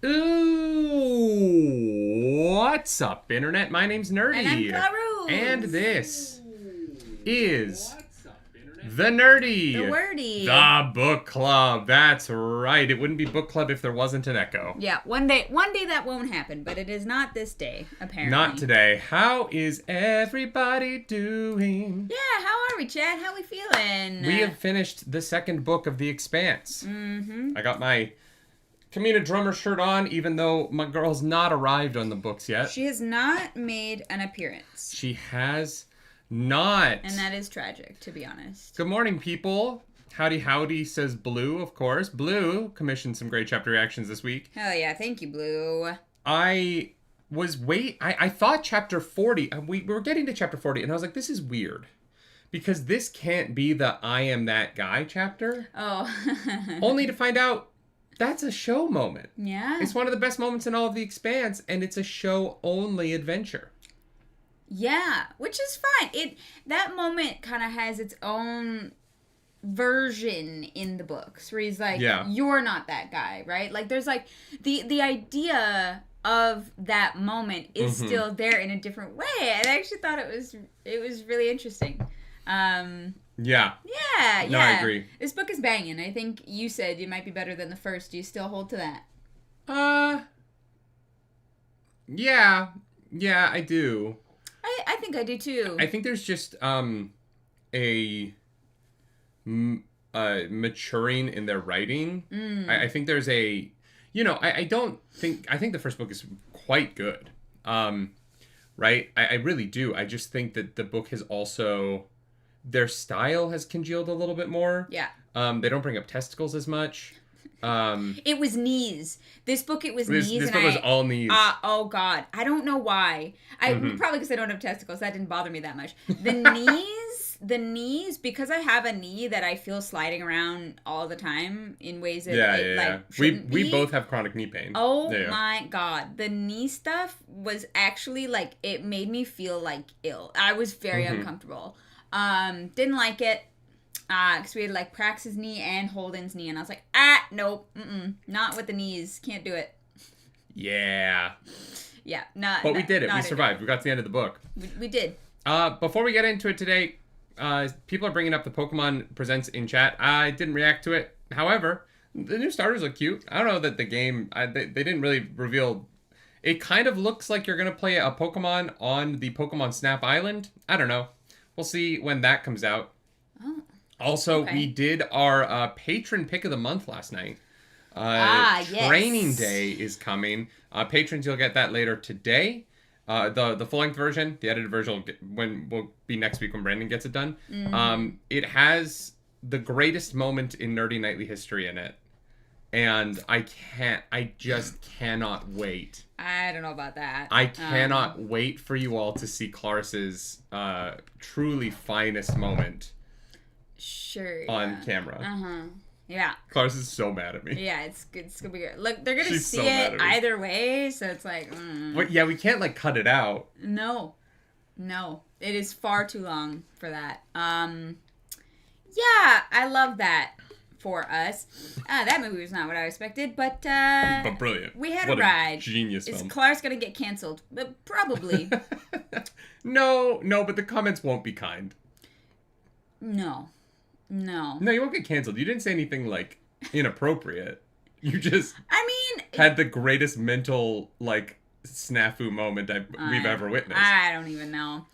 Ooh, what's up, Internet? My name's Nerdy. And I'm Claru. And this is the Nerdy. The Wordy. The Book Club. That's right. It wouldn't be Book Club if there wasn't an echo. Yeah, one day that won't happen, but it is not this day, apparently. Not today. How is everybody doing? Yeah, how are we, Chad? How we feeling? We have finished the second book of The Expanse. Mm-hmm. I got my Kamina drummer shirt on, even though my girl's not arrived on the books yet. She has not made an appearance. She has not. And that is tragic, to be honest. Good morning, people. Howdy, howdy, says Blue, of course. Blue commissioned some great chapter reactions this week. Hell yeah, thank you, Blue. I thought chapter 40, we were getting to chapter 40, and I was like, this is weird. Because this can't be the I am that guy chapter. Oh. Only to find out that's a show moment. Yeah. It's one of the best moments in all of The Expanse, and it's a show-only adventure. Yeah, which is fine. That moment kind of has its own version in the books, where he's like, you're not that guy, right? Like, there's like, the idea of that moment is still there in a different way. I actually thought it was really interesting. Yeah. Yeah. No, I agree. This book is banging. I think you said it might be better than the first. Do you still hold to that? Yeah, I do. I think I do too. I think there's just maturing in their writing. I think there's I think the first book is quite good. Right? I really do. I just think that the book has also, their style has congealed a little bit more. Yeah. They don't bring up testicles as much. It was knees. This book, it was knees. This book was all knees. Oh, God. I don't know why. Probably because I don't have testicles. That didn't bother me that much. The knees, because I have a knee that I feel sliding around all the time in ways that We both have chronic knee pain. Oh, my God. The knee stuff was actually, like, it made me feel, like, ill. I was very uncomfortable. Didn't like it. Because we had, like, Prax's knee and Holden's knee, and I was like, nope, not with the knees, can't do it. Yeah. Yeah, not. But we did it. We survived. We got to the end of the book. We did. Before we get into it today, people are bringing up the Pokemon Presents in chat. I didn't react to it. However, the new starters look cute. I don't know that the game, they didn't really reveal. It kind of looks like you're going to play a Pokemon on the Pokemon Snap Island. I don't know. We'll see when that comes out. Oh. Also, we did our patron pick of the month last night. Yes. Training Day is coming. Patrons, you'll get that later today. The full-length version, the edited version, will be next week when Brandon gets it done. It has the greatest moment in Nerdy Nightly history in it. And I just cannot wait. I don't know about that. I cannot wait for you all to see Claris's truly finest moment. Sure. On camera. Yeah. Claris is so mad at me. Yeah, it's gonna be good. Look, they're gonna She's see so it either way, so it's like. But yeah, we can't like cut it out. No, it is far too long for that. Yeah, I love that for us. That movie was not what I expected, but brilliant. We had what a ride. Genius Is film. Claris gonna get canceled? But probably. No, but the comments won't be kind. No, you won't get canceled. You didn't say anything, like, inappropriate. You just had the greatest mental, like, snafu moment we've ever witnessed. I don't even know.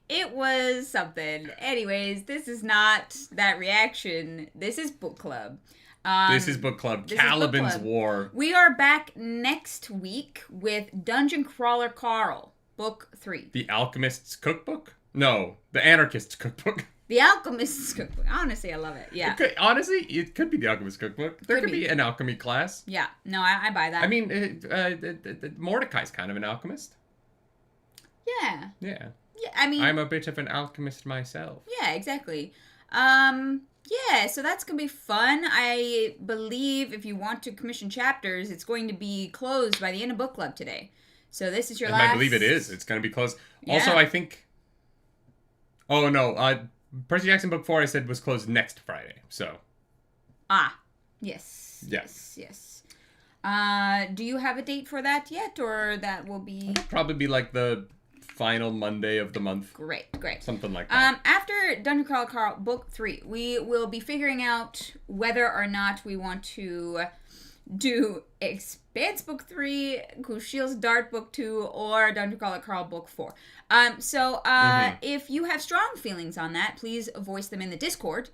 It was something. Anyways, this is not that reaction. This is book club. This is book club. Caliban's War. We are back next week with Dungeon Crawler Carl, book 3. The Alchemist's Cookbook? No, the Anarchist's Cookbook. The Alchemist's Cookbook. Honestly, I love it. Yeah. Honestly, it could be the Alchemist's Cookbook. There could be an alchemy class. Yeah. No, I buy that. I mean, Mordecai's kind of an alchemist. Yeah. Yeah. Yeah, I mean... I'm a bit of an alchemist myself. Yeah, exactly. Yeah, so that's going to be fun. I believe if you want to commission chapters, it's going to be closed by the end of book club today. So this is your last... I believe it is. It's going to be closed. Yeah. Also, I think... Oh, no. Percy Jackson Book 4, I said, was closed next Friday, so... Yes. Yes. Yes. Do you have a date for that yet, or that will be... It'll probably be like the final Monday of the month. Great. Something like that. After Dungeon Crawl Carl Book 3, we will be figuring out whether or not we want to do Expanse Book 3, Kushiel's Dart Book 2, or Dungeon Crawl Carl Book 4. If you have strong feelings on that, please voice them in the Discord,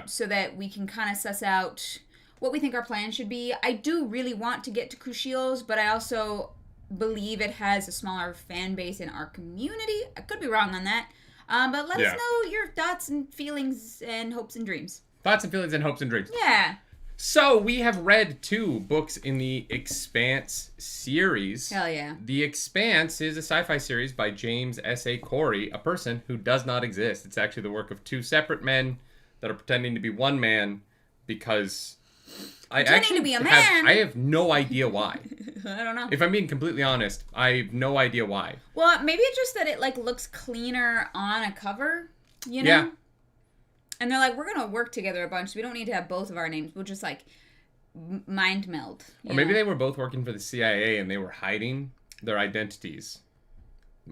so that we can kind of suss out what we think our plan should be. I do really want to get to Kushiel's, but I also believe it has a smaller fan base in our community. I could be wrong on that. But let us know your thoughts and feelings and hopes and dreams. Thoughts and feelings and hopes and dreams. Yeah. So, we have read 2 books in the Expanse series. Hell yeah. The Expanse is a sci-fi series by James S.A. Corey, a person who does not exist. It's actually the work of 2 separate men that are pretending to be one man because... I have no idea why. I don't know. If I'm being completely honest, I have no idea why. Well, maybe it's just that it looks cleaner on a cover, you know? Yeah. And they're like, we're going to work together a bunch, so we don't need to have both of our names. We'll just mind meld. Or maybe they were both working for the CIA and they were hiding their identities.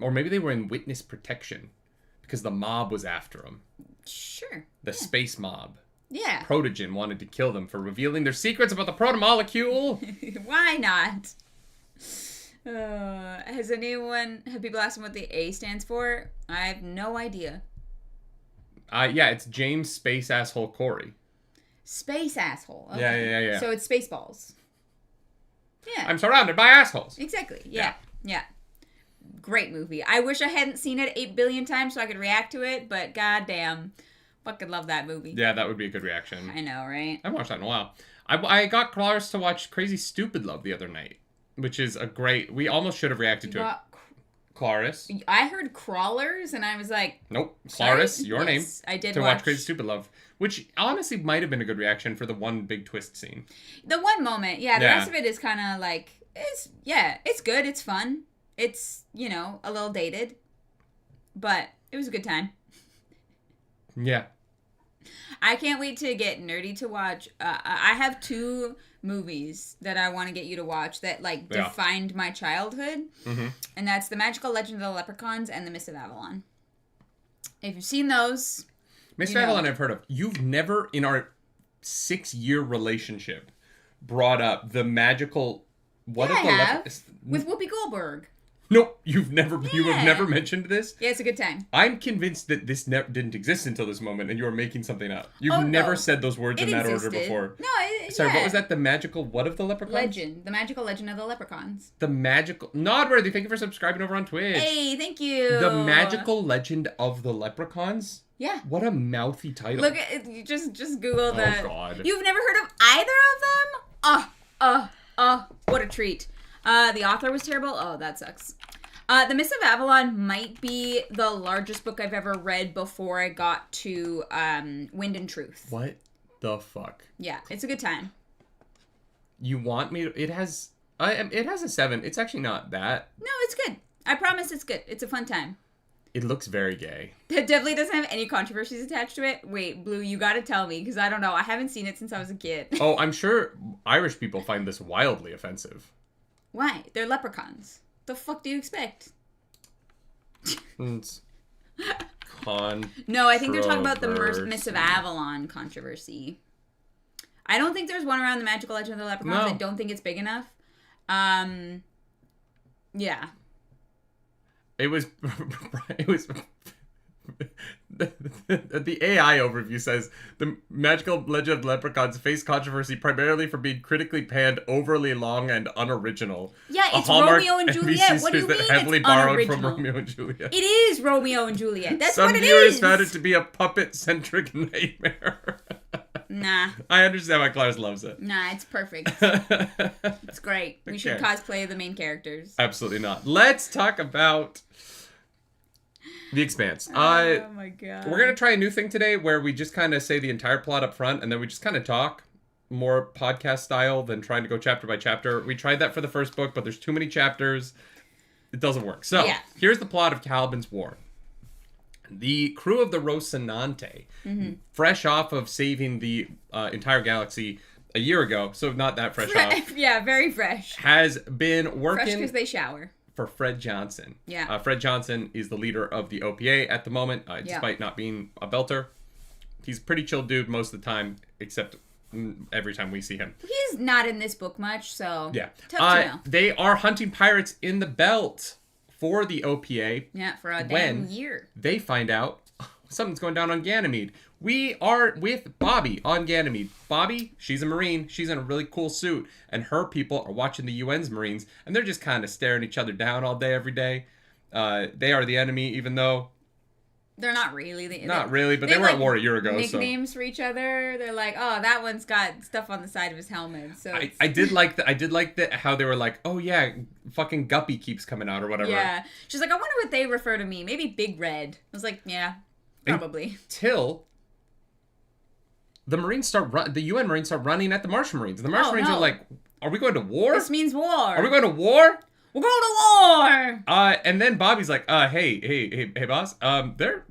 Or maybe they were in witness protection because the mob was after them. Sure. The space mob. Yeah. Protogen wanted to kill them for revealing their secrets about the protomolecule. Why not? Have people asked him what the A stands for? I have no idea. Yeah, it's James Space Asshole Corey. Space Asshole. Okay. Yeah. So it's Spaceballs. Yeah. I'm surrounded by assholes. Exactly. Yeah. Great movie. I wish I hadn't seen it 8 billion times so I could react to it, but goddamn. Fucking love that movie. Yeah, that would be a good reaction. I know, right? I haven't watched that in a while. I got Claris to watch Crazy Stupid Love the other night, which is a great... We almost should have reacted to it. Claris. I heard Crawlers, and I was like... Nope. Claris, your name. I did to watch Crazy Stupid Love, which honestly might have been a good reaction for the one big twist scene. The one moment, yeah. The rest of it is kind of like... It's good. It's fun. It's, a little dated. But it was a good time. Yeah. I can't wait to get nerdy to watch. I have 2 movies that I want to get you to watch that defined my childhood. Mm-hmm. And that's The Magical Legend of the Leprechauns and The Mist of Avalon. If you've seen those... Mist of Avalon I've heard of. You've never, in our 6-year relationship, brought up the magical... What I have. With Whoopi Goldberg. Nope, you have never mentioned this. Yeah, it's a good time. I'm convinced that this didn't exist until this moment, and you are making something up. You've never said those words in that order before. No, Sorry, what was that? The magical what of the leprechauns? Legend. The magical legend of the leprechauns. The magical... Nodworthy, thank you for subscribing over on Twitch. Hey, thank you. The magical legend of the leprechauns? Yeah. What a mouthy title. Look, just Google that. Oh, God. You've never heard of either of them? What a treat. The author was terrible. Oh, that sucks. The Mist of Avalon might be the largest book I've ever read before I got to Wind and Truth. What the fuck? Yeah, it's a good time. You want me to... It has a 7. It's actually not that. No, it's good. I promise it's good. It's a fun time. It looks very gay. It definitely doesn't have any controversies attached to it. Wait, Blue, you gotta tell me, because I don't know. I haven't seen it since I was a kid. Oh, I'm sure Irish people find this wildly offensive. Why? They're leprechauns. The fuck do you expect? No, I think they're talking about the Mist of Avalon controversy. I don't think there's one around the Magical Legend of the Leprechauns. No. I don't think it's big enough. Yeah. It was the AI overview says the Magical Legend of Leprechauns face controversy primarily for being critically panned, overly long, and unoriginal. Yeah, it's Romeo and Juliet. What do you mean heavily it's borrowed unoriginal? from Romeo and Juliet. It is Romeo and Juliet. That's Some what it is. Some viewers found it to be a puppet-centric nightmare. Nah. I understand why Claris loves it. Nah, it's perfect. It's great. We should cosplay the main characters. Absolutely not. Let's talk about The Expanse. Oh my god. We're going to try a new thing today where we just kind of say the entire plot up front and then we just kind of talk more podcast style than trying to go chapter by chapter. We tried that for the first book, but there's too many chapters. It doesn't work. So, Here's the plot of Caliban's War. The crew of the Rocinante, fresh off of saving the entire galaxy a year ago, so not that fresh off. Yeah, very fresh. Has been working... Fresh because they shower. For Fred Johnson. Yeah. Fred Johnson is the leader of the OPA at the moment, despite not being a belter. He's a pretty chill dude most of the time, except every time we see him. He's not in this book much, so... Yeah. Tough to know. They are hunting pirates in the belt for the OPA. Yeah, for a damn year. They find out something's going down on Ganymede. We are with Bobby on Ganymede. Bobby, she's a Marine. She's in a really cool suit. And her people are watching the UN's Marines. And they're just kind of staring each other down all day, every day. They are the enemy, even though... They're not really. Not really, but they were at war a year ago. Nicknames for each other. They're like, oh, that one's got stuff on the side of his helmet. So I did like how they were like, oh yeah, fucking Guppy keeps coming out or whatever. Yeah. She's like, I wonder what they refer to me. Maybe Big Red. I was like, yeah, probably. Until the UN Marines start running at the Martian Marines. The Martian Marines are like, are we going to war? This means war. Are we going to war? We're going to war! And then Bobby's like, hey, boss. They're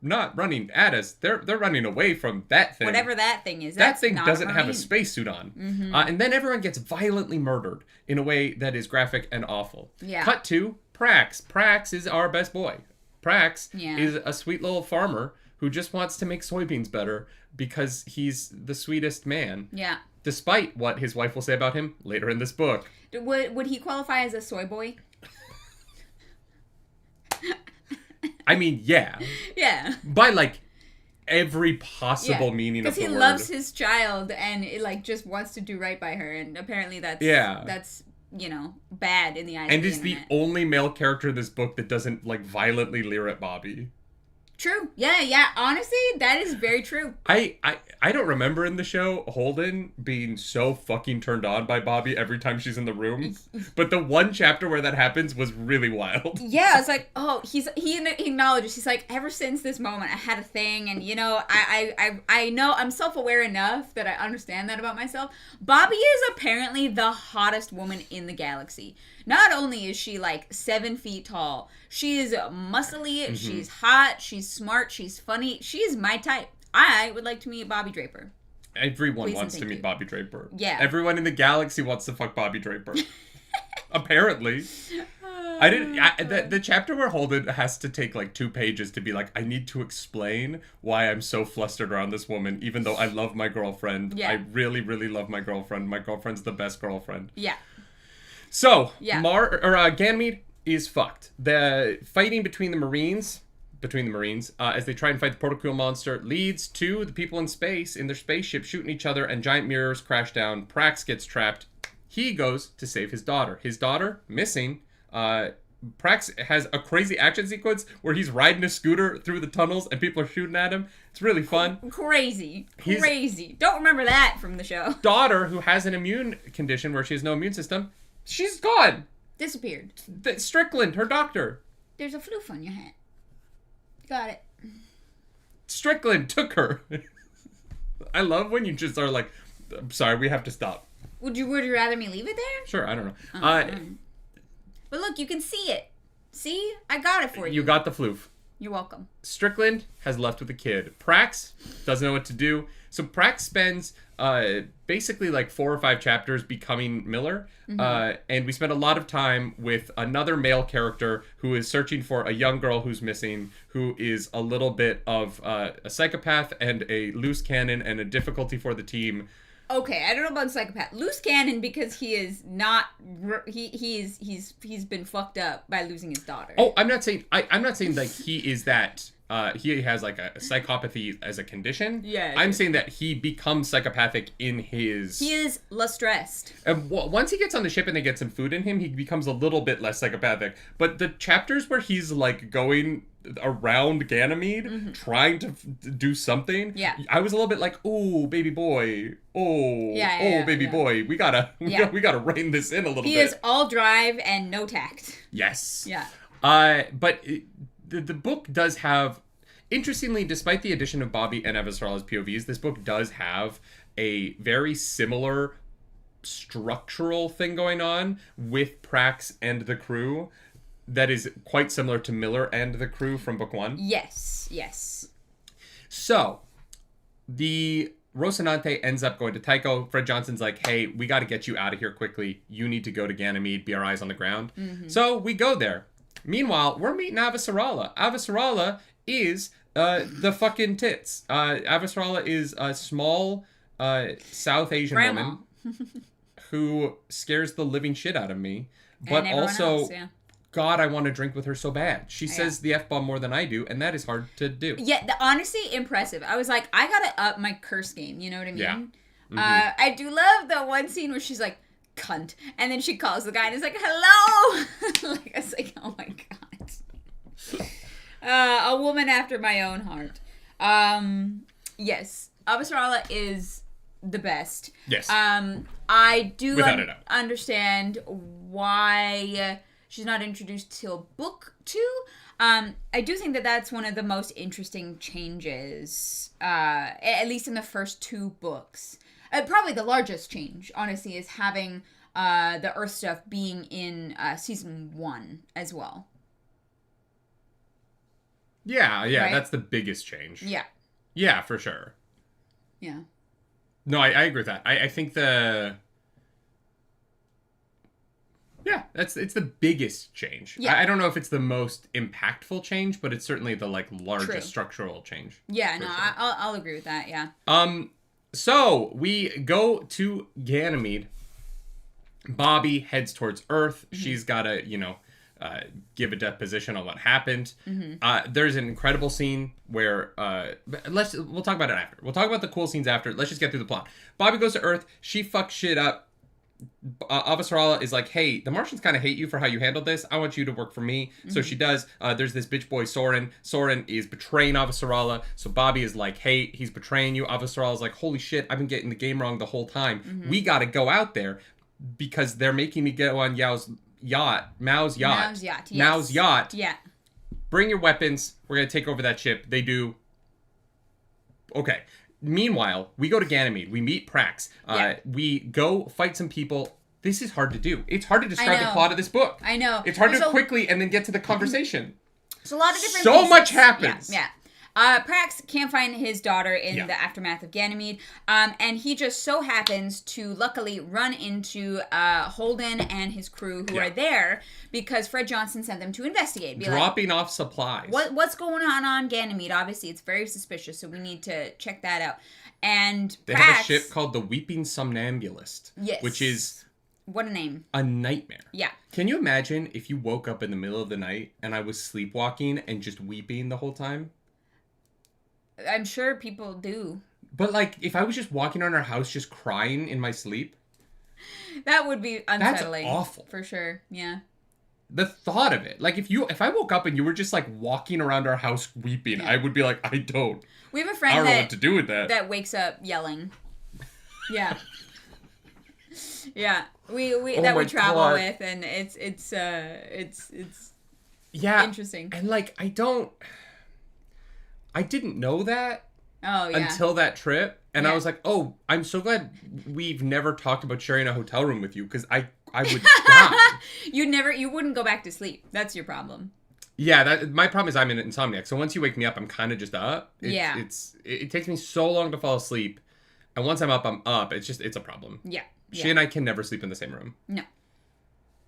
not running at us. They're running away from that thing. Whatever that thing is. That thing doesn't have a spacesuit on. Mm-hmm. And then everyone gets violently murdered in a way that is graphic and awful. Yeah. Cut to Prax. Prax is our best boy. Prax is a sweet little farmer who just wants to make soybeans better because he's the sweetest man. Yeah. Despite what his wife will say about him later in this book. Would he qualify as a soy boy? I mean, yeah. Yeah. By, like, every possible meaning of the word. Because he loves his child and, just wants to do right by her. And apparently that's, bad in the eyes of the internet. And is the only male character in this book that doesn't, violently leer at Bobby. True. Yeah. Honestly, that is very true. I don't remember in the show Holden being so fucking turned on by Bobby every time she's in the room. But the one chapter where that happens was really wild. Yeah, it's like, he acknowledges, he's like, ever since this moment I had a thing, and I know I'm self-aware enough that I understand that about myself. Bobby is apparently the hottest woman in the galaxy. Not only is she 7 feet tall, she is muscly, she's hot, she's smart, she's funny. She is my type. I would like to meet Bobby Draper. Everyone wants to meet Bobby Draper. Yeah. Everyone in the galaxy wants to fuck Bobby Draper. Apparently. The chapter where Holden has to take 2 pages to be like, I need to explain why I'm so flustered around this woman, even though I love my girlfriend. Yeah. I really, really love my girlfriend. My girlfriend's the best girlfriend. Yeah. So, Ganymede is fucked. The fighting between the Marines, as they try and fight the Portal monster, leads to the people in space, in their spaceship, shooting each other, and giant mirrors crash down. Prax gets trapped. He goes to save his daughter. His daughter, missing. Prax has a crazy action sequence where he's riding a scooter through the tunnels and people are shooting at him. It's really fun. Crazy. Don't remember that from the show. Daughter, who has an immune condition where she has no immune system, she's gone. Disappeared. Strickland, her doctor. There's a floof on your hat. Got it. Strickland took her. I love when you just are like, I'm sorry, we have to stop. Would you rather me leave it there? Sure, I don't know. But look, you can see it. See? I got it for you. You got the floof. You're welcome. Strickland has left with a kid. Prax doesn't know what to do. So Prax spends basically 4 or 5 chapters becoming Miller. And we spend a lot of time with another male character who is searching for a young girl who's missing, who is a little bit of a psychopath and a loose cannon and a difficulty for the team. Okay, I don't know about psychopath. Loose cannon because he is not. He's been fucked up by losing his daughter. Oh, I'm not saying he is that. He has a psychopathy as a condition. Yeah. I'm saying that he becomes psychopathic in his... He is less stressed. Once he gets on the ship and they get some food in him, he becomes a little bit less psychopathic. But the chapters where he's going around Ganymede, trying to do something, I was a little bit like, oh, baby boy. Oh, baby boy. We gotta rein this in a little bit. He is all drive and no tact. Yes. Yeah. But the book does have, interestingly, despite the addition of Bobby and Eversol as POVs, this book does have a very similar structural thing going on with Prax and the crew that is quite similar to Miller and the crew from book 1. Yes. So, the Rocinante ends up going to Tycho. Fred Johnson's like, hey, we got to get you out of here quickly. You need to go to Ganymede, be our eyes on the ground. Mm-hmm. So we go there. Meanwhile, we're meeting Avasarala. Avasarala is the fucking tits. Avasarala is a small South Asian woman who scares the living shit out of me. But also, else, yeah. God, I want to drink with her so bad. She says the F-bomb more than I do, and that is hard to do. Yeah, honestly, impressive. I was like, I gotta up my curse game, you know what I mean? Yeah. Mm-hmm. I do love the one scene where she's like, cunt. And then she calls the guy and is like, hello! Like, I was like, oh my God. A woman after my own heart. Yes, Avasarala is the best. Yes. I do understand why she's not introduced till book 2. I do think that that's one of the most interesting changes, at least in the first 2 books. Probably the largest change, honestly, is having the Earth stuff being in season 1 as well. Yeah, right? That's the biggest change. Yeah. Yeah, for sure. Yeah. No, I agree with that. I think it's the biggest change. Yeah. I don't know if it's the most impactful change, but it's certainly the largest structural change. Yeah, no, sure. I'll agree with that, yeah. So we go to Ganymede. Bobby heads towards Earth. Mm-hmm. She's got to, give a deposition on what happened. Mm-hmm. There's an incredible scene where we'll talk about it after. We'll talk about the cool scenes after. Let's just get through the plot. Bobby goes to Earth. She fucks shit up. Avasarala is like, hey, the Martians kind of hate you for how you handled this. I want you to work for me. Mm-hmm. So she does. There's this bitch boy, Soren. Soren is betraying Avasarala. So Bobby is like, hey, he's betraying you. Avasarala is like, holy shit, I've been getting the game wrong the whole time. Mm-hmm. We got to go out there because they're making me go on Mao's yacht. Yes. Mao's yacht. Yeah. Bring your weapons. We're going to take over that ship. They do. Okay. Meanwhile, we go to Ganymede. We meet Prax. We go fight some people. This is hard to do. It's hard to describe the plot of this book. I know. It's hard to do quickly and then get to the conversation. It's a lot of different pieces. Much happens. Yeah. Prax can't find his daughter in the aftermath of Ganymede, and he just so happens to luckily run into Holden and his crew who are there because Fred Johnson sent them to investigate. Dropping off supplies. What's going on Ganymede? Obviously, it's very suspicious, so we need to check that out. And they have a ship called the Weeping Somnambulist. Yes. Which is... What a name. A nightmare. Yeah. Can you imagine if you woke up in the middle of the night and I was sleepwalking and just weeping the whole time? I'm sure people do. But, if I was just walking around our house just crying in my sleep... That would be unsettling. That's awful. For sure, yeah. The thought of it. If I woke up and you were just, walking around our house weeping, I would be like, I don't. We have a friend I don't know what to do with that. That wakes up yelling. Yeah. Yeah. We we travel with, and it's interesting. And, I didn't know that until that trip. And I was like, oh, I'm so glad we've never talked about sharing a hotel room with you because I would die. You wouldn't go back to sleep. That's your problem. Yeah, my problem is I'm an insomniac. So once you wake me up, I'm kind of just up. It takes me so long to fall asleep. And once I'm up, I'm up. It's a problem. Yeah. She and I can never sleep in the same room.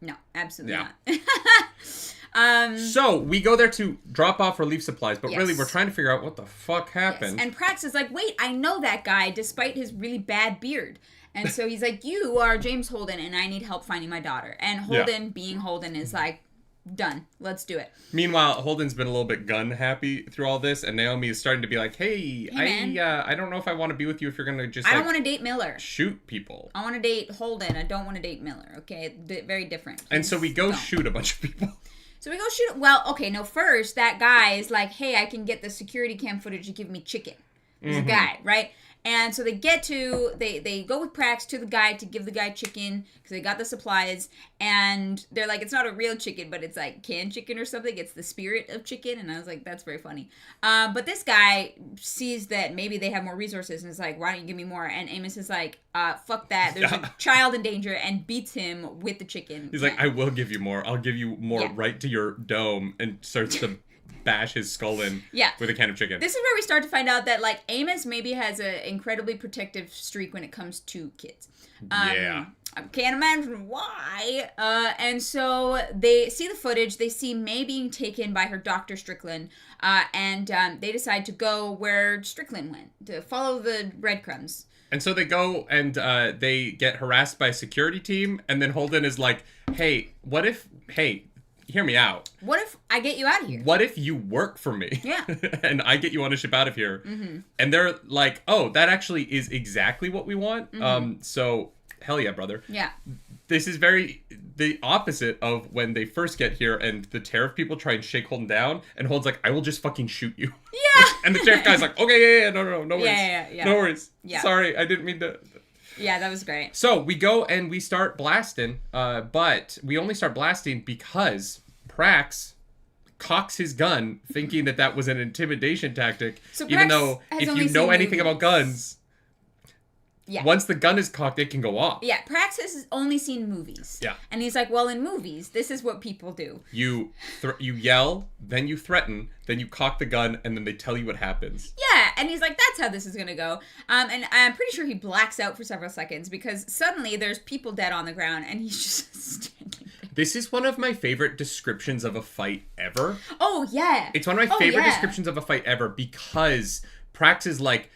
No, absolutely not. So we go there to drop off relief supplies, but really we're trying to figure out what the fuck happened. Yes. And Prax is like, wait, I know that guy despite his really bad beard. And so he's like, you are James Holden and I need help finding my daughter. And Holden, being Holden, is like, done. Let's do it. Meanwhile, Holden's been a little bit gun happy through all this, and Naomi is starting to be like, hey I don't know if I want to be with you if you're going to just I don't want to date Miller. Shoot people. I want to date Holden. I don't want to date Miller, okay? Very different. And so we go shoot a bunch of people. So we go shoot. Well, okay, no, first, that guy is like, hey, I can get the security cam footage to give me chicken. There's a guy, right? And so they go with Prax to the guy to give the guy chicken because they got the supplies. And they're like, it's not a real chicken, but it's like canned chicken or something. It's the spirit of chicken. And I was like, that's very funny. But this guy sees that maybe they have more resources and is like, why don't you give me more? And Amos is like, fuck that. There's a child in danger, and beats him with the chicken. He's like, I will give you more. I'll give you more right to your dome, and starts to bash his skull in with a can of chicken. This is where we start to find out that, like, Amos maybe has an incredibly protective streak when it comes to kids. I can't imagine why. And so they see the footage. They see May being taken by her Dr. Strickland. And they decide to go where Strickland went, to follow the breadcrumbs. And so they go and they get harassed by a security team. And then Holden is like, hey, hear me out. What if I get you out of here? What if you work for me? Yeah. And I get you on a ship out of here. Mm-hmm. And they're like, oh, that actually is exactly what we want. Mm-hmm. So hell yeah, brother. Yeah. This is the opposite of when they first get here and the tariff people try and shake Holden down. And Holden's like, I will just fucking shoot you. Yeah. And the tariff guy's like, okay, yeah, no worries. Yeah. No worries. Yeah. Sorry, I didn't mean to. Yeah, that was great. So we go and we start blasting, but we only start blasting because Prax cocks his gun thinking that was an intimidation tactic, so even though if you know anything about guns, once the gun is cocked, it can go off. Yeah, Prax has only seen movies. Yeah. And he's like, well, in movies, this is what people do. You yell, then you threaten, then you cock the gun, and then they tell you what happens. Yeah, and he's like, that's how this is going to go. And I'm pretty sure he blacks out for several seconds because suddenly there's people dead on the ground, and he's just standing there. This is one of my favorite descriptions of a fight ever. Oh, yeah. It's one of my favorite descriptions of a fight ever because Prax is like,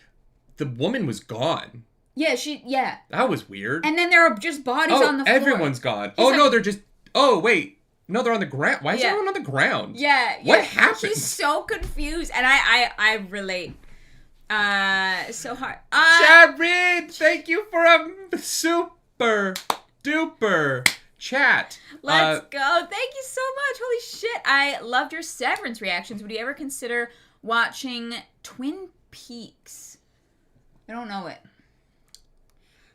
the woman was gone. Yeah, That was weird. And then there are just bodies on the floor. Everyone's gone. No, they're just... Oh, wait. No, they're on the ground. Why is everyone on the ground? Yeah. What happened? She's so confused. And I relate. So hard. Jared, thank you for a super duper chat. Let's go. Thank you so much. Holy shit. I loved your Severance reactions. Would you ever consider watching Twin Peaks? I don't know it.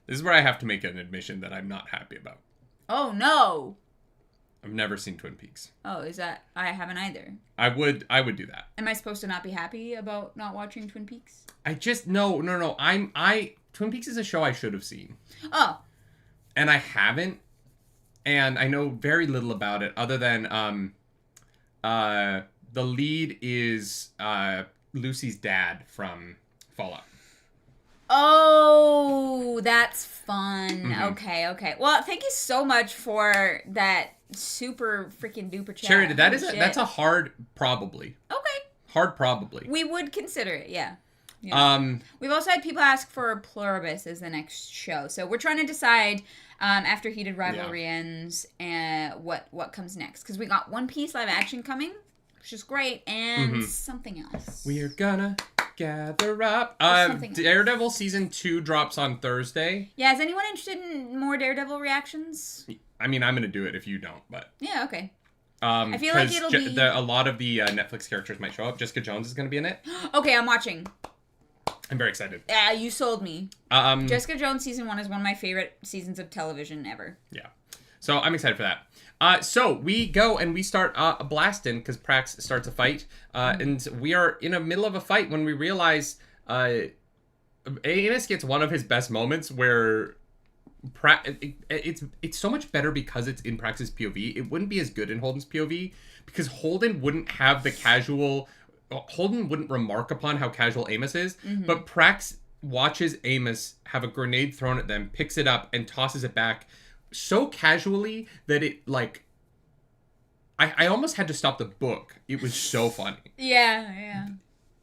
This is where I have to make an admission that I'm not happy about. Oh, no. I've never seen Twin Peaks. Oh, is that... I haven't either. I would do that. Am I supposed to not be happy about not watching Twin Peaks? I just... No. Twin Peaks is a show I should have seen. Oh. And I haven't. And I know very little about it other than the lead is Lucy's dad from Fallout. Oh, that's fun. Mm-hmm. Okay. Well, thank you so much for that super freaking duper chat. Charity, that's a hard probably. Okay. Hard probably. We would consider it, yeah. We've also had people ask for Pluribus as the next show. So we're trying to decide after Heated Rivalry ends what comes next. Because we got One Piece live action coming, which is great, and something else. We're gonna gather up. Daredevil season 2 drops on Thursday. Yeah, is anyone interested in more Daredevil reactions? I mean, I'm gonna do it if you don't, but yeah, okay. I feel like it'll be a lot of the Netflix characters might show up. Jessica Jones is gonna be in it. Okay, I'm watching. I'm very excited. Yeah, you sold me. Jessica Jones season 1 is one of my favorite seasons of television ever. Yeah, so I'm excited for that. So we go and we start blasting because Prax starts a fight, and we are in the middle of a fight when we realize Amos gets one of his best moments where it's so much better because it's in Prax's POV. It wouldn't be as good in Holden's POV because Holden wouldn't have the casual. Holden wouldn't remark upon how casual Amos is, but Prax watches Amos have a grenade thrown at them, picks it up, and tosses it back so casually that it, like... I almost had to stop the book. It was so funny. Yeah.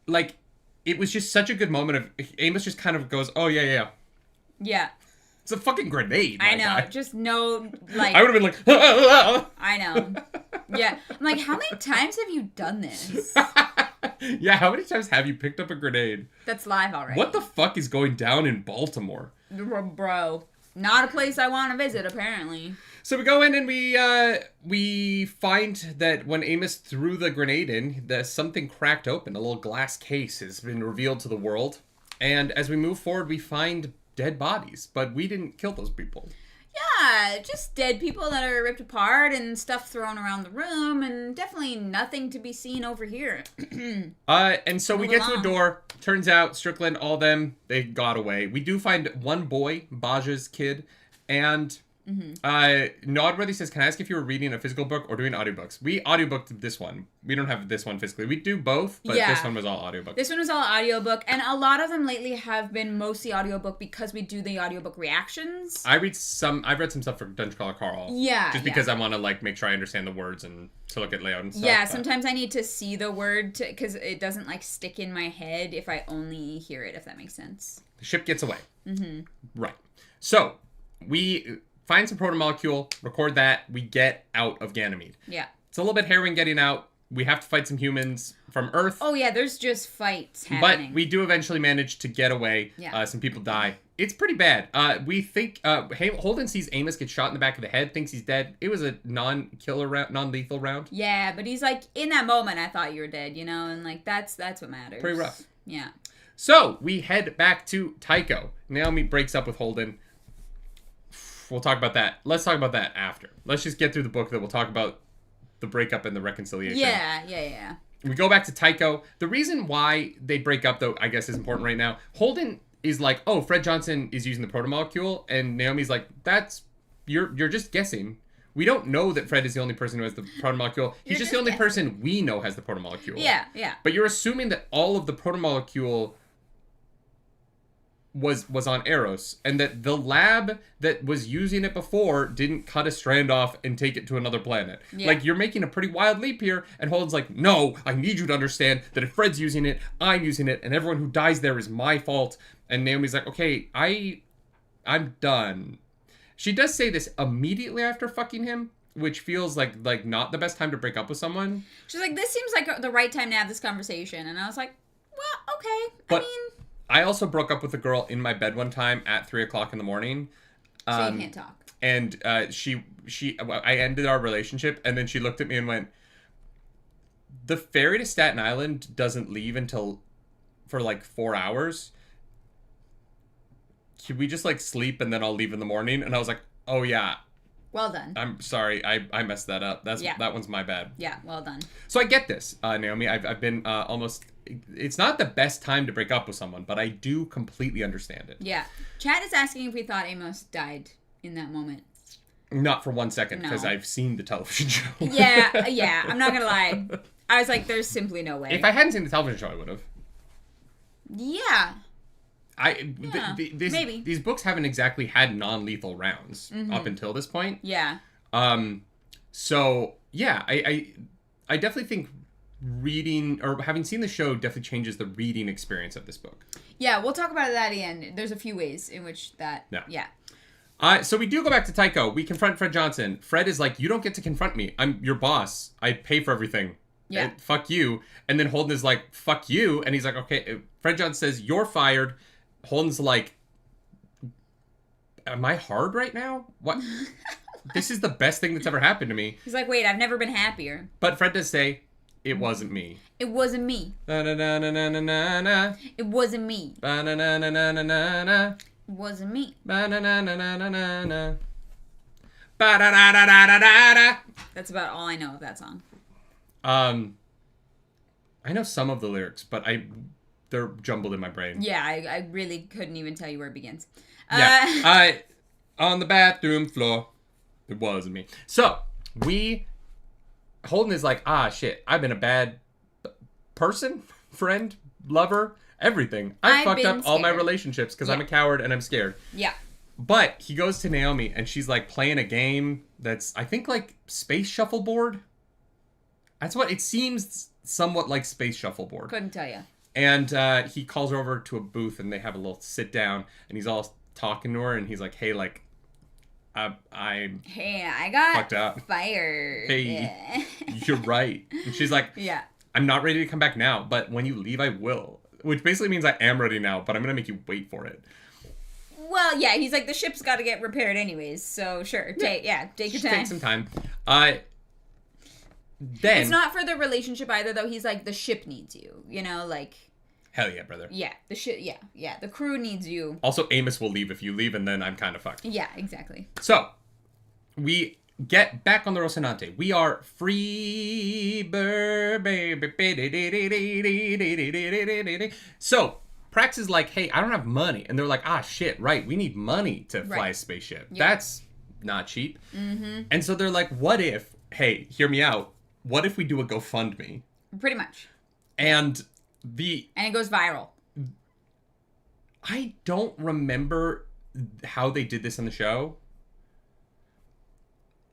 Like, it was just such a good moment of... Amos just kind of goes, oh, yeah. Yeah. It's a fucking grenade, I know. guy. Just no, like... I would have been like... I know. Yeah. I'm like, how many times have you done this? Yeah, how many times have you picked up a grenade? That's live already. What the fuck is going down in Baltimore? Bro. Not a place I want to visit, apparently. So we go in and we find that when Amos threw the grenade in, that something cracked open. A little glass case has been revealed to the world. And as we move forward, we find dead bodies. But we didn't kill those people. Yeah, just dead people that are ripped apart and stuff thrown around the room, and definitely nothing to be seen over here. And so we get to a door. Turns out Strickland, all them, they got away. We do find one boy, Baja's kid, and Nodworthy says, can I ask if you were reading a physical book or doing audiobooks? We audiobooked this one. We don't have this one physically. We do both, but this one was all audiobook. This one was all audiobook, and a lot of them lately have been mostly audiobook because we do the audiobook reactions. I've read some stuff for Dungeon Crawler Carl. Yeah. Just because I want to like make sure I understand the words and to look at layout and stuff. Yeah, sometimes I need to see the word because it doesn't like stick in my head if I only hear it, if that makes sense. The ship gets away. Right. So, we find some protomolecule, record that, we get out of Ganymede. Yeah. It's a little bit harrowing getting out. We have to fight some humans from Earth. Oh, yeah, there's just fights happening. But we do eventually manage to get away. Yeah. Some people die. It's pretty bad. We think, Holden sees Amos get shot in the back of the head, thinks he's dead. It was a non-killer round, non-lethal round. Yeah, but he's like, in that moment, I thought you were dead, you know? And like, that's what matters. Pretty rough. Yeah. So, we head back to Tycho. Naomi breaks up with Holden. We'll talk about that. Let's talk about that after. Let's just get through the book, that we'll talk about the breakup and the reconciliation. Yeah. We go back to Tycho. The reason why they break up, though, I guess is important right now. Holden is like, oh, Fred Johnson is using the protomolecule, and Naomi's like, you're just guessing. We don't know that Fred is the only person who has the protomolecule. He's just the only person we know has the protomolecule. Yeah. But you're assuming that all of the protomolecule was on Eros, and that the lab that was using it before didn't cut a strand off and take it to another planet. Yeah. Like, you're making a pretty wild leap here, and Holden's like, no, I need you to understand that if Fred's using it, I'm using it, and everyone who dies there is my fault. And Naomi's like, okay, I'm done. She does say this immediately after fucking him, which feels like not the best time to break up with someone. She's like, this seems like the right time to have this conversation. And I was like, well, okay. But I also broke up with a girl in my bed one time at 3:00 in the morning. So you can't talk. And I ended our relationship, and then she looked at me and went, the ferry to Staten Island doesn't leave for like 4 hours. Can we just like sleep and then I'll leave in the morning? And I was like, oh yeah. Well done. I'm sorry, I messed that up. That one's my bad. Yeah, well done. So I get this, Naomi. I've been almost. It's not the best time to break up with someone, but I do completely understand it. Yeah. Chad is asking if we thought Amos died in that moment. Not for 1 second, because I've seen the television show. Yeah. I'm not gonna lie. I was like, there's simply no way. If I hadn't seen the television show, I would have. Yeah. Maybe. These books haven't exactly had non-lethal rounds up until this point. Yeah. So yeah, I definitely think reading or having seen the show definitely changes the reading experience of this book. Yeah, we'll talk about that at the end. There's a few ways in which that. Yeah. So we do go back to Tycho. We confront Fred Johnson. Fred is like, you don't get to confront me. I'm your boss. I pay for everything. Yeah. Fuck you. And then Holden is like, fuck you. And he's like, okay. Fred Johnson says, you're fired. Holden's like, am I hard right now? What? This is the best thing that's ever happened to me. He's like, wait, I've never been happier. But Fred does say, it wasn't me. It wasn't me. Na-na-na-na-na-na-na. It wasn't me. Ba-na-na-na-na-na-na. It wasn't me. Ba-na-na-na-na-na-na. Ba-da-da-da-da-da-da. That's about all I know of that song. I know some of the lyrics, but they're jumbled in my brain. Yeah, I really couldn't even tell you where it begins. Yeah, on the bathroom floor. It wasn't me. So, Holden is like, shit, I've been a bad person, friend, lover, everything. I've fucked up all my relationships because I'm a coward and I'm scared. Yeah. But he goes to Naomi and she's like playing a game that's, I think, like Space Shuffleboard. That's what it seems, somewhat like Space Shuffleboard. Couldn't tell you. And he calls her over to a booth and they have a little sit down and he's all talking to her and he's like, hey, like, I got fucked up. Fired. Hey, you're right. And she's like, yeah, I'm not ready to come back now, but when you leave, I will. Which basically means I am ready now, but I'm going to make you wait for it. Well, yeah, he's like, the ship's got to get repaired anyways, so sure. Take your time. Take some time. Then it's not for the relationship either, though. He's like, the ship needs you, you know, like. Hell yeah, brother. Yeah, the ship, yeah. The crew needs you. Also, Amos will leave if you leave, and then I'm kind of fucked. Yeah, exactly. So, we get back on the Rocinante. We are free bird, baby. So, Prax is like, hey, I don't have money. And they're like, shit, right. We need money to fly a spaceship. Yeah. not cheap. And so they're like, what if, hey, hear me out, what if we do a GoFundMe? Pretty much. And it goes viral. I don't remember how they did this in the show.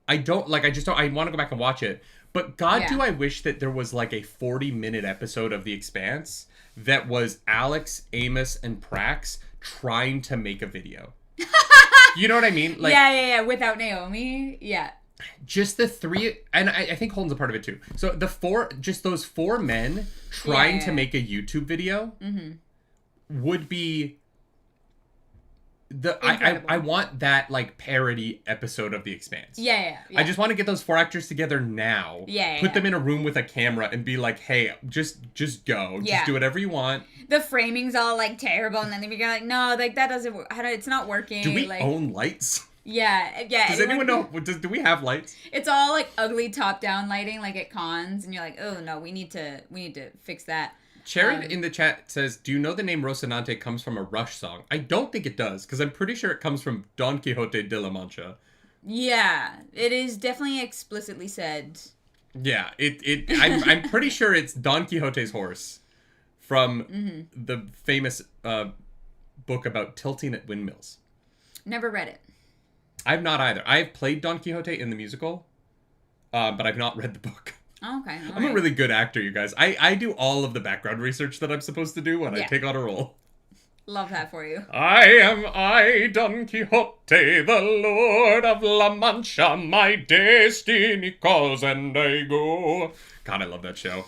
I want to go back and watch it. But God, do I wish that there was like a 40-minute episode of The Expanse that was Alex, Amos, and Prax trying to make a video. You know what I mean? Like, yeah. Without Naomi, yeah. Just the three, and I think Holden's a part of it too. So those four men trying to make a YouTube video would be I want that like parody episode of The Expanse. Yeah. I just want to get those four actors together now. Put them in a room with a camera and be like, hey, just go. Just do whatever you want. The framing's all like terrible, and then they're like, no, like that doesn't work. It's not working. Do we own lights? Yeah. Does anyone know? Do we have lights? It's all like ugly top-down lighting, like at cons, and you're like, oh no, we need to fix that. Sharon in the chat says, do you know the name Rocinante comes from a Rush song? I don't think it does, because I'm pretty sure it comes from Don Quixote de la Mancha. Yeah, it is definitely explicitly said. Yeah, I'm pretty sure it's Don Quixote's horse from the famous book about tilting at windmills. Never read it. I've not either. I've played Don Quixote in the musical, but I've not read the book. Oh, okay. I'm a really good actor, you guys. I do all of the background research that I'm supposed to do when I take on a role. Love that for you. I, Don Quixote, the Lord of La Mancha, my destiny calls and I go. God, I love that show.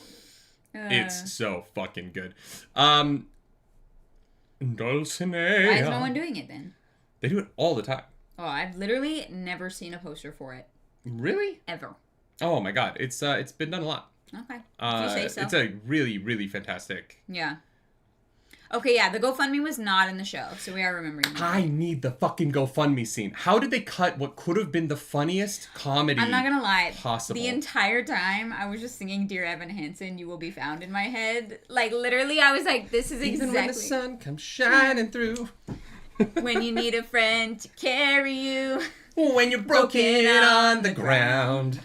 It's so fucking good. Dulcinea. Why is no one doing it then? They do it all the time. Oh, I've literally never seen a poster for it. Really? Ever. Oh my god, it's been done a lot. Okay. If you say so. It's a really, really fantastic. Yeah. Okay, yeah, the GoFundMe was not in the show, so we are remembering that. I need the fucking GoFundMe scene. How did they cut what could have been the funniest comedy I'm not gonna lie. Possible? The entire time, I was just singing Dear Evan Hansen, You Will Be Found in my head. Like, literally, I was like, this is exactly... Even when the sun comes shining through. When you need a friend to carry you. When you're broken on the ground.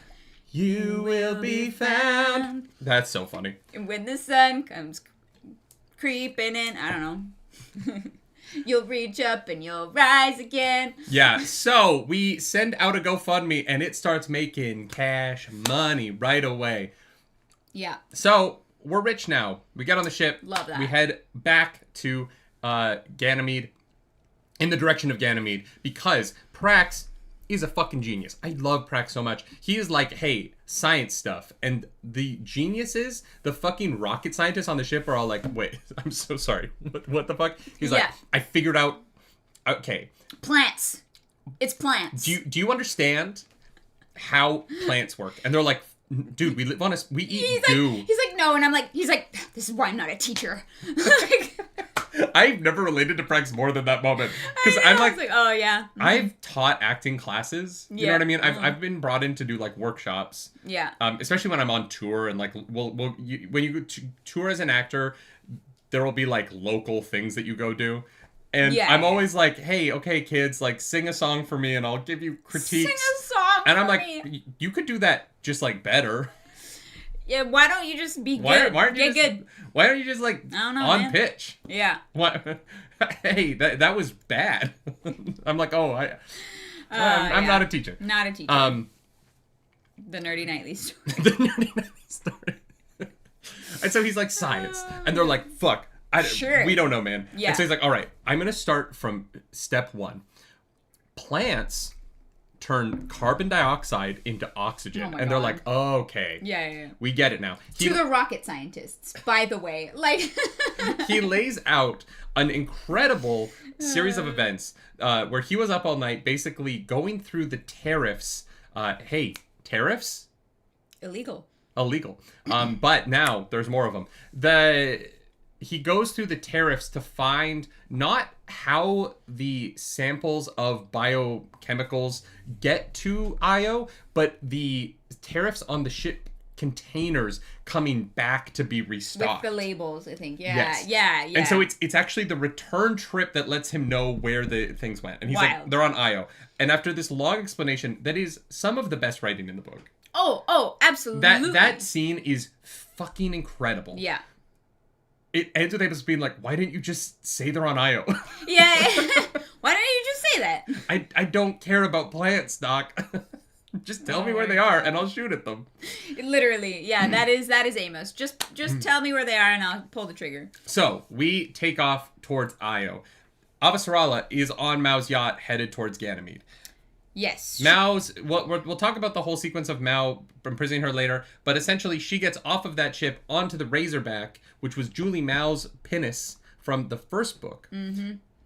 You will be found. That's so funny. And when the sun comes creeping in, I don't know. You'll reach up and you'll rise again. Yeah, so we send out a GoFundMe and it starts making cash money right away. Yeah. So we're rich now. We get on the ship. Love that. We head back to Ganymede, in the direction of Ganymede, because Prax is a fucking genius. I love Prax so much. He is like, hey, science stuff. And the geniuses, the fucking rocket scientists on the ship are all like, wait, I'm so sorry. What the fuck? He's like, I figured out, okay. Plants. It's plants. Do you understand how plants work? And they're like, dude, we live on we eat goo. He's like, no. And I'm like, this is why I'm not a teacher. I've never related to Prax more than that moment. Because I'm like, oh yeah. Mm-hmm. I've taught acting classes. You know what I mean? I've been brought in to do like workshops. Yeah. Especially when I'm on tour and like, when you go tour as an actor, there will be like local things that you go do. And I'm always like, hey, okay, kids, like sing a song for me and I'll give you critiques. Sing a song and I'm like, you could do that just like better. Yeah, why don't you just be good? Why don't you just like I don't know, on man. pitch? Yeah. What? Hey, that was bad. I'm like, I'm not a teacher. Not a teacher. The Nerdy Nightly story. The Nerdy Nightly story. And so he's like, science, and they're like, fuck, we don't know, man. Yeah. And so he's like, all right, I'm gonna start from step one. Plants turn carbon dioxide into oxygen. Oh and they're like, oh, okay. Yeah. We get it now. To the rocket scientists, by the way. Like he lays out an incredible series of events where he was up all night basically going through the tariffs. Hey, tariffs? Illegal. But now there's more of them. He goes through the tariffs to find not how the samples of biochemicals get to Io, but the tariffs on the containers coming back to be restocked. With the labels, I think. Yeah, yes. yeah. And so it's actually the return trip that lets him know where the things went. And he's like, they're on Io. And after this long explanation, that is some of the best writing in the book. Oh, absolutely. That scene is fucking incredible. Yeah. It ends with Amos being like, why didn't you just say they're on Io? Yeah. Why didn't you just say that? I don't care about plants, Doc. Just tell me where they are and I'll shoot at them. Literally, yeah, that is Amos. Just tell me where they are and I'll pull the trigger. So, we take off towards Io. Avasarala is on Mao's yacht headed towards Ganymede. Yes. Mao's, we'll talk about the whole sequence of Mao imprisoning her later, but essentially she gets off of that ship onto the Razorback, which was Julie Mao's pinnace from the first book,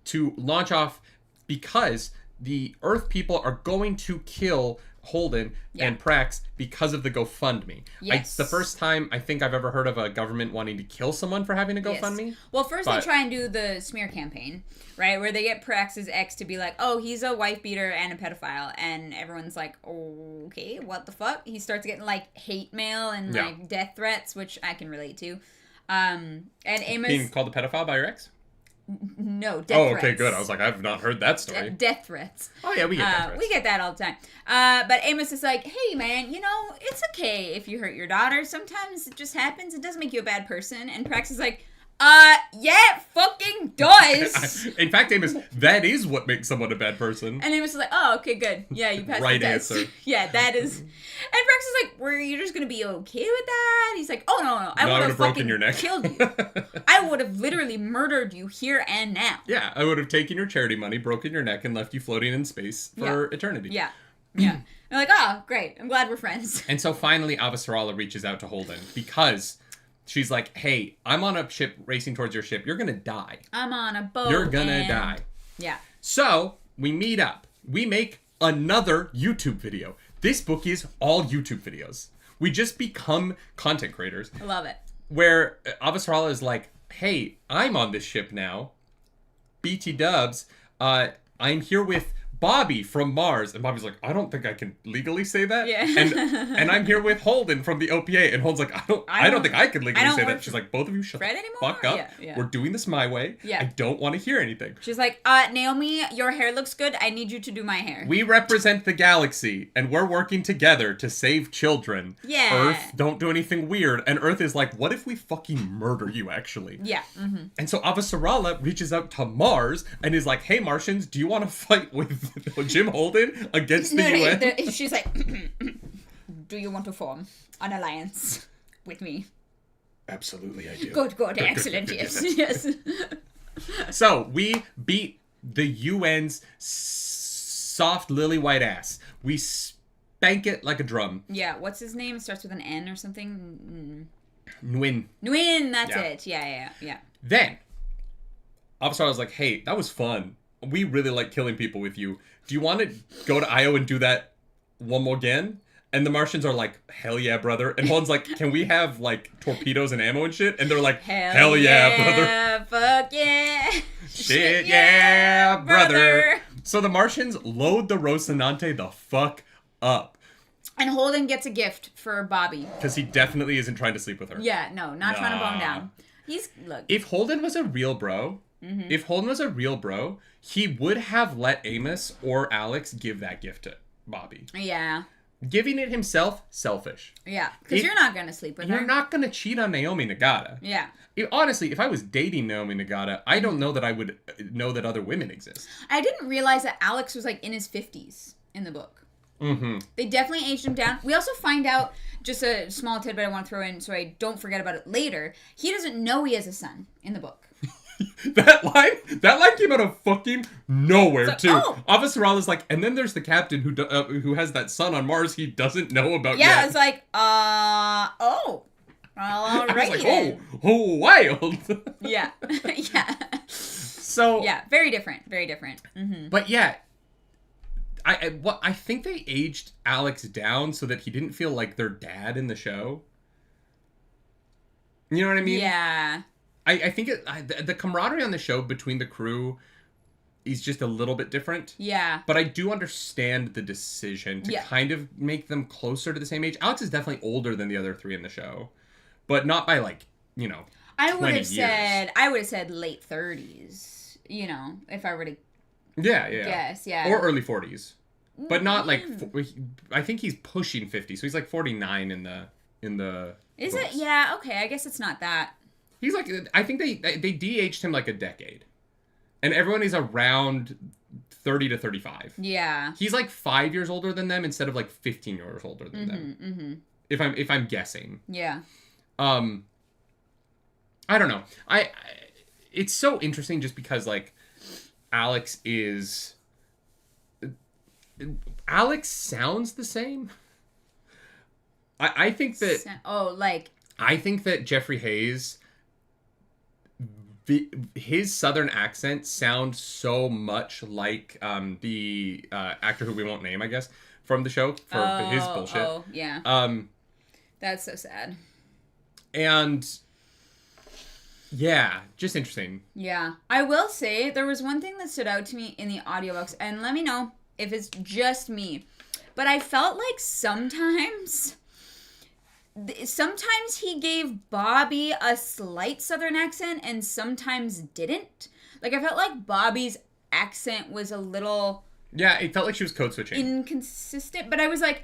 to launch off because the Earth people are going to kill Holden and Prax because of the GoFundMe. Yes. The first time I think I've ever heard of a government wanting to kill someone for having a GoFundMe. Yes. Well, first they try and do the smear campaign, right? Where they get Prax's ex to be like, oh, he's a wife beater and a pedophile. And everyone's like, okay, what the fuck? He starts getting like hate mail and like death threats, which I can relate to. And Amos... Being called a pedophile by your ex? No, death threats. Oh, okay, good. I was like, I've not heard that story. Death threats. Oh, yeah, we get death threats. We get that all the time. But Amos is like, hey, man, it's okay if you hurt your daughter. Sometimes it just happens. It doesn't make you a bad person. And Prax is like, yeah, it fucking does. In fact, Amos, that is what makes someone a bad person. And Amos is like, oh, okay, good. Yeah, you passed right the test. Answer. Yeah, that is. And Prax is like, were you just going to be okay with that? He's like, oh, no. I would have broken your neck. Killed you. I would have literally murdered you here and now. Yeah, I would have taken your charity money, broken your neck, and left you floating in space for eternity. Yeah. Yeah. I'm like, oh, great. I'm glad we're friends. And so finally, Avasarala reaches out to Holden because... She's like, hey, I'm on a ship racing towards your ship. You're going to die. I'm on a boat. You're going to die. Yeah. So we meet up. We make another YouTube video. This book is all YouTube videos. We just become content creators. I love it. Where Avasarala is like, hey, I'm on this ship now. BT dubs. I'm here with Bobby from Mars. And Bobby's like, I don't think I can legally say that. Yeah. And I'm here with Holden from the OPA. And Holden's like, I don't think I can legally say that. She's like, both of you shut the fuck up. Yeah. We're doing this my way. Yeah. I don't want to hear anything. She's like, Naomi, your hair looks good. I need you to do my hair. We represent the galaxy, and we're working together to save children. Yeah. Earth, don't do anything weird. And Earth is like, what if we fucking murder you, actually? Yeah. Mm-hmm. And so Avasarala reaches out to Mars and is like, hey, Martians, do you want to fight with Jim Holden against the UN? She's like, do you want to form an alliance with me? Absolutely, I do. Good, excellent, yes. So, we beat the UN's soft lily white ass. We spank it like a drum. Yeah, what's his name? It starts with an N or something? Nguyen, that's it. Yeah. Then, Avasarala's like, hey, that was fun. We really like killing people with you. Do you want to go to Io and do that one more again? And the Martians are like, hell yeah, brother. And Holden's like, can we have, like, torpedoes and ammo and shit? And they're like, hell yeah, brother. Fuck yeah. Shit yeah, brother. So the Martians load the Rocinante the fuck up. And Holden gets a gift for Bobby. Because he definitely isn't trying to sleep with her. Yeah, no, not trying to bone down. Look. If Holden was a real bro... Mm-hmm. If Holden was a real bro, he would have let Amos or Alex give that gift to Bobby. Yeah. Giving it himself, selfish. Yeah, because you're not going to sleep with her. You're not going to cheat on Naomi Nagata. Yeah. Honestly, if I was dating Naomi Nagata, I don't know that I would know that other women exist. I didn't realize that Alex was like in his 50s in the book. Mm-hmm. They definitely aged him down. We also find out, just a small tidbit I want to throw in so I don't forget about it later, he doesn't know he has a son in the book. That line came out of fucking nowhere, too. Avasarala's like, and then there's the captain who has that son on Mars he doesn't know about yet. Yeah, it's like, well, alrighty. Wild. Yeah. So. Yeah, very different. Mm-hmm. But yeah, I think they aged Alex down so that he didn't feel like their dad in the show. You know what I mean? Yeah. I think the camaraderie on the show between the crew is just a little bit different. Yeah. But I do understand the decision to kind of make them closer to the same age. Alex is definitely older than the other 3 in the show, but not by like, you know, I would have said late 30s, you know, if I were to guess, or early 40s. But not like I think he's pushing 50, so he's like 49 in the Is books. it? Yeah, okay. I guess it's not that. He's like, I think they de-aged him like a decade. And everyone is around 30 to 35. Yeah. He's like 5 years older than them instead of like 15 years older than them. If I'm guessing. Yeah. I don't know. It's so interesting just because like Alex sounds the same. I think that I think that Jeffrey Hayes, his southern accent sounds so much like the actor who we won't name, I guess, from the show for his bullshit. Oh, yeah. That's so sad. And yeah, just interesting. Yeah. I will say there was one thing that stood out to me in the audiobooks, and let me know if it's just me, but I felt like sometimes he gave Bobby a slight southern accent and sometimes didn't. Like, I felt like Bobby's accent was a little... Yeah, it felt like she was code switching. Inconsistent, but I was like...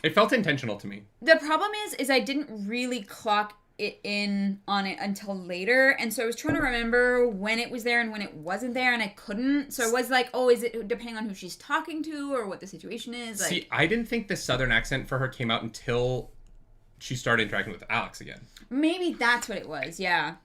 It felt intentional to me. The problem is I didn't really clock it in on it until later, and so I was trying to remember when it was there and when it wasn't there, and I couldn't. So I was like, oh, is it depending on who she's talking to or what the situation is? Like, see, I didn't think the southern accent for her came out until she started interacting with Alex again. Maybe that's what it was, yeah.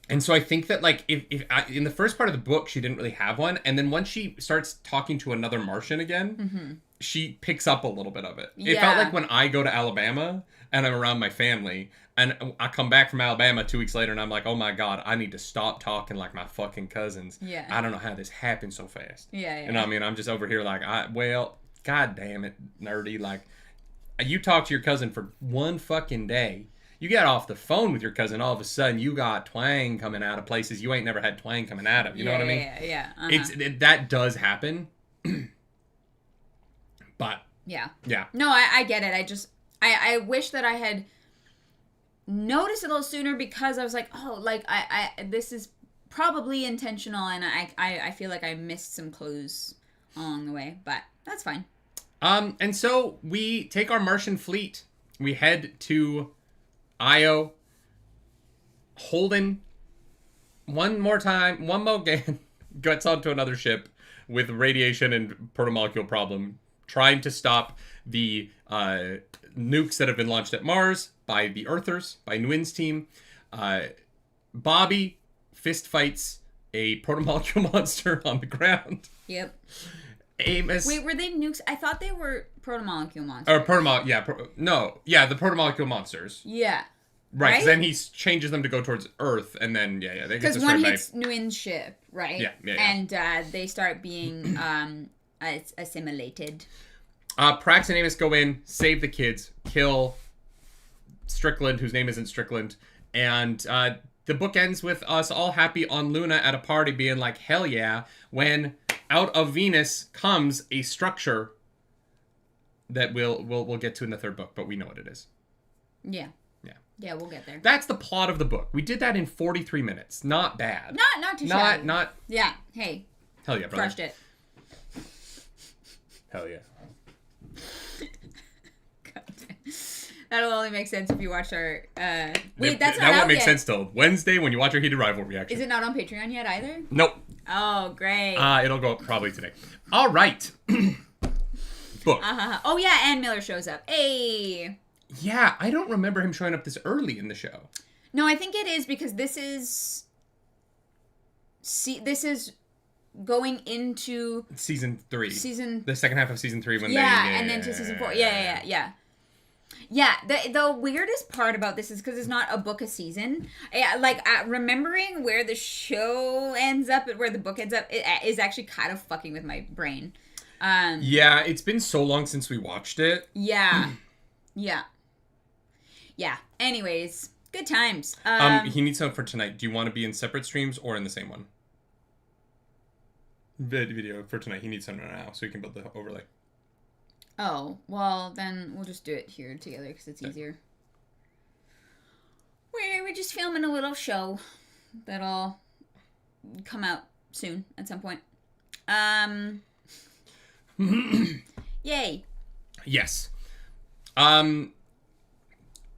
And so I think that, like, if in the first part of the book, she didn't really have one, and then once she starts talking to another Martian again, she picks up a little bit of it. Yeah. It felt like when I go to Alabama and I'm around my family, and I come back from Alabama 2 weeks later, and I'm like, oh my God, I need to stop talking like my fucking cousins. Yeah. I don't know how this happened so fast. Yeah. You know what I mean? I'm just over here like, God damn it, nerdy. Like, you talk to your cousin for one fucking day. You get off the phone with your cousin, all of a sudden you got twang coming out of places you ain't never had twang coming out of. You know what I mean? Yeah. That does happen. But yeah. Yeah. No, I get it. I wish that I had noticed it a little sooner, because I was like, oh, like I this is probably intentional, and I feel like I missed some clues along the way, but that's fine. And so we take our Martian fleet. We head to Io. Holden, one more again, gets onto another ship with radiation and protomolecule problem, trying to stop the nukes that have been launched at Mars by the Earthers, by Nguyen's team. Bobby fist fights a protomolecule monster on the ground. Yep. Amos. Wait, were they nukes? I thought they were protomolecule monsters. Or the protomolecule monsters. Yeah. Right? 'Cause then he changes them to go towards Earth, and then they get destroyed. Because one hits Nguyen's ship, right? Yeah. And they start being assimilated. Prax and Amos go in, save the kids, kill Strickland, whose name isn't Strickland, and the book ends with us all happy on Luna at a party being like, hell yeah, when out of Venus comes a structure that we'll get to in the third book, but we know what it is. Yeah. Yeah, we'll get there. That's the plot of the book. We did that in 43 minutes. Not bad. Not too shabby. Not. Yeah. Hey. Hell yeah, brother. Crushed it. Hell yeah. That'll only make sense if you watch our... Wait, that that's not out won't make yet. sense till Wednesday when you watch our Heated Rival reaction. Is it not on Patreon yet either? Nope. Oh, great. It'll go up probably today. All right. Book. Oh, yeah, Ann Miller shows up. Hey. Yeah, I don't remember him showing up this early in the show. No, I think it is because this is going into... Season 3. The second half of Season 3 when and then to Season 4. Yeah. Yeah, the weirdest part about this is because it's not a book a season. Remembering where the show ends up and where the book ends up is actually kind of fucking with my brain. Yeah, it's been so long since we watched it. Yeah. Anyways, good times. He needs something for tonight. Do you want to be in separate streams or in the same one? video for tonight. He needs something now so he can build the overlay. Oh, well, then we'll just do it here together because it's easier. We're just filming a little show that'll come out soon at some point. Yay. Yes.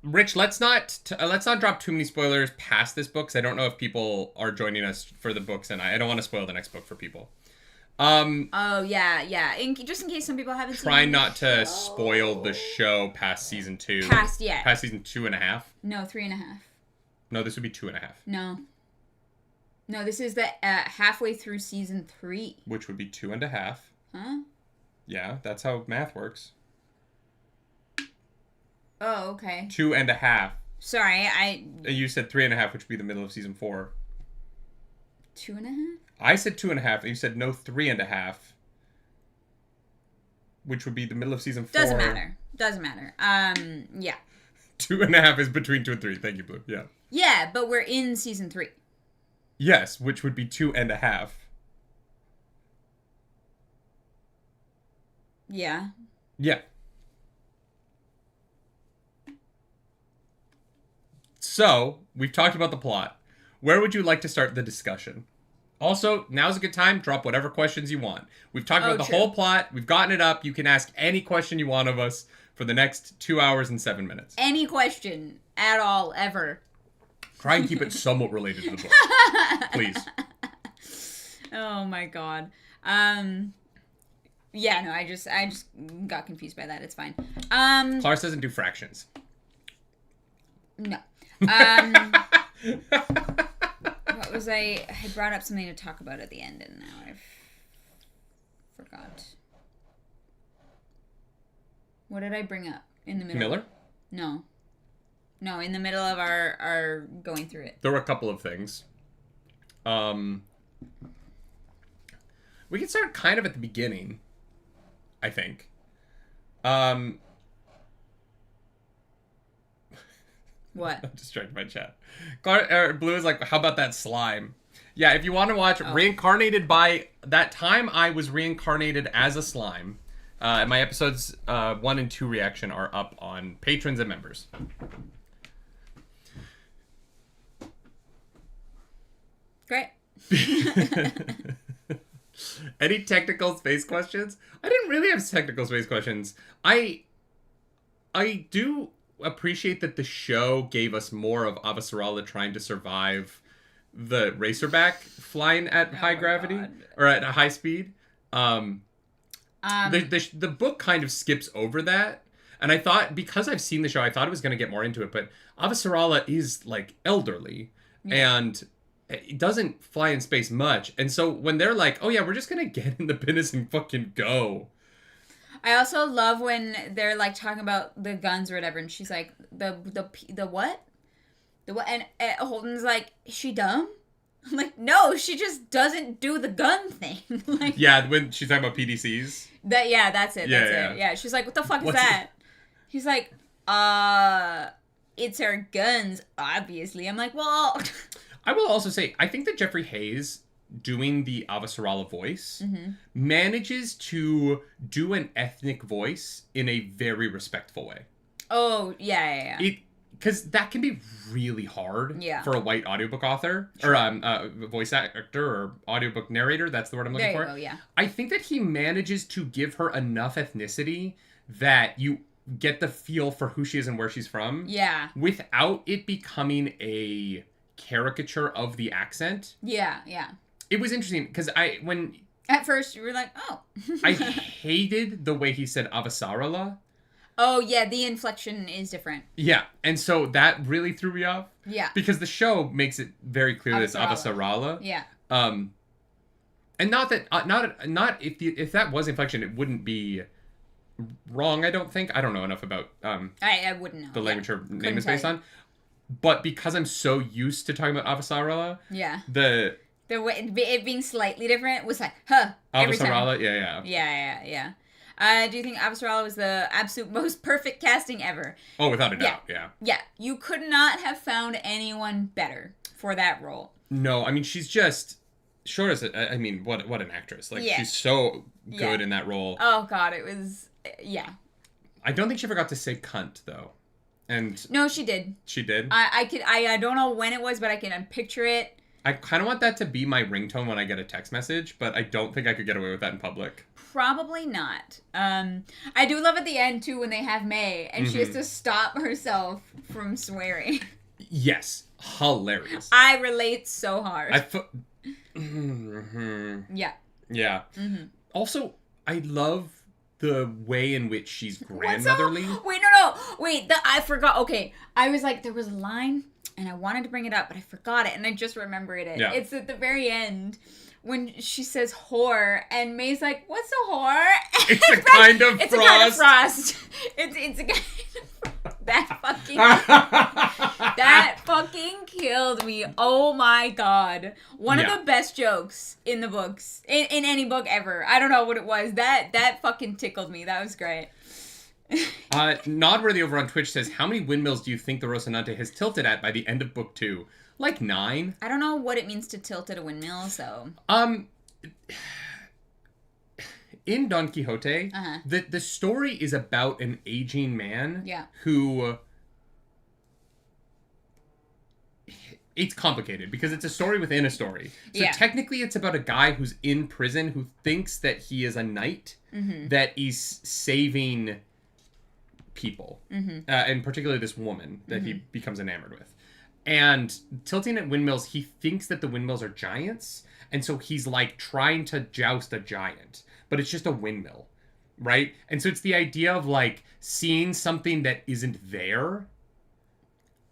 Rich, let's not drop too many spoilers past this book, because I don't know if people are joining us for the books, and I don't want to spoil the next book for people. Oh yeah. Just in case some people haven't seen. Try not to spoil the show past season 2. Past season 2.5. No, 3.5. No, this would be 2.5. No, this is the halfway through season 3. Which would be 2.5. Huh? Yeah, that's how math works. Oh, okay. 2.5. Sorry, You said 3.5, which would be the middle of season 4. 2.5? I said 2.5, and you said no, 3.5. Which would be the middle of season 4. Doesn't matter. Yeah. 2.5 is between 2 and 3. Thank you, Blue. Yeah. Yeah, but we're in season 3. Yes, which would be 2.5. Yeah. Yeah. So, we've talked about the plot. Where would you like to start the discussion? Also, now's a good time. Drop whatever questions you want. We've talked about the whole plot. We've gotten it up. You can ask any question you want of us for the next 2 hours and 7 minutes. Any question at all, ever. Try and keep it somewhat related to the book. Please. Oh my god. Yeah, no, I just got confused by that. It's fine. Clarence doesn't do fractions. No. What was I brought up something to talk about at the end, and now I forgot. What did I bring up in the middle? Miller? No, in the middle of our going through it. There were a couple of things. We can start kind of at the beginning, I think. What? I'm distracted by chat. Blue is like, how about that slime? Yeah, if you want to watch Reincarnated by... That time I was reincarnated as a slime. My episodes 1 and 2 reaction are up on patrons and members. Great. Any technical space questions? I didn't really have technical space questions. I do appreciate that the show gave us more of Avasarala trying to survive the racerback flying at high gravity or at a high speed. The book kind of skips over that, and I thought, because I've seen the show, I thought it was going to get more into it, but Avasarala is like elderly and it doesn't fly in space much, and so when they're like, oh yeah, we're just gonna get in the business and fucking go. I also love when they're like talking about the guns or whatever, and she's like, the what? The what? And Holden's like, is she dumb? I'm like, no, she just doesn't do the gun thing. Like, yeah, when she's talking about PDCs. That's it. Yeah, she's like, what the fuck is that? He's like, it's our guns, obviously. I'm like, well. I will also say, I think that Jeffrey Hayes, doing the Avasarala voice, manages to do an ethnic voice in a very respectful way. Oh, yeah. Because that can be really hard for a white audiobook author, or voice actor, or audiobook narrator. That's the word I'm looking for. There you go, yeah. I think that he manages to give her enough ethnicity that you get the feel for who she is and where she's from. Yeah. Without it becoming a caricature of the accent. Yeah. It was interesting, because at first you were like, oh. I hated the way he said Avasarala. Oh, yeah, the inflection is different. Yeah, and so that really threw me off. Yeah. Because the show makes it very clear that it's Avasarala. Yeah. And not that, if that was inflection, it wouldn't be wrong, I don't think. I don't know enough about I wouldn't know. The language her name is based on. But because I'm so used to talking about Avasarala, the way it being slightly different was like, huh. Avasarala, yeah. Do you think Avasarala was the absolute most perfect casting ever? Oh, without a doubt, yeah. Yeah, you could not have found anyone better for that role. No, I mean, she's just Short as I mean, what an actress. Like, she's so good in that role. Oh, God, it was... Yeah. I don't think she forgot to say cunt, though. And no, she did. She did? I don't know when it was, but I can picture it. I kind of want that to be my ringtone when I get a text message, but I don't think I could get away with that in public. Probably not. I do love at the end, too, when they have May, and she has to stop herself from swearing. Yes. Hilarious. I relate so hard. Yeah. Yeah. Also, I love the way in which she's grandmotherly. Wait, no. Wait, I forgot. Okay. I was like, there was a line, and I wanted to bring it up, but I forgot it, and I just remembered it. Yeah. It's at the very end. When she says whore, and May's like, what's a whore? It's a kind of frost. It's a kind of frost. It's a kind of... That fucking killed me. Oh my God. One of the best jokes in the books. In any book ever. I don't know what it was. That fucking tickled me. That was great. Nodworthy over on Twitch says, how many windmills do you think the Rocinante has tilted at by the end of book 2? Like 9. I don't know what it means to tilt at a windmill, so... In Don Quixote, the story is about an aging man who... It's complicated because it's a story within a story. So technically it's about a guy who's in prison who thinks that he is a knight that is saving people. And particularly this woman that he becomes enamored with. And tilting at windmills, he thinks that the windmills are giants. And so he's like trying to joust a giant. But it's just a windmill, right? And so it's the idea of like seeing something that isn't there.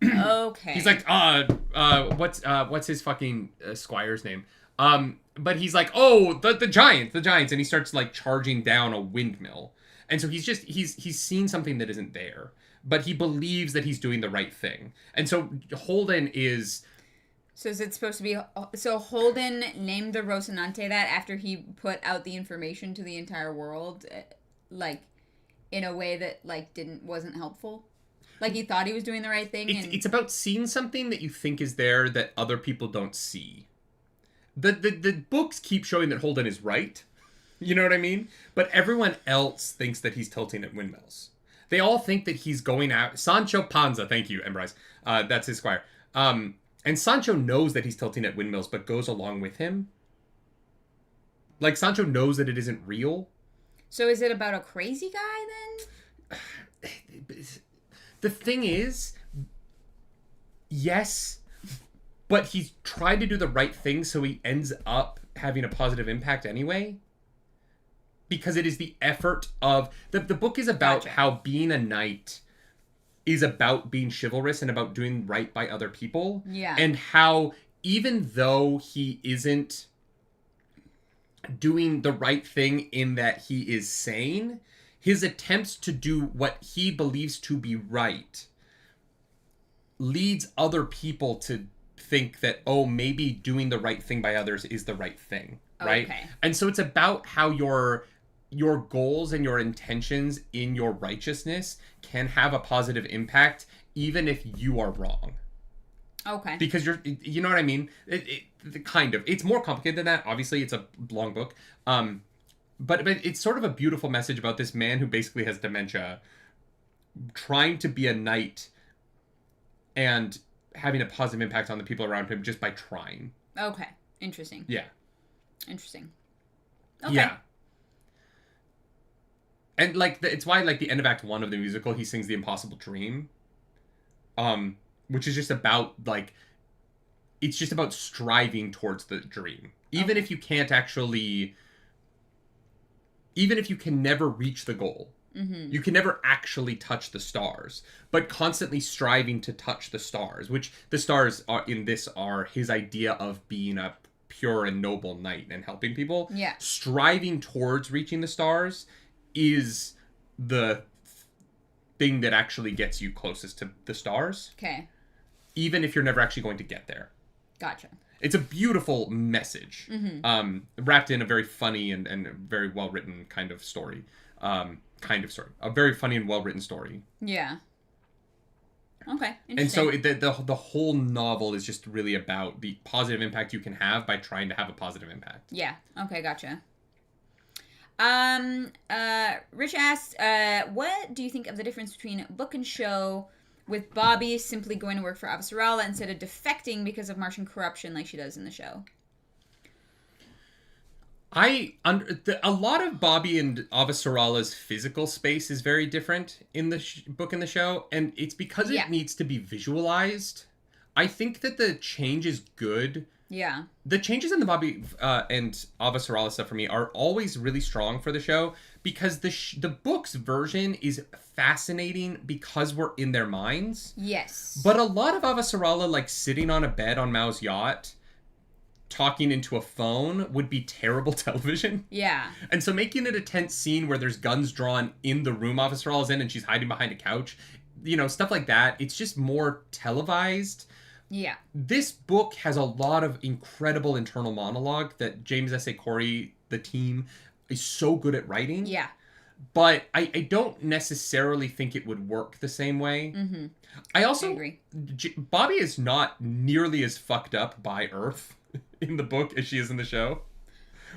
Okay. He's like, what's his fucking squire's name? But he's like, oh, the giants. And he starts like charging down a windmill. And so he's seen something that isn't there. But he believes that he's doing the right thing. And so Holden is... So is it supposed to be... So Holden named the Rocinante that after he put out the information to the entire world, like, in a way that, like, wasn't helpful? Like, he thought he was doing the right thing? It's about seeing something that you think is there that other people don't see. The books keep showing that Holden is right. You know what I mean? But everyone else thinks that he's tilting at windmills. They all think that he's going out... Sancho Panza, thank you, Embrise. That's his squire. And Sancho knows that he's tilting at windmills, but goes along with him. Like, Sancho knows that it isn't real. So is it about a crazy guy, then? The thing is... Yes, but he's tried to do the right thing, so he ends up having a positive impact anyway. Because it is the effort of... The book is about how being a knight is about being chivalrous and about doing right by other people. Yeah. And how even though he isn't doing the right thing in that he is sane, his attempts to do what he believes to be right leads other people to think that, oh, maybe doing the right thing by others is the right thing. Right? Okay. And so it's about how your goals and your intentions in your righteousness can have a positive impact even if you are wrong. Okay. Because you know what I mean? Kind of. It's more complicated than that. Obviously, it's a long book. But it's sort of a beautiful message about this man who basically has dementia trying to be a knight and having a positive impact on the people around him just by trying. Okay. Interesting. Yeah. Interesting. Okay. Yeah. And, like, it's why, like, the end of Act 1 of the musical, he sings The Impossible Dream. Which is just about, like... It's just about striving towards the dream. Even if you can't actually... Even if you can never reach the goal. Mm-hmm. You can never actually touch the stars. But constantly striving to touch the stars. Which the stars are his idea of being a pure and noble knight and helping people. Yeah. Striving towards reaching the stars is the thing that actually gets you closest to the stars. Okay. Even if you're never actually going to get there. Gotcha. It's a beautiful message. Mm-hmm. Wrapped in a very funny and very well-written kind of story. A very funny and well-written story. Yeah. Okay, and so the whole novel is just really about the positive impact you can have by trying to have a positive impact. Yeah. Okay, gotcha. Rich asked, what do you think of the difference between book and show, with Bobby simply going to work for Avasarala instead of defecting because of Martian corruption like she does in the show? A lot of Bobby and Avasarala's physical space is very different in the book and the show, and it's because it needs to be visualized. I think that the change is good. Yeah. The changes in the Bobby and Avasarala stuff for me are always really strong for the show, because the book's version is fascinating because we're in their minds. Yes. But a lot of Avasarala, like sitting on a bed on Mao's yacht, talking into a phone, would be terrible television. Yeah. And so making it a tense scene where there's guns drawn in the room Avasarala's in and she's hiding behind a couch, stuff like that, it's just more televised. Yeah. This book has a lot of incredible internal monologue that James S.A. Corey, the team, is so good at writing. Yeah. But I don't necessarily think it would work the same way. Mm-hmm. I also agree. Bobby is not nearly as fucked up by Earth in the book as she is in the show,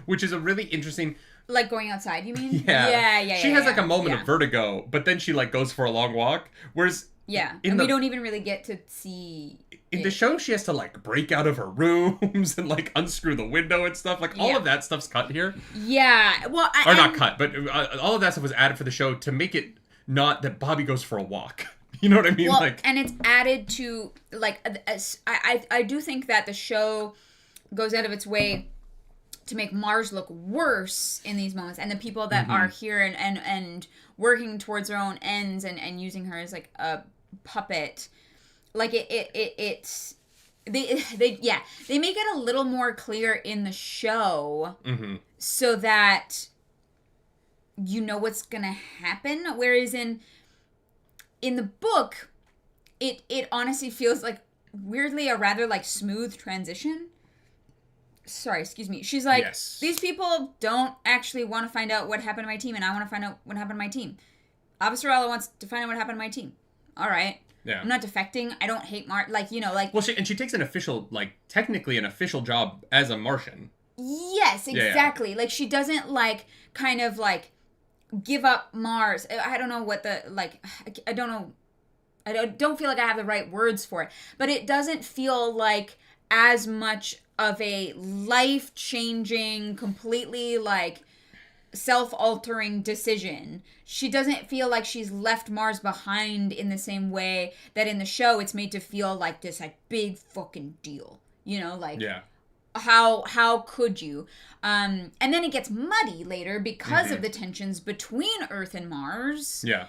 which is a really interesting... Like going outside, you mean? Yeah. Yeah. She has like a moment of vertigo, but then she like goes for a long walk, whereas... Yeah, and we don't even really get to see... In the show, she has to, like, break out of her rooms and, like, unscrew the window and stuff. Like, all of that stuff's cut here. Yeah, well... not cut, but all of that stuff was added for the show to make it not that Bobby goes for a walk. You know what I mean? Well, and it's added to, like... I do think that the show goes out of its way to make Mars look worse in these moments. And the people that are here and working towards their own ends and using her as, like, a puppet... Like it's they make it a little more clear in the show so that you know what's gonna happen, whereas in the book it honestly feels like weirdly a rather like smooth transition. Sorry, excuse me. She's like, These people don't actually want to find out what happened to my team, and I want to find out what happened to my team. Avasarala wants to find out what happened to my team. All right. Yeah. I'm not defecting. I don't hate Well, she takes an official, like, technically an official job as a Martian. Yes, exactly. Yeah. Like, she doesn't, like, kind of, like, give up Mars. I don't know what the, like, I don't know. I don't feel like I have the right words for it. But it doesn't feel like as much of a life-changing, completely, like, self-altering decision. She doesn't feel like she's left Mars behind in the same way that in the show it's made to feel like this like big fucking deal. Like how could you? And then it gets muddy later because of the tensions between Earth and Mars. Yeah.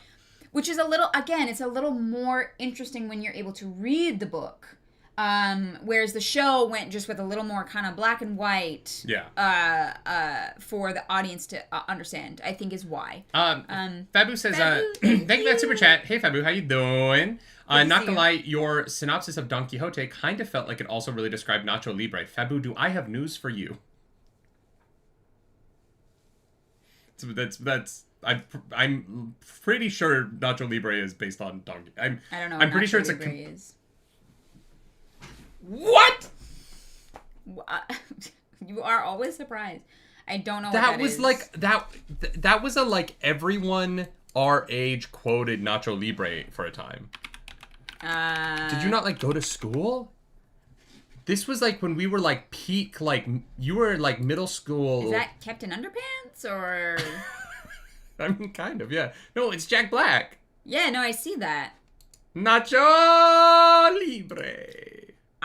Which is it's a little more interesting when you're able to read the book. Whereas the show went just with a little more kind of black and white. Yeah. For the audience to understand, I think is why. Fabu says, thank you for that super chat. Hey Fabu, how you doing? Not gonna lie, your synopsis of Don Quixote kind of felt like it also really described Nacho Libre. Fabu, do I have news for you? I'm pretty sure Nacho Libre is based on Don. I don't know. I'm pretty sure it's Libre is. What? You are always surprised. I don't know. That was like that was a like everyone our age quoted Nacho Libre for a time. Did you not like go to school? This was like when we were like peak, like you were like middle school. Is that Captain Underpants or? I mean, kind of, yeah. No, it's Jack Black. Yeah, no, I see that. Nacho Libre.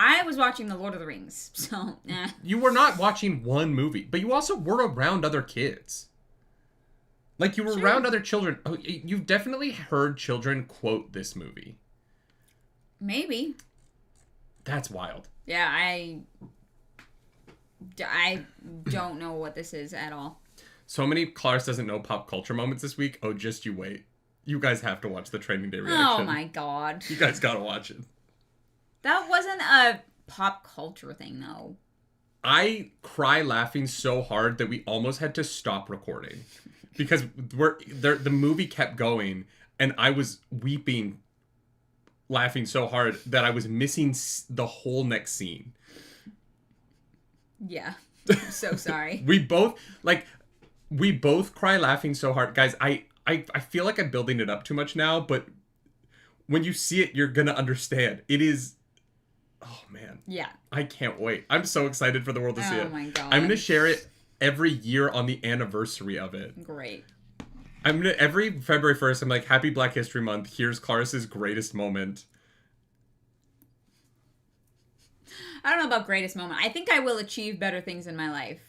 I was watching The Lord of the Rings, so, You were not watching one movie, but you also were around other kids. Like, you were around other children. Oh, you've definitely heard children quote this movie. Maybe. That's wild. Yeah, I don't know what this is at all. So many Clarence doesn't know pop culture moments this week. Oh, just you wait. You guys have to watch the Training Day reaction. Oh my god. You guys gotta watch it. That wasn't a pop culture thing, though. I cry laughing so hard that we almost had to stop recording. Because the movie kept going, and I was weeping laughing so hard that I was missing the whole next scene. Yeah. I'm so sorry. We both cry laughing so hard. Guys, I feel like I'm building it up too much now, but when you see it, you're gonna understand. It is... Oh, man. Yeah. I can't wait. I'm so excited for the world to see it. Oh, my God. I'm gonna share it every year on the anniversary of it. Great. Every February 1st, I'm like, Happy Black History Month. Here's Clariss's greatest moment. I don't know about greatest moment. I think I will achieve better things in my life.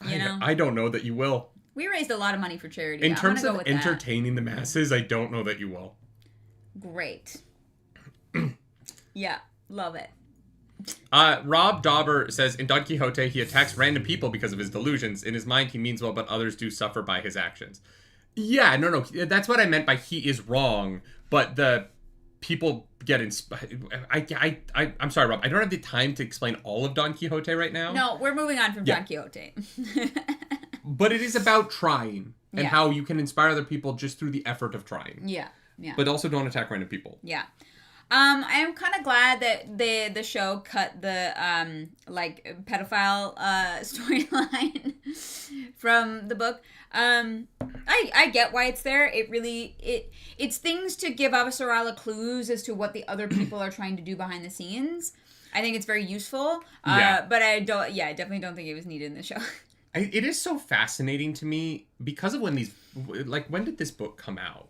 You know? I don't know that you will. We raised a lot of money for charity. In terms of entertaining the masses, I don't know that you will. Great. Yeah, love it. Rob Dauber says, in Don Quixote, he attacks random people because of his delusions. In his mind, he means well, but others do suffer by his actions. Yeah, no. That's what I meant by he is wrong, but the people get inspired. I'm sorry, Rob. I don't have the time to explain all of Don Quixote right now. No, we're moving on from Don Quixote. But it is about trying and how you can inspire other people just through the effort of trying. Yeah. But also don't attack random people. Yeah. I'm kind of glad that the show cut the pedophile storyline from the book. I get why it's there. It's things to give Avasarala clues as to what the other people are trying to do behind the scenes. I think it's very useful. But I definitely don't think it was needed in the show. It is so fascinating to me because of when did this book come out?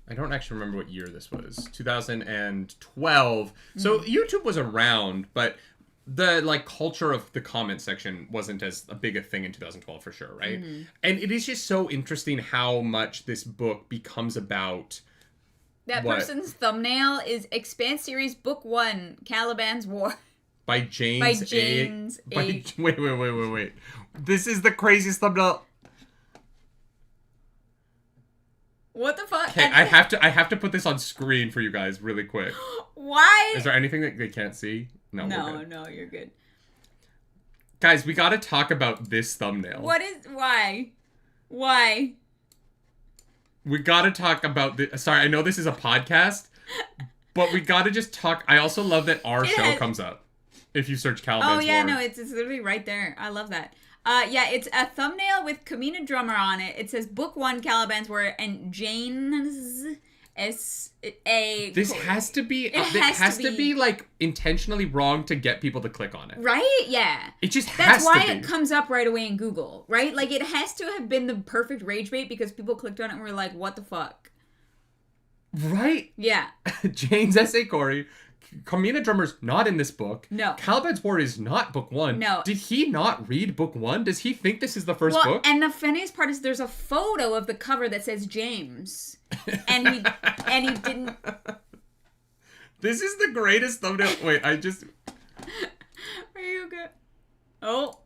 I don't actually remember what year this was. 2012. So YouTube was around, but the culture of the comment section wasn't as a big a thing in 2012 for sure, right? Mm-hmm. And it is just so interesting how much this book becomes about person's thumbnail is Expanse series book 1, Caliban's War. By James A. Wait. This is the craziest thumbnail. What the fuck? Okay, I have to put this on screen for you guys really quick. Why? Is there anything that they can't see? No, you're good. Guys, we gotta talk about this thumbnail. Why? We gotta talk about sorry, I know this is a podcast, but we gotta just talk. I also love that our show comes up if you search Caliban's War. Oh yeah, no, it's literally right there. I love that. It's a thumbnail with Kamina Drummer on it. It says Book 1, Caliban's War, and James S.A. This has to be... It has to be intentionally wrong to get people to click on it. Right? Yeah. It just has to be. That's why it comes up right away in Google, right? It has to have been the perfect rage bait because people clicked on it and were like, what the fuck? Right? Yeah. James S.A. Corey... Kamina Drummer's not in this book. No. Caliban's War is not book 1. No. Did he not read book 1? Does he think this is the first book? And the funniest part is there's a photo of the cover that says James. And he didn't... This is the greatest thumbnail. Wait, I just... Are you good? Oh.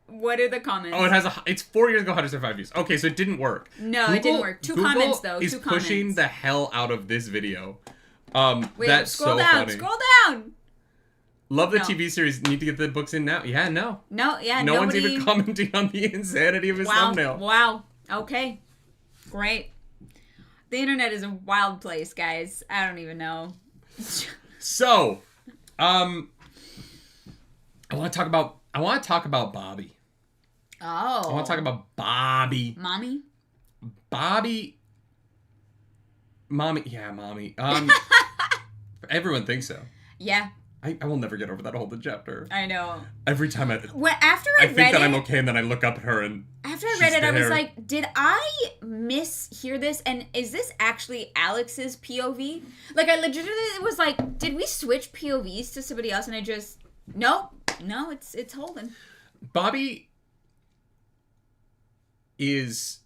What are the comments? Oh, it's 4 years ago, 105 views. Okay, so it didn't work. No, it didn't work. Google comments, though. Is pushing the hell out of this video. Wait, that's scroll so down. funny. Scroll down. Love the TV series. Need to get the books in now. Yeah, no. No, yeah, no one's even commenting on the insanity of his thumbnail. Wow. Okay. Great. The internet is a wild place, guys. I don't even know. So, I want to talk about Bobby. Oh. I want to talk about Bobby. Mommy? Bobby. Mommy. Yeah, mommy. Everyone thinks so. Yeah. I will never get over that whole chapter. I know. Every time after I think that I'm okay, and then I look up at her and after I read it, I was like, did I mishear this? And is this actually Alex's POV? I legitimately was like, did we switch POVs to somebody else? And I just no, it's Holden. Bobby is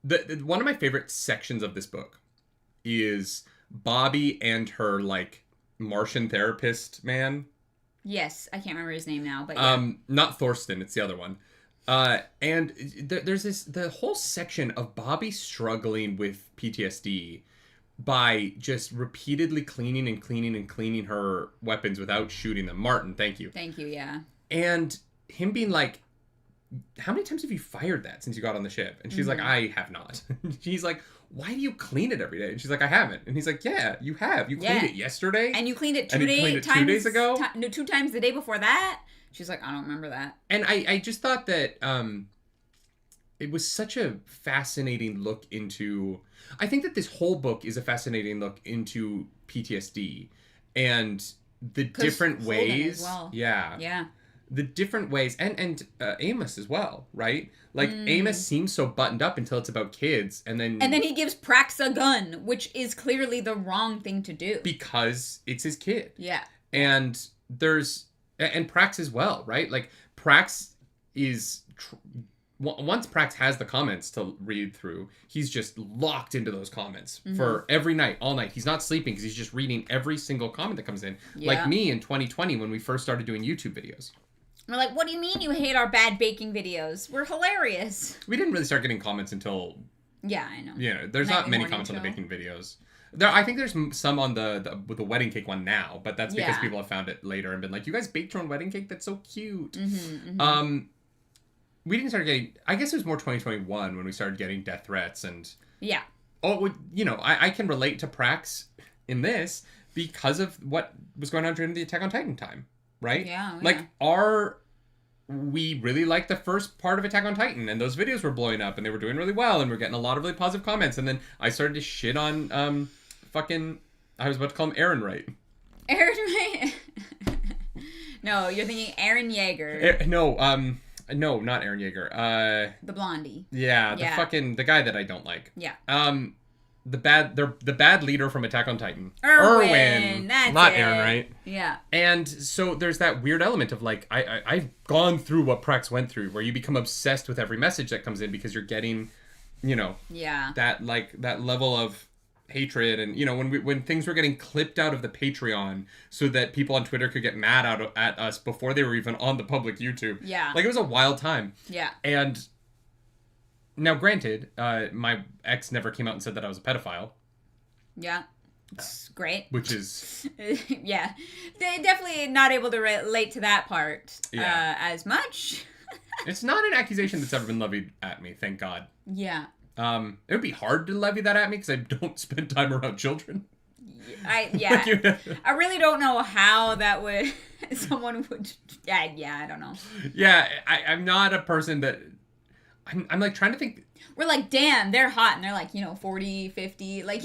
one of my favorite sections of this book is Bobby and her Martian therapist man. Yes, I can't remember his name now, but yeah. Not Thorsten, it's the other one. And there's the whole section of Bobby struggling with PTSD by just repeatedly cleaning her weapons without shooting them. Martin, thank you. Thank you, yeah. And him being like, how many times have you fired that since you got on the ship? And she's like, I have not. He's like, why do you clean it every day? And she's like, I haven't. And he's like, yeah, you have. You cleaned it yesterday. And you cleaned it 2 days ago. 2 times the day before that. She's like, I don't remember that. And I just thought that it was such a fascinating look into... I think that this whole book is a fascinating look into PTSD and the different ways. Well. Yeah. Yeah. The different ways, and Amos as well, right? Like, Amos seems so buttoned up until it's about kids, and then he gives Prax a gun, which is clearly the wrong thing to do. Because it's his kid. Yeah. And and Prax as well, right? Like, Prax is... once Prax has the comments to read through, he's just locked into those comments for every night, all night. He's not sleeping because he's just reading every single comment that comes in. Yeah. Like me in 2020 when we first started doing YouTube videos. We're like, what do you mean you hate our bad baking videos? We're hilarious. We didn't really start getting comments until... Yeah, I know. There's not many comments on the baking videos. I think there's some on the wedding cake one now, but that's because people have found it later and been like, you guys baked your own wedding cake? That's so cute. We didn't start getting... I guess it was more 2021 when we started getting death threats and... Yeah. Oh, I can relate to Prax in this because of what was going on during the Attack on Titan time, right? Yeah. Like, we really liked the first part of Attack on Titan, and those videos were blowing up, and they were doing really well, and we're getting a lot of really positive comments, and then I started to shit on, I was about to call him Aaron Wright. Aaron Wright? No, you're thinking Aaron Yeager. No, not Aaron Yeager. The blondie. Yeah, the guy that I don't like. Yeah. The bad leader from Attack on Titan. Erwin. That's not it. Aaron, right? Yeah. And so there's that weird element of like, I've gone through what Prax went through, where you become obsessed with every message that comes in because you're getting, that level of hatred. And, when things were getting clipped out of the Patreon so that people on Twitter could get mad at us before they were even on the public YouTube. Yeah. Like, it was a wild time. Yeah. And... Now, granted, my ex never came out and said that I was a pedophile. Yeah. It's great. Which is... yeah. They're definitely not able to relate to that part as much. It's not an accusation that's ever been levied at me, thank God. Yeah. It would be hard to levy that at me because I don't spend time around children. I really don't know how that would... someone would... Yeah, I don't know. Yeah, I'm not a person that... I'm like trying to think. We're like, damn, they're hot. And they're like, 40, 50. Like.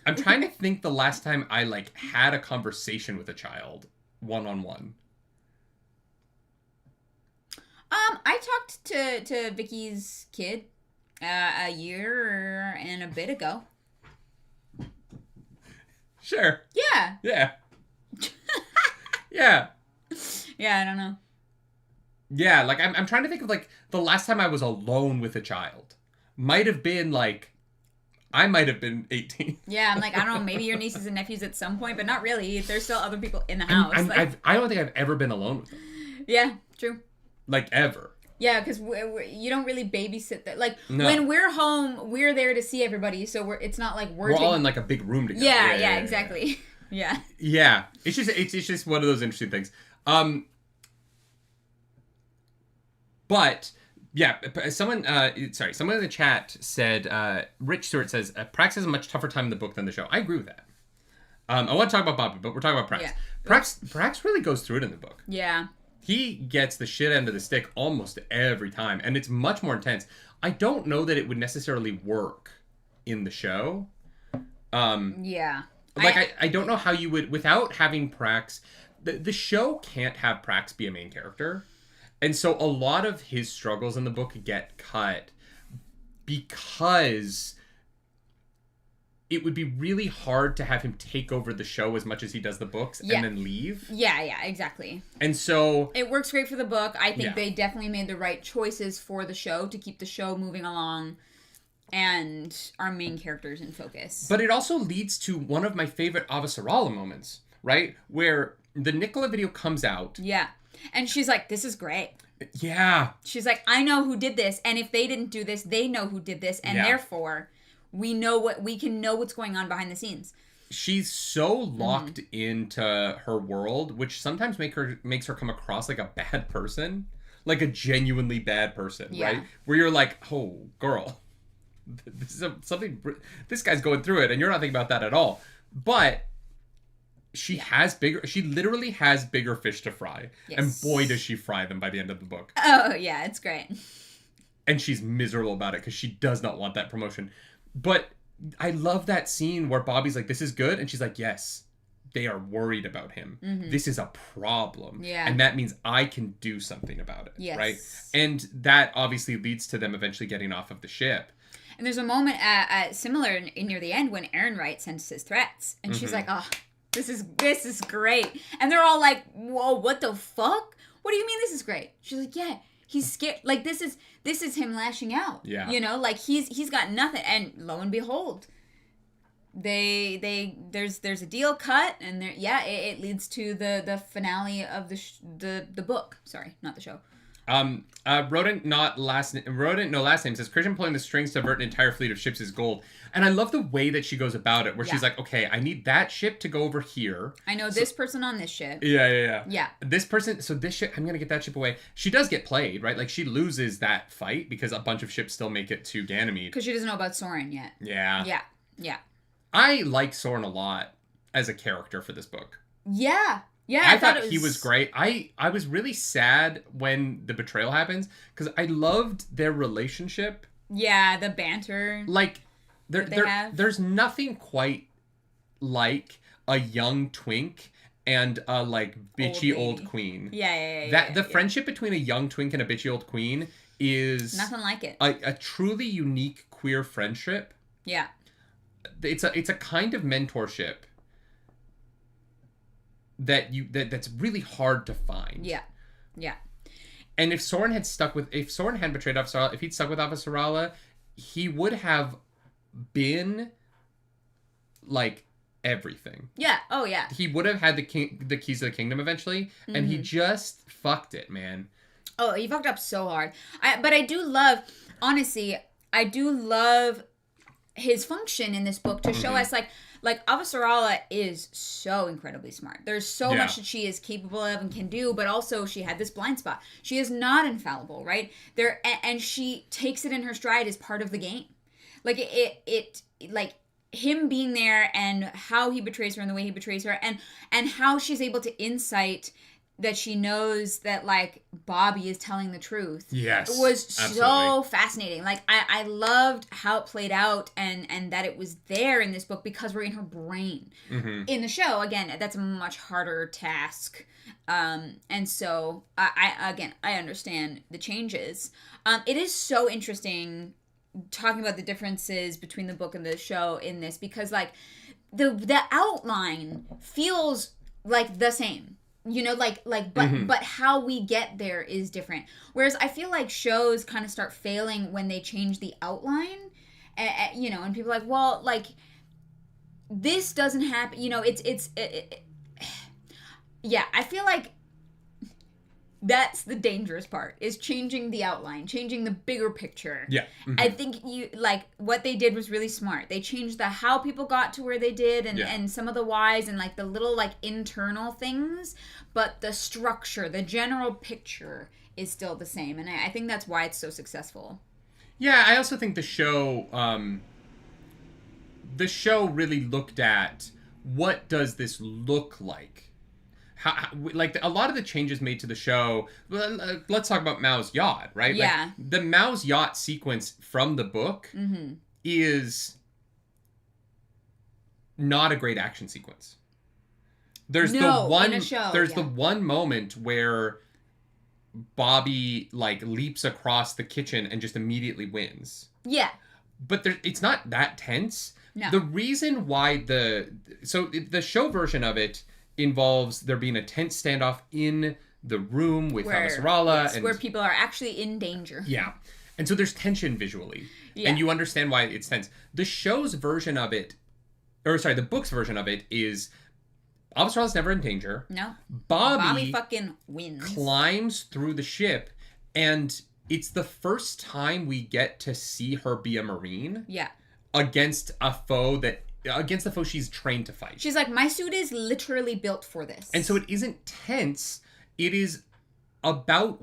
I'm trying to think the last time I had a conversation with a child one-on-one. I talked to Vicky's kid a year and a bit ago. Sure. Yeah. Yeah. Yeah. Yeah, I don't know. Yeah, I'm trying to think of the last time I was alone with a child. Might have been I might have been 18. Yeah, I'm like, I don't know, maybe your nieces and nephews at some point, but not really. There's still other people in the house. I don't think I've ever been alone with them. Yeah, true. Ever. Yeah, because you don't really babysit that. No. When we're home, we're there to see everybody, so it's not like we're all in a big room together. Yeah, exactly. Yeah. Yeah, it's just one of those interesting things. But yeah, someone in the chat said, Rich Stewart says, Prax has a much tougher time in the book than the show. I agree with that. I want to talk about Bobby, but we're talking about Prax. Yeah. Prax really goes through it in the book. Yeah. He gets the shit end of the stick almost every time, and it's much more intense. I don't know that it would necessarily work in the show. Yeah. I don't know how you would, without having Prax, the show can't have Prax be a main character. And so a lot of his struggles in the book get cut because it would be really hard to have him take over the show as much as he does the books and then leave. Yeah, exactly. And so... It works great for the book. I think they definitely made the right choices for the show to keep the show moving along and our main characters in focus. But it also leads to one of my favorite Avasarala moments, right? Where the Nicola video comes out. Yeah. And she's like, this is great. Yeah. She's like, I know who did this. And if they didn't do this, they know who did this. And therefore, we can know what's going on behind the scenes. She's so locked into her world, which sometimes makes her come across like a bad person. like a genuinely bad person, right? Where you're like, oh, girl, this is this guy's going through it, and you're not thinking about that at all. But she literally has bigger fish to fry. Yes. And boy, does she fry them by the end of the book. Oh, yeah, it's great. And she's miserable about it because she does not want that promotion. But I love that scene where Bobby's like, this is good. And she's like, yes, they are worried about him. Mm-hmm. This is a problem. Yeah. And that means I can do something about it. Yes. Right? And that obviously leads to them eventually getting off of the ship. And there's a moment similar near the end when Ehrenreich sends his threats. And she's like, oh, this is great. And they're all like, whoa, what the fuck? What do you mean this is great? She's like, yeah, he's scared. Like, this is him lashing out. Yeah. You know, like he's got nothing. And lo and behold, there's a deal cut, and it leads to the finale of the book. Sorry, not the show. Rodent no last name says Christian pulling the strings to avert an entire fleet of ships is gold. And I love the way that she goes about it, where she's like, okay, I need that ship to go over here. I know this person on this ship. Yeah. This person, so this ship, I'm going to get that ship away. She does get played, right? Like, she loses that fight because a bunch of ships still make it to Ganymede. Because she doesn't know about Soren yet. Yeah. Yeah. I like Soren a lot as a character for this book. Yeah. Yeah, I thought he was great. I was really sad when the betrayal happens because I loved their relationship. Yeah, the banter. Like, there's nothing quite like a young twink and a like bitchy old queen. Yeah. The friendship between a young twink and a bitchy old queen is nothing like it. A truly unique queer friendship. Yeah. It's a kind of mentorship that's really hard to find. Yeah. And if Soren hadn't betrayed Avasarala, if he'd stuck with Avasarala, he would have been like everything. Yeah. Oh yeah. He would have had the keys to the kingdom eventually, and he just fucked it, man. Oh, he fucked up so hard. But I do love, honestly, his function in this book to show us like Avasarala is so incredibly smart. There's so much that she is capable of and can do, but also she had this blind spot. She is not infallible, right? And she takes it in her stride as part of the game. Like it like him being there and how he betrays her and the way he betrays her and how she's able to insight that she knows that like Bobby is telling the truth. Yes, it was so fascinating. Like I loved how it played out and that it was there in this book because we're in her brain. Mm-hmm. In the show, again, that's a much harder task. And so I understand the changes. It is so interesting talking about the differences between the book and the show in this because like the outline feels like the same. You know, but how we get there is different. Whereas I feel like shows kind of start failing when they change the outline, you know, and people are like, well, like, this doesn't happen, you know, yeah, I feel like that's the dangerous part, is changing the outline, changing the bigger picture. Yeah. Mm-hmm. I think what they did was really smart. They changed the how people got to where they did and some of the whys and like the little like internal things, but the structure, the general picture is still the same. And I think that's why it's so successful. Yeah, I also think the show really looked at what does this look like? How, like a lot of the changes made to the show. Let's talk about Mao's yacht, right? Yeah. Like, the Mao's yacht sequence from the book is not a great action sequence. There's the one moment where Bobby like leaps across the kitchen and just immediately wins. Yeah. But it's not that tense. No. The reason why the show version of it involves there being a tense standoff in the room with Avasarala. Yes, where people are actually in danger. Yeah. And so there's tension visually. Yeah. And you understand why it's tense. The show's version of it, the book's version of it is Avasarala's never in danger. No. Bobby fucking wins. Climbs through the ship, and it's the first time we get to see her be a Marine. Yeah. Against the foe she's trained to fight. She's like, my suit is literally built for this. And so it isn't tense. It is about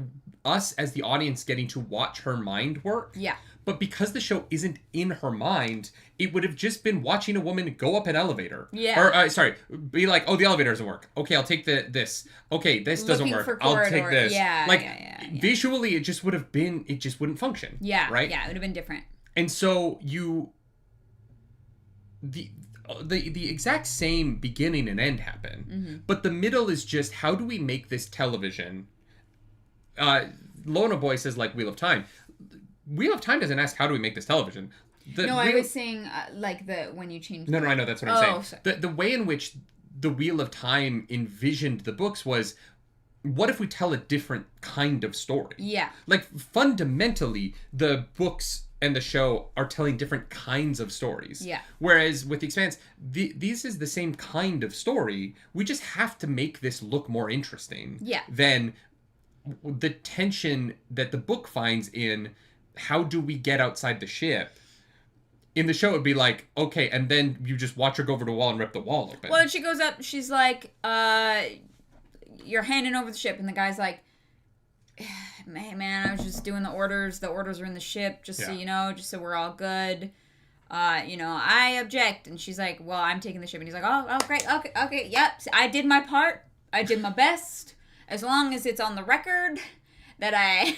us as the audience getting to watch her mind work. Yeah. But because the show isn't in her mind, it would have just been watching a woman go up an elevator. Yeah. Or, be like, oh, the elevator doesn't work. Okay, I'll take this. Okay, this doesn't work. I'll take this. Yeah, like, yeah. visually, it just wouldn't function. Yeah. Right? Yeah, it would have been different. And so the exact same beginning and end happen, but the middle is just, how do we make this television? Lona Boy says, like, Wheel of Time. Wheel of Time doesn't ask, how do we make this television? I was saying, when you changed... No, I know, that's what I'm saying. Sorry. The way in which the Wheel of Time envisioned the books was, what if we tell a different kind of story? Yeah. Like, fundamentally, the books and the show are telling different kinds of stories. Yeah. Whereas with The Expanse, this is the same kind of story. We just have to make this look more interesting. Yeah. Than the tension that the book finds in, how do we get outside the ship? In the show, it'd be like, okay, and then you just watch her go over to the wall and rip the wall open. Well, she goes up, she's like, you're handing over the ship, and the guy's like, man, I was just doing the orders. The orders are in the ship, just so you know, just so we're all good. I object. And she's like, well, I'm taking the ship. And he's like, oh, great, okay, yep. I did my part. I did my best. As long as it's on the record that I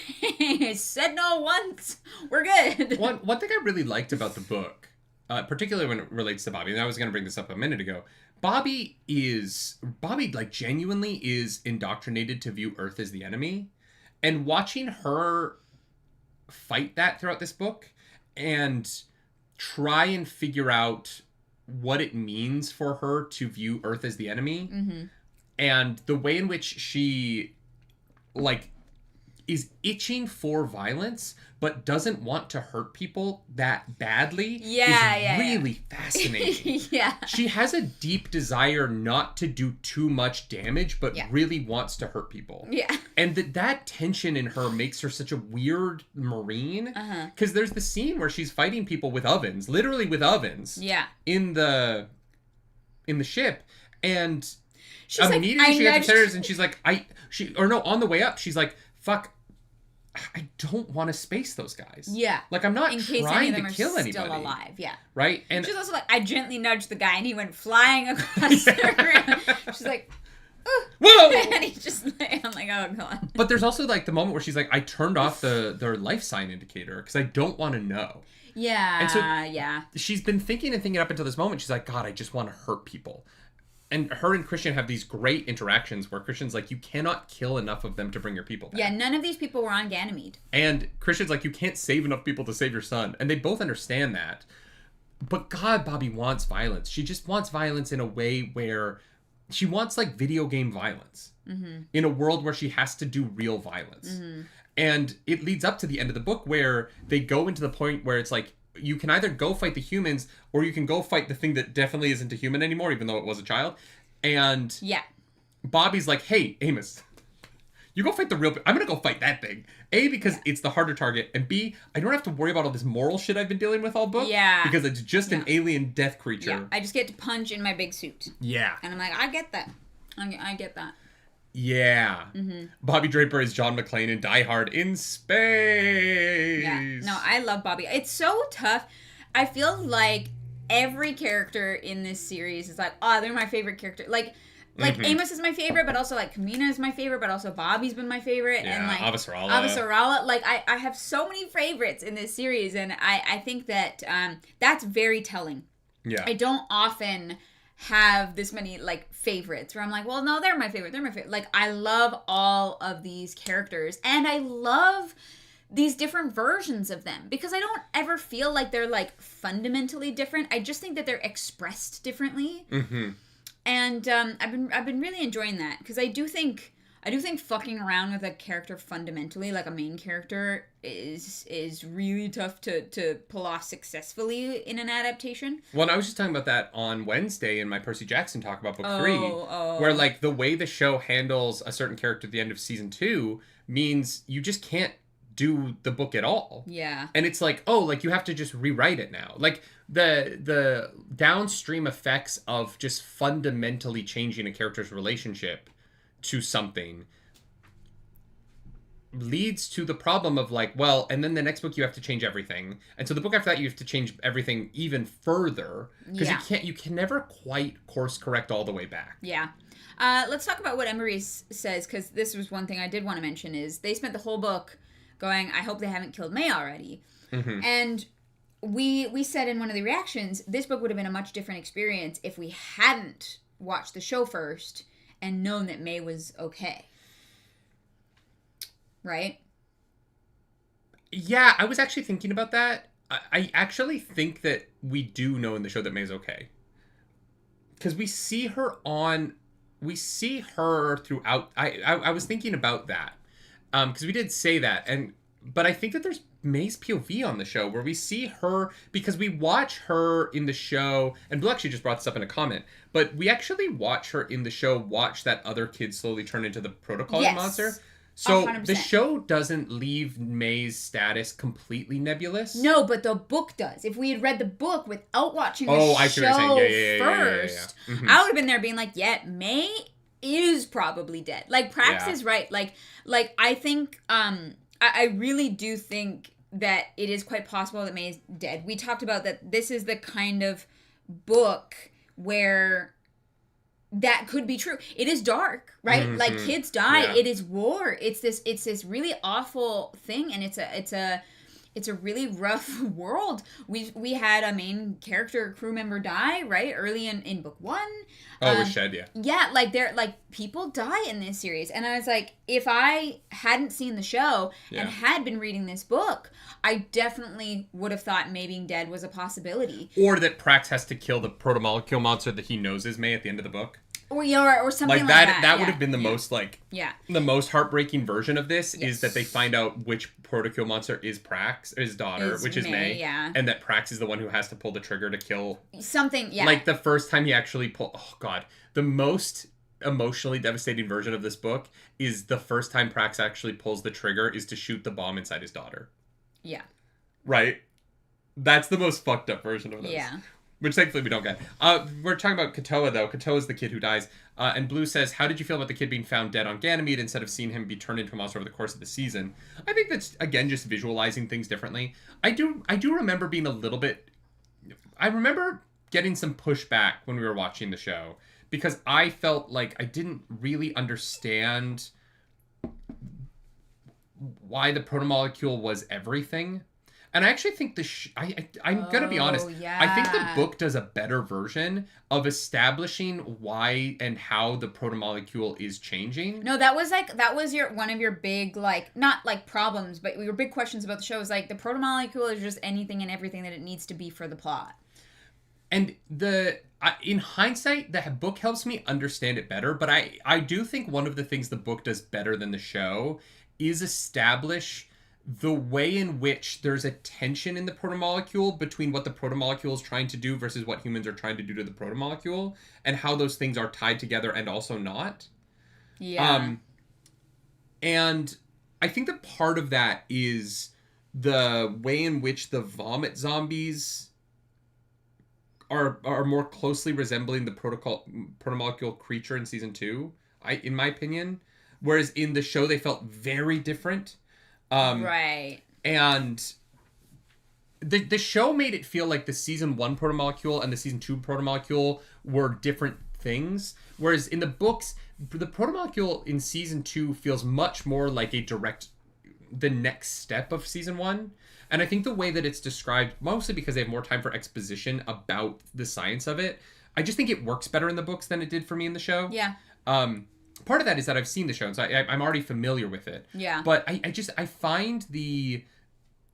said no once, we're good. One thing I really liked about the book, particularly when it relates to Bobby, and I was going to bring this up a minute ago, Bobby like genuinely is indoctrinated to view Earth as the enemy. And watching her fight that throughout this book and try and figure out what it means for her to view Earth as the enemy, and the way in which she, like, is itching for violence but doesn't want to hurt people that badly is really fascinating. Yeah. She has a deep desire not to do too much damage, but really wants to hurt people. Yeah. And that tension in her makes her such a weird Marine. Because there's the scene where she's fighting people with ovens, literally with ovens. Yeah. In the ship. And she's immediately like, she gets upstairs and she's like, on the way up, she's like, fuck, I don't want to space those guys. Yeah. Like, I'm not in case trying any of them to kill are anybody. Still alive, yeah. Right? And she's also like, I gently nudged the guy and he went flying across the room. She's like, whoa! And he's just like, I'm like, oh god. But there's also like the moment where she's like, I turned off their life sign indicator because I don't want to know. Yeah. And so she's been thinking up until this moment. She's like, God, I just want to hurt people. And her and Christian have these great interactions where Christian's like, you cannot kill enough of them to bring your people back. Yeah, none of these people were on Ganymede. And Christian's like, you can't save enough people to save your son. And they both understand that. But God, Bobby wants violence. She just wants violence in a way where she wants, like, video game violence. In a world where she has to do real violence. And it leads up to the end of the book where they go into the point where it's like, you can either go fight the humans or you can go fight the thing that definitely isn't a human anymore, even though it was a child. And Bobby's like, hey, Amos, you go fight the real... I'm going to go fight that thing. A, because it's the harder target. And B, I don't have to worry about all this moral shit I've been dealing with all book. Yeah. Because it's just an alien death creature. Yeah. I just get to punch in my big suit. Yeah. And I'm like, I get that. I get that. Yeah. Bobby Draper is John McClane in Die Hard in space. Yeah. No, I love Bobby. It's so tough. I feel like every character in this series is like, oh, they're my favorite character. Like Amos is my favorite, but also like Kamina is my favorite, but also Bobby's been my favorite. Yeah, and like Avasarala. Like I have so many favorites in this series, and I think that that's very telling. Yeah. I don't often have this many like favorites where I'm like, well, no, they're my favorite. Like, I love all of these characters, and I love these different versions of them because I don't ever feel like they're like fundamentally different. I just think that they're expressed differently. And I've been really enjoying that because I do think fucking around with a character fundamentally, like a main character, is really tough to pull off successfully in an adaptation. Well, and I was just talking about that on Wednesday in my Percy Jackson talk about book 3, where like the way the show handles a certain character at the end of season 2 means you just can't do the book at all. Yeah. And it's like, oh, like you have to just rewrite it now. Like the downstream effects of just fundamentally changing a character's relationship to something, like, it's like, oh, like you have to just rewrite it now. Like the downstream effects of just fundamentally changing a character's relationship to something, like, it's like, oh, like you have to just rewrite it now. Like the downstream effects of just fundamentally changing a character's relationship to something leads to the problem of like, well, and then the next book you have to change everything, and so the book after that you have to change everything even further, because you can never quite course correct all the way back. Yeah. Let's talk about what Emery says, because this was one thing I did want to mention, is they spent the whole book going, I hope they haven't killed May already. Mm-hmm. And we said in one of the reactions, this book would have been a much different experience if we hadn't watched the show first and known that May was okay. Right? Yeah, I was actually thinking about that. I actually think that we do know in the show that May's okay. Because we see her throughout. I was thinking about that. Because we did say that. But I think that there's May's POV on the show where we see her, because we watch her in the show, and Blue actually just brought this up in a comment, but we actually watch her in the show watch that other kid slowly turn into the protocol monster. So 100%. The show doesn't leave May's status completely nebulous. No, but the book does. If we had read the book without watching the show first, mm-hmm. I would have been there being like, yeah, May is probably dead. Like, Prax is right. Like I think, I really do think that it is quite possible that May is dead. We talked about that this is the kind of book where that could be true. It is dark, right? Mm-hmm. Like, kids die. Yeah. It is war. It's this really awful thing, and it's a really rough world. We had a main character, crew member die, right? Early in book 1. Oh, it was Shed, yeah. Yeah, people die in this series. And I was like, if I hadn't seen the show and had been reading this book, I definitely would have thought May being dead was a possibility. Or that Prax has to kill the proto-molecule monster that he knows is May at the end of the book. Or something like that. That would have been the most the most heartbreaking version of this is that they find out which protocool monster is Prax, his daughter, which is May, and that Prax is the one who has to pull the trigger to kill something. Yeah, like the first time he actually the most emotionally devastating version of this book is the first time Prax actually pulls the trigger is to shoot the bomb inside his daughter. Yeah, right. That's the most fucked up version of this. Yeah. Which thankfully we don't get. We're talking about Katoa, though. Katoa's the kid who dies. And Blue says, how did you feel about the kid being found dead on Ganymede instead of seeing him be turned into a monster over the course of the season? I think that's, again, just visualizing things differently. I do remember being a little bit... I remember getting some pushback when we were watching the show. Because I felt like I didn't really understand why the protomolecule was everything. And I actually think I'm going to be honest. Yeah. I think the book does a better version of establishing why and how the protomolecule is changing. No, that was one of your big, not problems, but your big questions about the show is the protomolecule is just anything and everything that it needs to be for the plot. And in hindsight, the book helps me understand it better. But I do think one of the things the book does better than the show is establish the way in which there's a tension in the protomolecule between what the protomolecule is trying to do versus what humans are trying to do to the protomolecule, and how those things are tied together and also not. Yeah. And I think that part of that is the way in which the vomit zombies are more closely resembling the protomolecule creature in season 2, in my opinion. Whereas in the show, they felt very different. Right. And the show made it feel like the season 1 protomolecule and the season 2 protomolecule were different things. Whereas in the books, the protomolecule in season 2 feels much more like the next step of season 1. And I think the way that it's described, mostly because they have more time for exposition about the science of it, I just think it works better in the books than it did for me in the show. Yeah. Part of that is that I've seen the show, and so I'm already familiar with it. Yeah. But I find the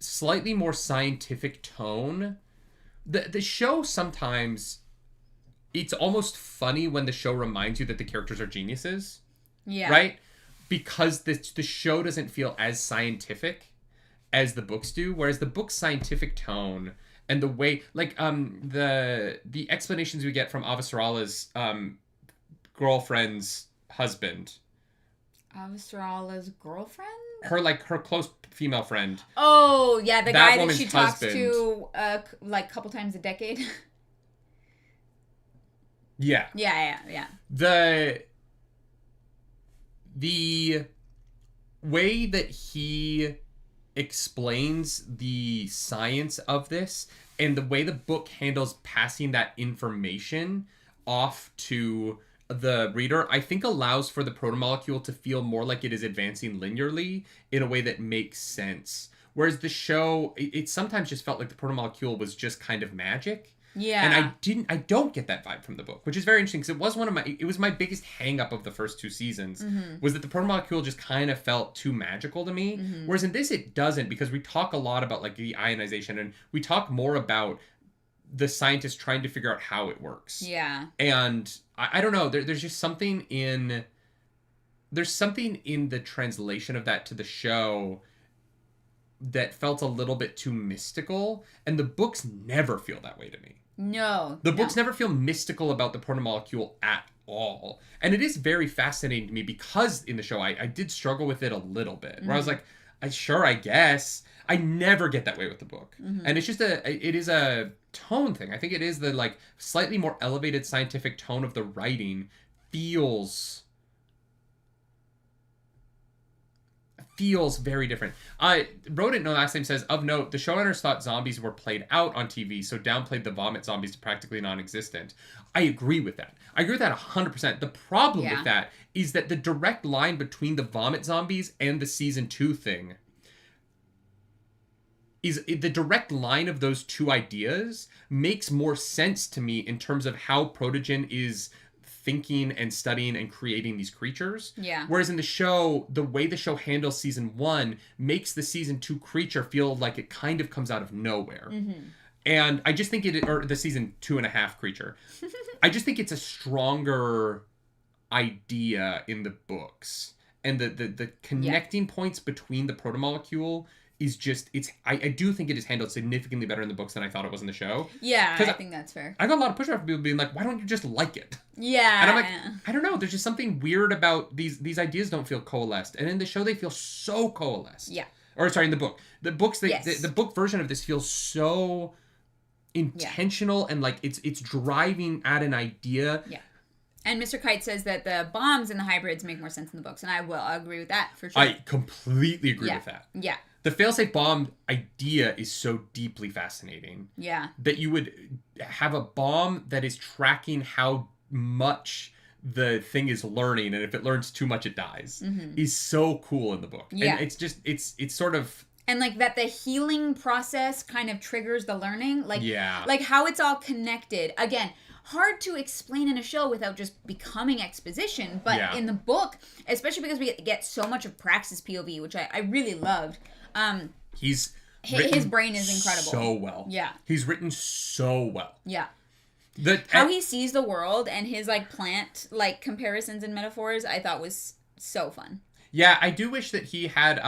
slightly more scientific tone. The show sometimes, it's almost funny when the show reminds you that the characters are geniuses. Yeah. Right? Because the show doesn't feel as scientific as the books do, whereas the book's scientific tone and the way, the explanations we get from Avasarala's girlfriend's husband. Avasarala's girlfriend? Her close female friend. Oh, yeah, the guy that she talks husband. to a couple times a decade. Yeah. Yeah. way that he explains the science of this and the way the book handles passing that information off to the reader, I think allows for the protomolecule to feel more like it is advancing linearly in a way that makes sense. Whereas the show, it sometimes just felt like the protomolecule was just kind of magic. Yeah. And I don't get that vibe from the book, which is very interesting because it was my biggest hang up of the first 2 seasons was that the protomolecule just kind of felt too magical to me. Whereas in this, it doesn't, because we talk a lot about like the ionization, and we talk more about the scientists trying to figure out how it works. Yeah. And I don't know, there's just something in the translation of that to the show that felt a little bit too mystical, and the books never feel that way to me. No. The books never feel mystical about the protomolecule at all. And it is very fascinating to me because in the show I did struggle with it a little bit. Where I was like, I guess. I never get that way with the book. And it's just it is a tone thing. I think it is the like slightly more elevated scientific tone of the writing feels very different. I wrote it, no last name says, of note, the showrunners thought zombies were played out on TV, so downplayed the vomit zombies to practically non-existent. I agree with that. I agree with that 100%. The problem with that is that the direct line between the vomit zombies and the season 2 thing is the direct line of those two ideas makes more sense to me in terms of how Protogen is thinking and studying and creating these creatures. Yeah. Whereas in the show, the way the show handles season 1 makes the season 2 creature feel like it kind of comes out of nowhere. And I just think or the season 2.5 creature. I just think it's a stronger idea in the books. And the connecting points between the protomolecule is just, I do think it is handled significantly better in the books than I thought it was in the show. Yeah, I think that's fair. I got a lot of pushback from people being like, why don't you just like it? Yeah. And I'm like, I don't know. There's just something weird about these ideas don't feel coalesced. And in the show, they feel so coalesced. Yeah. Or sorry, in the book. The books, the book version of this feels so intentional and like it's driving at an idea. Yeah. And Mr. Kite says that the bombs and the hybrids make more sense in the books. And I will agree with that for sure. I completely agree with that. Yeah. The failsafe bomb idea is so deeply fascinating. Yeah. That you would have a bomb that is tracking how much the thing is learning, and if it learns too much, it dies. Is so cool in the book. Yeah. And it's just, it's sort of... And like that the healing process kind of triggers the learning. Like, yeah. Like how it's all connected. Again, hard to explain in a show without just becoming exposition. But in the book, especially because we get so much of Prax's POV, which I really loved. His brain is incredible. So well. Yeah. He's written so well. Yeah. How he sees the world and his like plant like comparisons and metaphors I thought was so fun. Yeah, I do wish that he had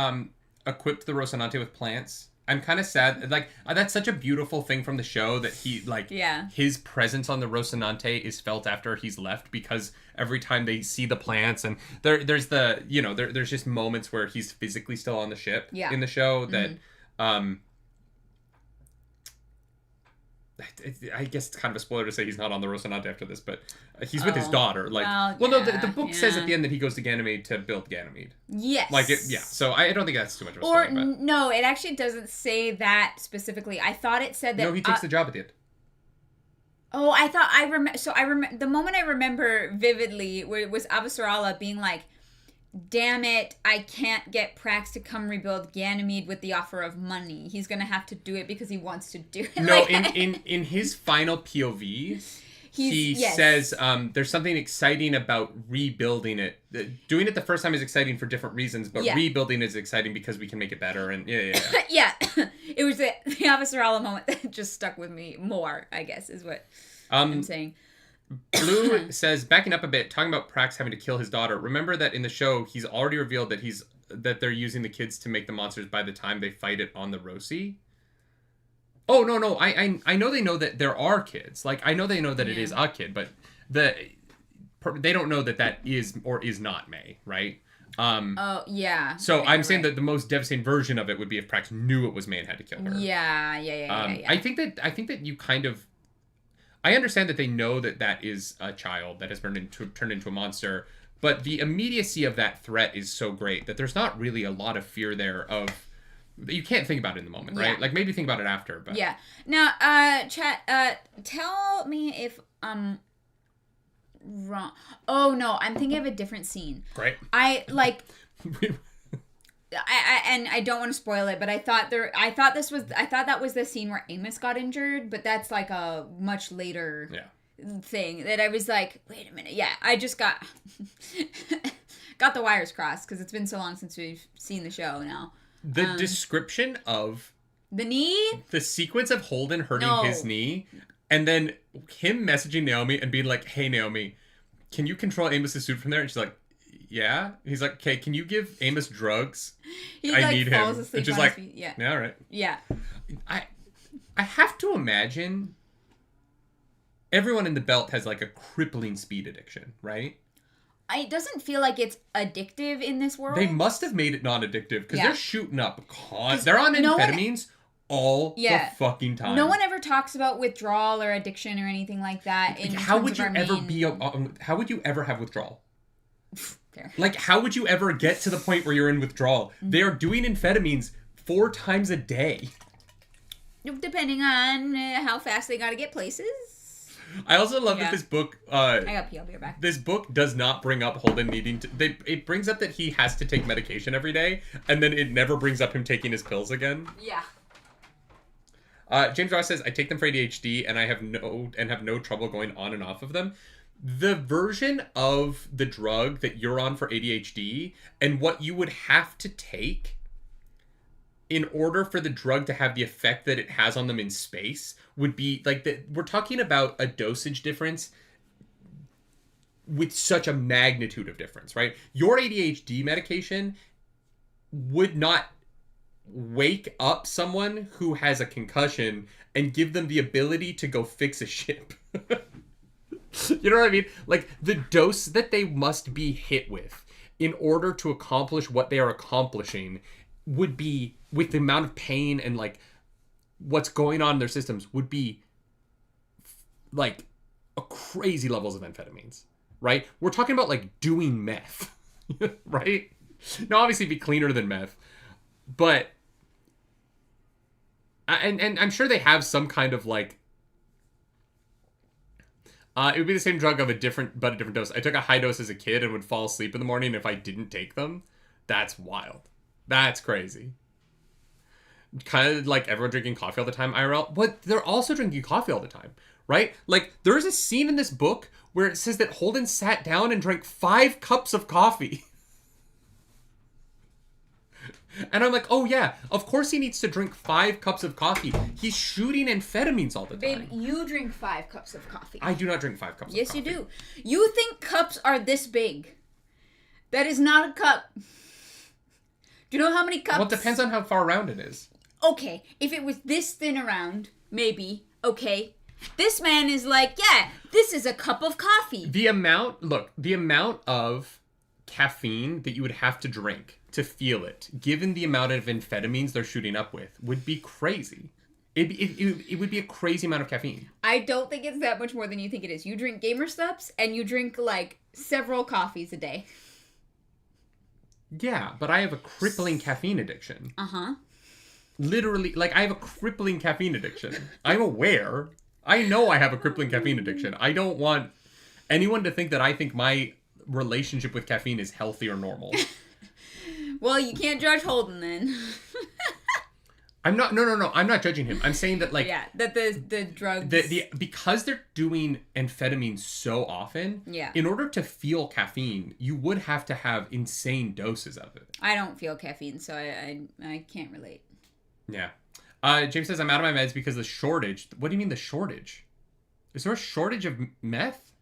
equipped the Rocinante with plants. I'm kind of sad. Like that's such a beautiful thing from the show that he like his presence on the Rocinante is felt after he's left, because every time they see the plants and there's the there's just moments where he's physically still on the ship in the show that I guess it's kind of a spoiler to say he's not on the Rocinante after this, but he's with his daughter. Like, the book says at the end that he goes to Ganymede to build Ganymede. Yes. Like, so I don't think that's too much of a spoiler. No, it actually doesn't say that specifically. I thought it said that... No, he takes the job at the end. Oh, I thought I remember... So I remember... The moment I remember vividly was Avasarala being like, damn it, I can't get Prax to come rebuild Ganymede with the offer of money. He's going to have to do it because he wants to do it. No, in his final POV, he says there's something exciting about rebuilding it. Doing it the first time is exciting for different reasons, but rebuilding is exciting because we can make it better. And yeah. It was the Avasarala moment that just stuck with me more, I guess, is what I'm saying. Blue says, backing up a bit, talking about Prax having to kill his daughter. Remember that in the show, he's already revealed that they're using the kids to make the monsters by the time they fight it on the Roci. Oh, no. I know they know that there are kids. Like, I know they know that it is a kid, but they don't know that is or is not May, right? Oh, yeah. So I'm saying that the most devastating version of it would be if Prax knew it was May and had to kill her. Yeah. I think that you kind of... I understand that they know that is a child that has turned into a monster, But the immediacy of that threat is so great that there's not really a lot of fear there of... You can't think about it in the moment, right? Like, maybe think about it after, but... Yeah. Now, chat, tell me if I'm wrong. Oh, no, I'm thinking of a different scene. Great. I don't want to spoil it, but I thought that was the scene where Amos got injured, but that's like a much later thing that I was like, wait a minute. Yeah, I just got the wires crossed because it's been so long since we've seen the show now. The description of the knee, the sequence of Holden hurting his knee, and then him messaging Naomi and being like, "Hey Naomi, can you control Amos's suit from there?" And she's like, "Yeah." He's like, "Okay, can you give Amos drugs? I need him." And she's like, "Yeah, all right." Yeah. I have to imagine everyone in the belt has like a crippling speed addiction, right? It doesn't feel like it's addictive in this world. They must have made it non-addictive because they're shooting up. They're on amphetamines all the fucking time. No one ever talks about withdrawal or addiction or anything like that. How would you ever have withdrawal? Fair. Like, how would you ever get to the point where you're in withdrawal? Mm-hmm. They are doing amphetamines 4 times a day. Depending on how fast they got to get places. I also love that this book... I got pee, I'll be right back. This book does not bring up Holden needing to... It brings up that he has to take medication every day, and then it never brings up him taking his pills again. Yeah. James Ross says, I take them for ADHD, and I have no trouble going on and off of them. The version of the drug that you're on for ADHD, and what you would have to take in order for the drug to have the effect that it has on them in space would be like we're talking about a dosage difference with such a magnitude of difference, right? Your ADHD medication would not wake up someone who has a concussion and give them the ability to go fix a ship. You know what I mean? Like, the dose that they must be hit with in order to accomplish what they are accomplishing would be, with the amount of pain and like what's going on in their systems, would be like a crazy levels of amphetamines, right? We're talking about like doing meth, right? Now, obviously, it'd be cleaner than meth, but and I'm sure they have some kind of like it would be the same drug of a different dose. I took a high dose as a kid and would fall asleep in the morning if I didn't take them. That's wild. That's crazy. Kind of like everyone drinking coffee all the time, IRL. But they're also drinking coffee all the time, right? Like, there's a scene in this book where it says that Holden sat down and drank 5 cups of coffee. And I'm like, oh yeah, of course he needs to drink 5 cups of coffee. He's shooting amphetamines all the time. Babe, you drink 5 cups of coffee. I do not drink 5 cups of coffee. Yes, you do. You think cups are this big. That is not a cup. Do you know how many cups? Well, it depends on how far around it is. Okay, if it was this thin around, maybe. Okay. This man is like, yeah, this is a cup of coffee. The amount of caffeine that you would have to drink to feel it, given the amount of amphetamines they're shooting up with, would be crazy. It would be a crazy amount of caffeine. I don't think it's that much more than you think it is. You drink Gamer Steps, and you drink, like, several coffees a day. Yeah, but I have a crippling caffeine addiction. Uh-huh. Literally, like, I have a crippling caffeine addiction. I'm aware. I know I have a crippling caffeine addiction. I don't want anyone to think that I think my relationship with caffeine is healthy or normal. Well, you can't judge Holden then. I'm not. No. I'm not judging him. I'm saying that, like, yeah, that the drugs, because they're doing amphetamines so often. Yeah. In order to feel caffeine, you would have to have insane doses of it. I don't feel caffeine, so I can't relate. Yeah. James says, I'm out of my meds because of the shortage. What do you mean the shortage? Is there a shortage of meth?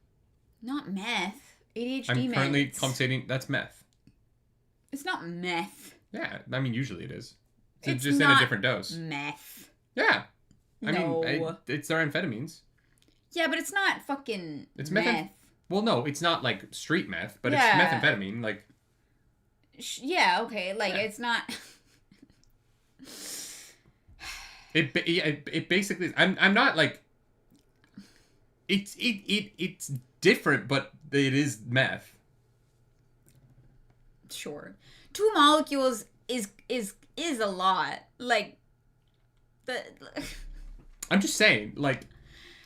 Not meth. ADHD meds. I'm currently compensating. That's meth. It's not meth. Yeah, I mean, usually it is. It's just not in a different dose. Meth. Yeah. I no. mean, it's their amphetamines. Yeah, but it's not fucking it's meth. Well, no, it's not like street meth, but it's methamphetamine. Like. Yeah, okay. Like, it's not... It basically... I'm not like... It's different, but it is meth. Sure. 2 molecules is a lot. Like, I'm just saying, like...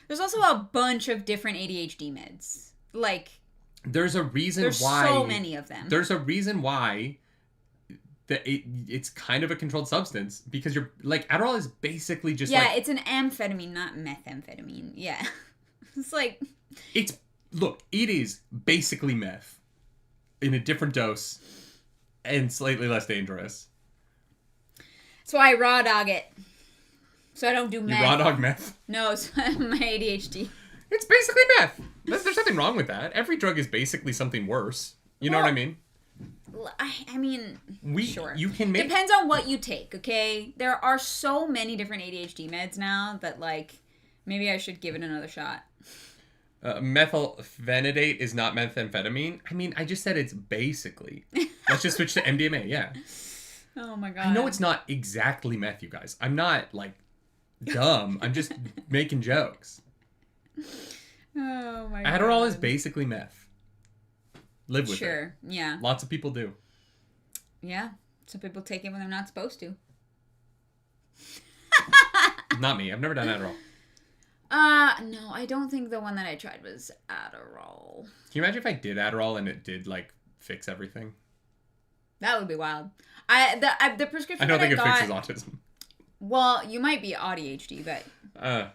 There's also a bunch of different ADHD meds. Like... There's a reason why... There's so many of them. There's a reason why it's kind of a controlled substance. Because you're... Like, Adderall is basically just Yeah, it's an amphetamine, not methamphetamine. Yeah. It's like... It's... Look, it is basically meth. In a different dose. And slightly less dangerous. So I raw dog it. So I don't do meth. You raw dog meth? No, it's my ADHD. It's basically meth. There's nothing wrong with that. Every drug is basically something worse. You know what I mean? I mean, sure. You can make... Depends on what you take, okay? There are so many different ADHD meds now that, like, maybe I should give it another shot. Methylphenidate is not methamphetamine. I mean, I just said it's basically. Let's just switch to MDMA, yeah. Oh my god. I know it's not exactly meth, you guys. I'm not, like, dumb. I'm just making jokes. Oh my god. Adderall is basically meth. Live with it. Sure, yeah. Lots of people do. Yeah. Some people take it when they're not supposed to. Not me. I've never done Adderall. No, I don't think the one that I tried was Adderall. Can you imagine if I did Adderall and it did, like, fix everything? That would be wild. The prescription I don't think it fixes autism. Well, you might be ADHD, but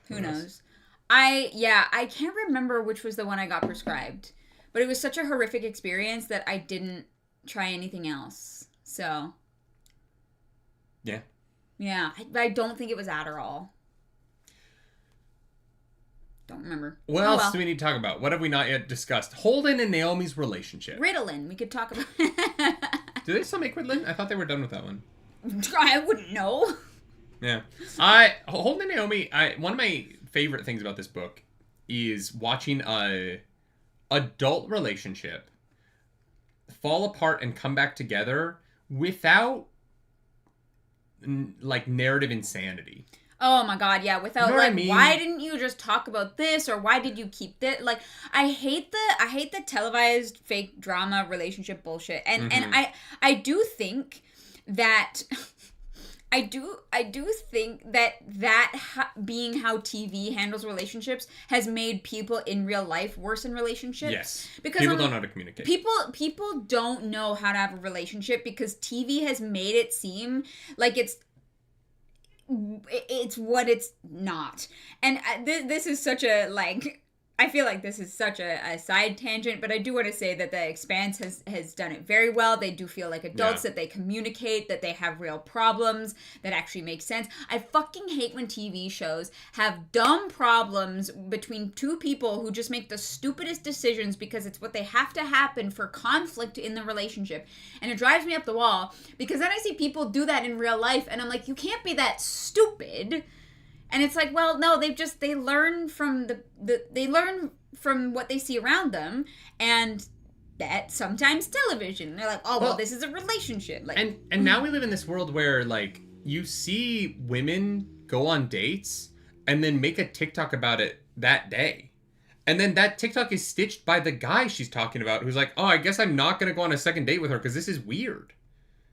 who knows? I can't remember which was the one I got prescribed. But it was such a horrific experience that I didn't try anything else. So. Yeah. Yeah. I don't think it was Adderall. Don't remember. What else do we need to talk about? What have we not yet discussed? Holden and Naomi's relationship. Ritalin. We could talk about. Do they still make Ritalin? I thought they were done with that one. I wouldn't know. Yeah. Holden and Naomi, one of my favorite things about this book is watching a adult relationship fall apart and come back together without, like, narrative insanity. Oh my god, yeah. Without, you know like, I mean? Why didn't you just talk about this, or why did you keep this? Like, I hate the televised fake drama relationship bullshit, and I do think that I do think that being how TV handles relationships has made people in real life worse in relationships. Yes, because people don't know how to communicate. People don't know how to have a relationship because TV has made it seem like it's what it's not. And this is such a, like, I feel like this is such a side tangent, but I do want to say that the Expanse has done it very well. They do feel like adults, that they communicate, that they have real problems, that actually make sense. I fucking hate when TV shows have dumb problems between two people who just make the stupidest decisions because it's what they have to happen for conflict in the relationship. And it drives me up the wall because then I see people do that in real life and I'm like, you can't be that stupid. And it's like, well, no, they learn from they learn from what they see around them, and that sometimes television. They're like, oh, well, this is a relationship. Like, and now we live in this world where, like, you see women go on dates and then make a TikTok about it that day. And then that TikTok is stitched by the guy she's talking about, who's like, oh, I guess I'm not going to go on a second date with her because this is weird.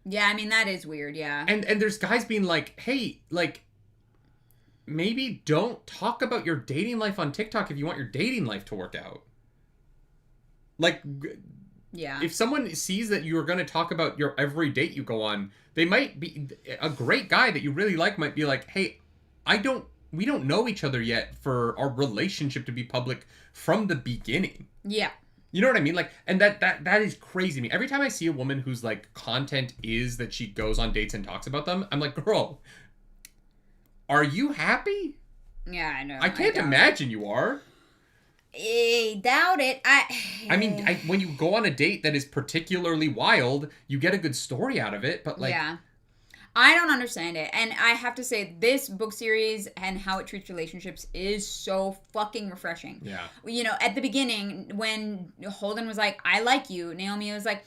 Yeah, I mean, that is weird, yeah. And there's guys being like, hey, like, maybe don't talk about your dating life on TikTok if you want your dating life to work out. Like, yeah. If someone sees that you're going to talk about your every date you go on, they might be, a great guy that you really like might be like, hey, we don't know each other yet for our relationship to be public from the beginning. Yeah. You know what I mean? Like, and that is crazy to me. Every time I see a woman whose, like, content is that she goes on dates and talks about them, I'm like, girl, are you happy? Yeah, I know. I can't imagine you are. I doubt it. I mean, when you go on a date that is particularly wild, you get a good story out of it, but, like... Yeah. I don't understand it. And I have to say, this book series and how it treats relationships is so fucking refreshing. Yeah. You know, at the beginning, when Holden was like, I like you, Naomi was like,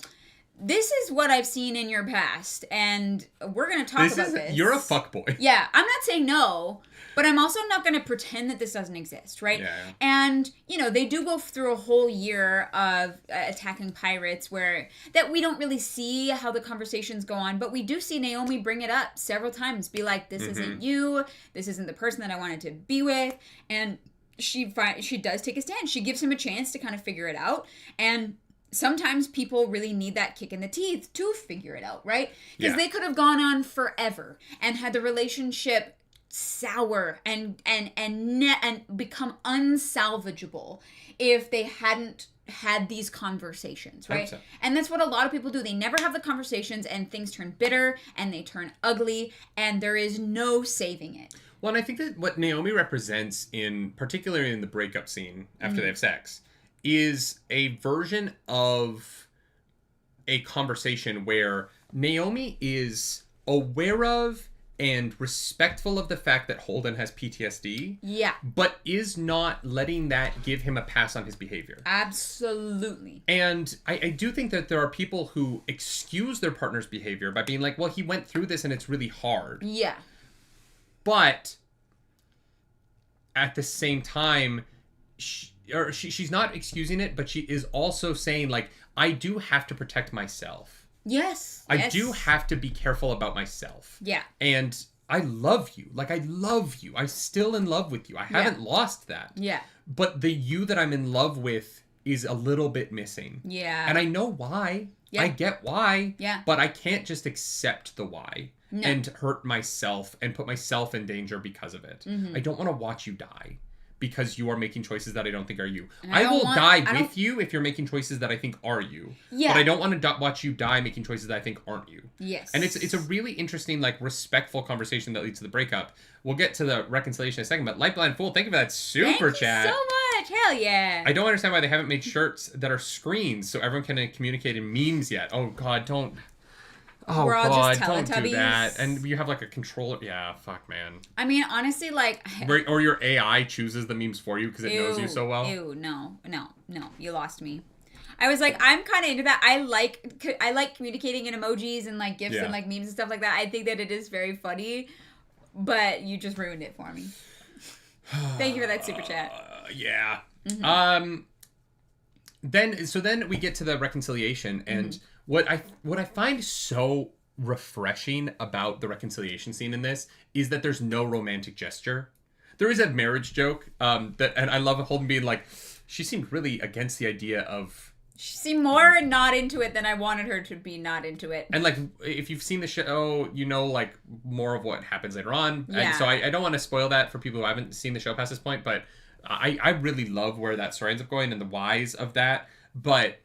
this is what I've seen in your past, and we're going to talk about this. You're a fuckboy. Yeah, I'm not saying no, but I'm also not going to pretend that this doesn't exist, right? Yeah. And, they do go through a whole year of attacking pirates that we don't really see how the conversations go on, but we do see Naomi bring it up several times, be like, this isn't you, this isn't the person that I wanted to be with, and she does take a stand. She gives him a chance to kind of figure it out, and sometimes people really need that kick in the teeth to figure it out, right? Because they could have gone on forever and had the relationship sour and become unsalvageable if they hadn't had these conversations, right? So. And that's what a lot of people do. They never have the conversations, and things turn bitter and they turn ugly, and there is no saving it. Well, and I think that what Naomi represents particularly in the breakup scene after they have sex, is a version of a conversation where Naomi is aware of and respectful of the fact that Holden has PTSD. Yeah. But is not letting that give him a pass on his behavior. Absolutely. And I do think that there are people who excuse their partner's behavior by being like, well, he went through this and it's really hard. Yeah. But at the same time, she's not excusing it, but she is also saying, like, I do have to protect myself. Yes. I do have to be careful about myself. Yeah. And I love you. Like, I love you. I'm still in love with you. I haven't lost that. Yeah. But the you that I'm in love with is a little bit missing. Yeah. And I know why. Yeah. I get why. Yeah. But I can't just accept the why. No. And hurt myself and put myself in danger because of it. Mm-hmm. I don't want to watch you die. Because you are making choices that I don't think are you. I will die with you if you're making choices that I think are you. Yeah. But I don't want to watch you die making choices that I think aren't you. Yes. And it's a really interesting, like, respectful conversation that leads to the breakup. We'll get to the reconciliation in a second, but Light Blind Fool, thank you for that super chat. Thank you so much. Hell yeah. I don't understand why they haven't made shirts that are screens so everyone can communicate in memes yet. Oh, God, don't... Oh, we're all God, just Teletubbies. Don't do that. And you have, like, a controller. Yeah, fuck, man. I mean, honestly, like... Or your AI chooses the memes for you because it knows you so well. Ew, no. You lost me. I was like, I'm kind of into that. I like communicating in emojis and, like, GIFs and, like, memes and stuff like that. I think that it is very funny, but you just ruined it for me. Thank you for that super chat. Yeah. Mm-hmm. Then we get to the reconciliation, and what I find so refreshing about the reconciliation scene in this is that there's no romantic gesture. There is a marriage joke and I love Holden being like, she seemed really against the idea of... She seemed more not into it than I wanted her to be not into it. And, like, if you've seen the show, you know, like, more of what happens later on. Yeah. And so I don't want to spoil that for people who haven't seen the show past this point, but I really love where that story ends up going and the whys of that. But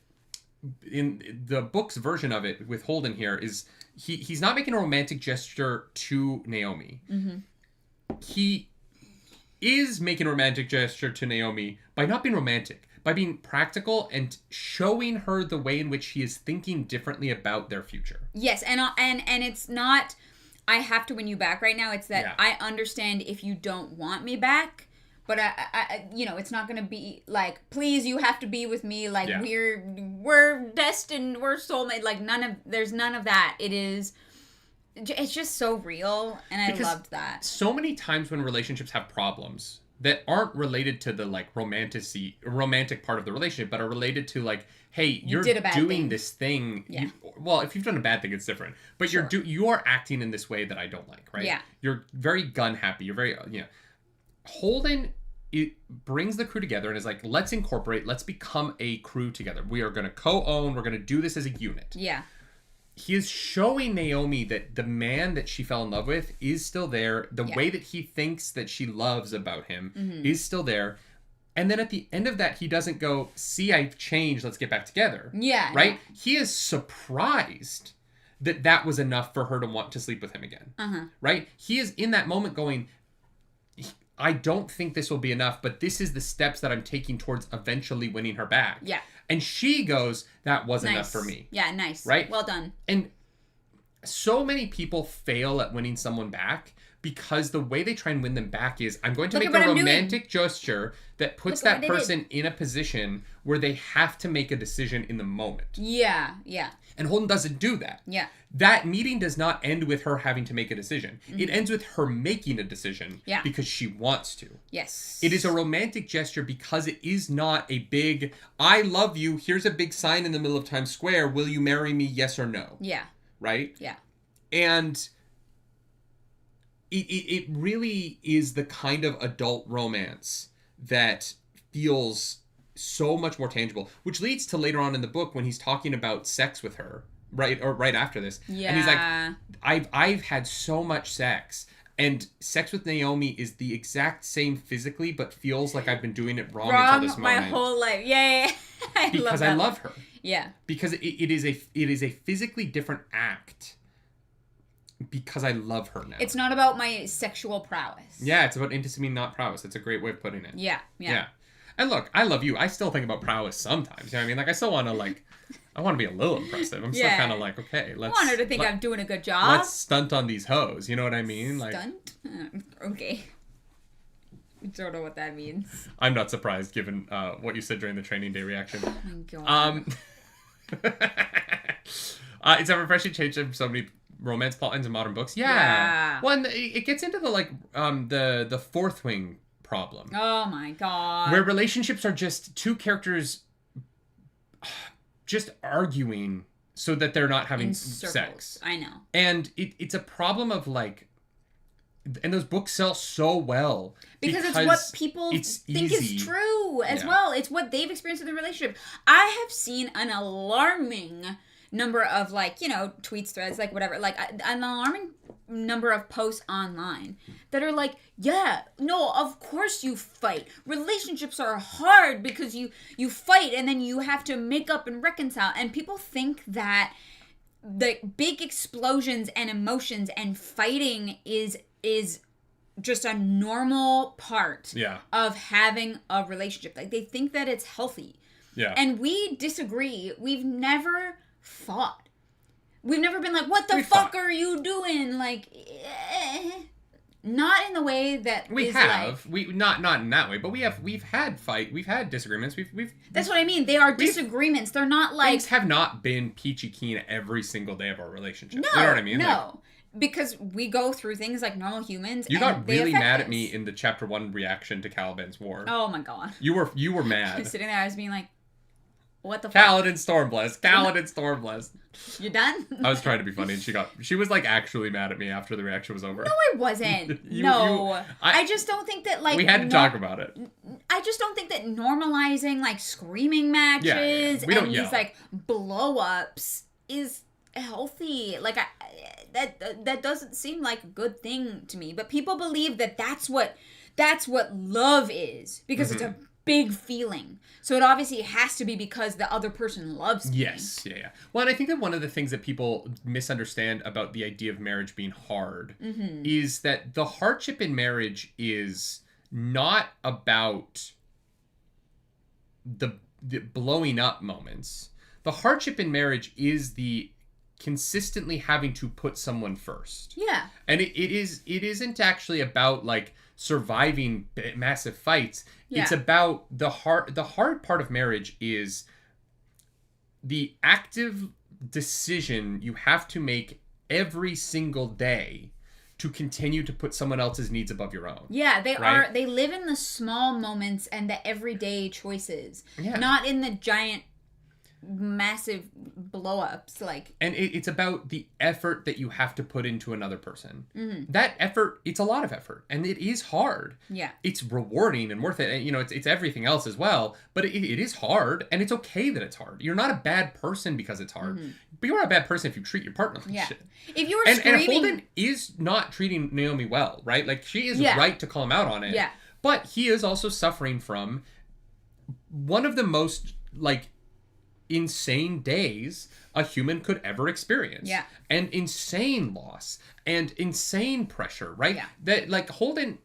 in the book's version of it with Holden here is he's not making a romantic gesture to Naomi. Mm-hmm. He is making a romantic gesture to Naomi by not being romantic, by being practical and showing her the way in which he is thinking differently about their future. Yes, and it's not, I have to win you back right now. It's that I understand if you don't want me back, but I it's not going to be like, please, you have to be with me. Like, we're destined, we're soulmate. Like, there's none of that. It's just so real, and I loved that. So many times when relationships have problems that aren't related to the, like, romantic part of the relationship, but are related to, like, hey, you're doing this thing. Yeah. Well, if you've done a bad thing, it's different. But you are acting in this way that I don't like, right? Yeah. You're very gun happy. You're very, Holden, it brings the crew together and is like, let's become a crew together. We are going to co-own. We're going to do this as a unit. Yeah. He is showing Naomi that the man that she fell in love with is still there. The way that he thinks that she loves about him is still there. And then at the end of that, he doesn't go, see, I've changed. Let's get back together. Yeah. Right? Yeah. He is surprised that was enough for her to want to sleep with him again. Uh-huh. Right? He is in that moment going, I don't think this will be enough, but this is the steps that I'm taking towards eventually winning her back. Yeah. And she goes, that wasn't enough for me. Yeah, nice. Right? Well done. And so many people fail at winning someone back because the way they try and win them back is, I'm going to make a romantic gesture that puts that person in a position where they have to make a decision in the moment. Yeah. And Holden doesn't do that. Yeah. That meeting does not end with her having to make a decision. It ends with her making a decision because she wants to. Yes. It is a romantic gesture because it is not a big, I love you, here's a big sign in the middle of Times Square, will you marry me, yes or no? Yeah. Right? Yeah. And it really is the kind of adult romance that feels so much more tangible, which leads to later on in the book when he's talking about sex with her, right after this. Yeah. And he's like, I've had so much sex, and sex with Naomi is the exact same physically, but feels like I've been doing it wrong until this moment. My whole life. Yeah. Because I love her. Yeah. Because it is a physically different act. Because I love her now. It's not about my sexual prowess. Yeah, it's about intimacy, not prowess. It's a great way of putting it. Yeah. And look, I love you. I still think about prowess sometimes. You know what I mean? Like, I still want to, I want to be a little impressive. I'm still kind of like, okay, let's... I want her to think I'm doing a good job. Let's stunt on these hoes. You know what I mean? Stunt? Okay. I don't know what that means. I'm not surprised, given what you said during the training day reaction. Oh my God. It's a refreshing change from so many romance plot lines in modern books. Yeah. Well, and it gets into the fourth wing problem. Oh my God. Where relationships are just two characters just arguing so that they're not having sex. I know. And it's a problem of and those books sell so well. Because it's what people think is true as well. It's what they've experienced in their relationship. I have seen an alarming number of tweets, threads, whatever, an alarming number of posts online that are of course you fight. Relationships are hard because you fight and then you have to make up and reconcile. And people think that the big explosions and emotions and fighting is just a normal part of having a relationship. They think that it's healthy. Yeah. And we disagree. We've never fought. We've never been like, what the fuck are you doing? Not in the way that we have. Not in that way, but we've had disagreements. We've That's what I mean. They are disagreements. They're not things have not been peachy keen every single day of our relationship. No, you know what I mean? No. Because we go through things like normal humans. You got really mad at me in the chapter 1 reaction to Caliban's war. Oh my God. You were mad. I was sitting there, I was being like, what the Caliban Stormblessed. Caliban Stormblessed. You done? I was trying to be funny, and she was actually mad at me after the reaction was over. No, I wasn't. I just don't think that we had to talk about it. I just don't think that normalizing screaming matches We don't and yell. these blow ups is healthy. That doesn't seem like a good thing to me. But people believe that that's what love is because it's a big feeling. So it obviously has to be because the other person loves me. Yes. Yeah. Well, and I think that one of the things that people misunderstand about the idea of marriage being hard is that the hardship in marriage is not about the blowing up moments. The hardship in marriage is the consistently having to put someone first. Yeah. And it isn't actually about surviving massive fights. Yeah. It's about the hard part of marriage is the active decision you have to make every single day to continue to put someone else's needs above your own. Yeah, they live in the small moments and the everyday choices. Yeah. Not in the giant massive blow-ups and it's about the effort that you have to put into another person. That effort, it's a lot of effort, and it is hard. It's rewarding and worth it, and it's everything else as well, but it is hard, and it's okay that it's hard. You're not a bad person because it's hard, but you're not a bad person if you treat your partner like shit. If you were screaming... and Holden is not treating Naomi well, right? She is right to call him out on it, but he is also suffering from one of the most insane days a human could ever experience. And insane loss and insane pressure, right? That Holden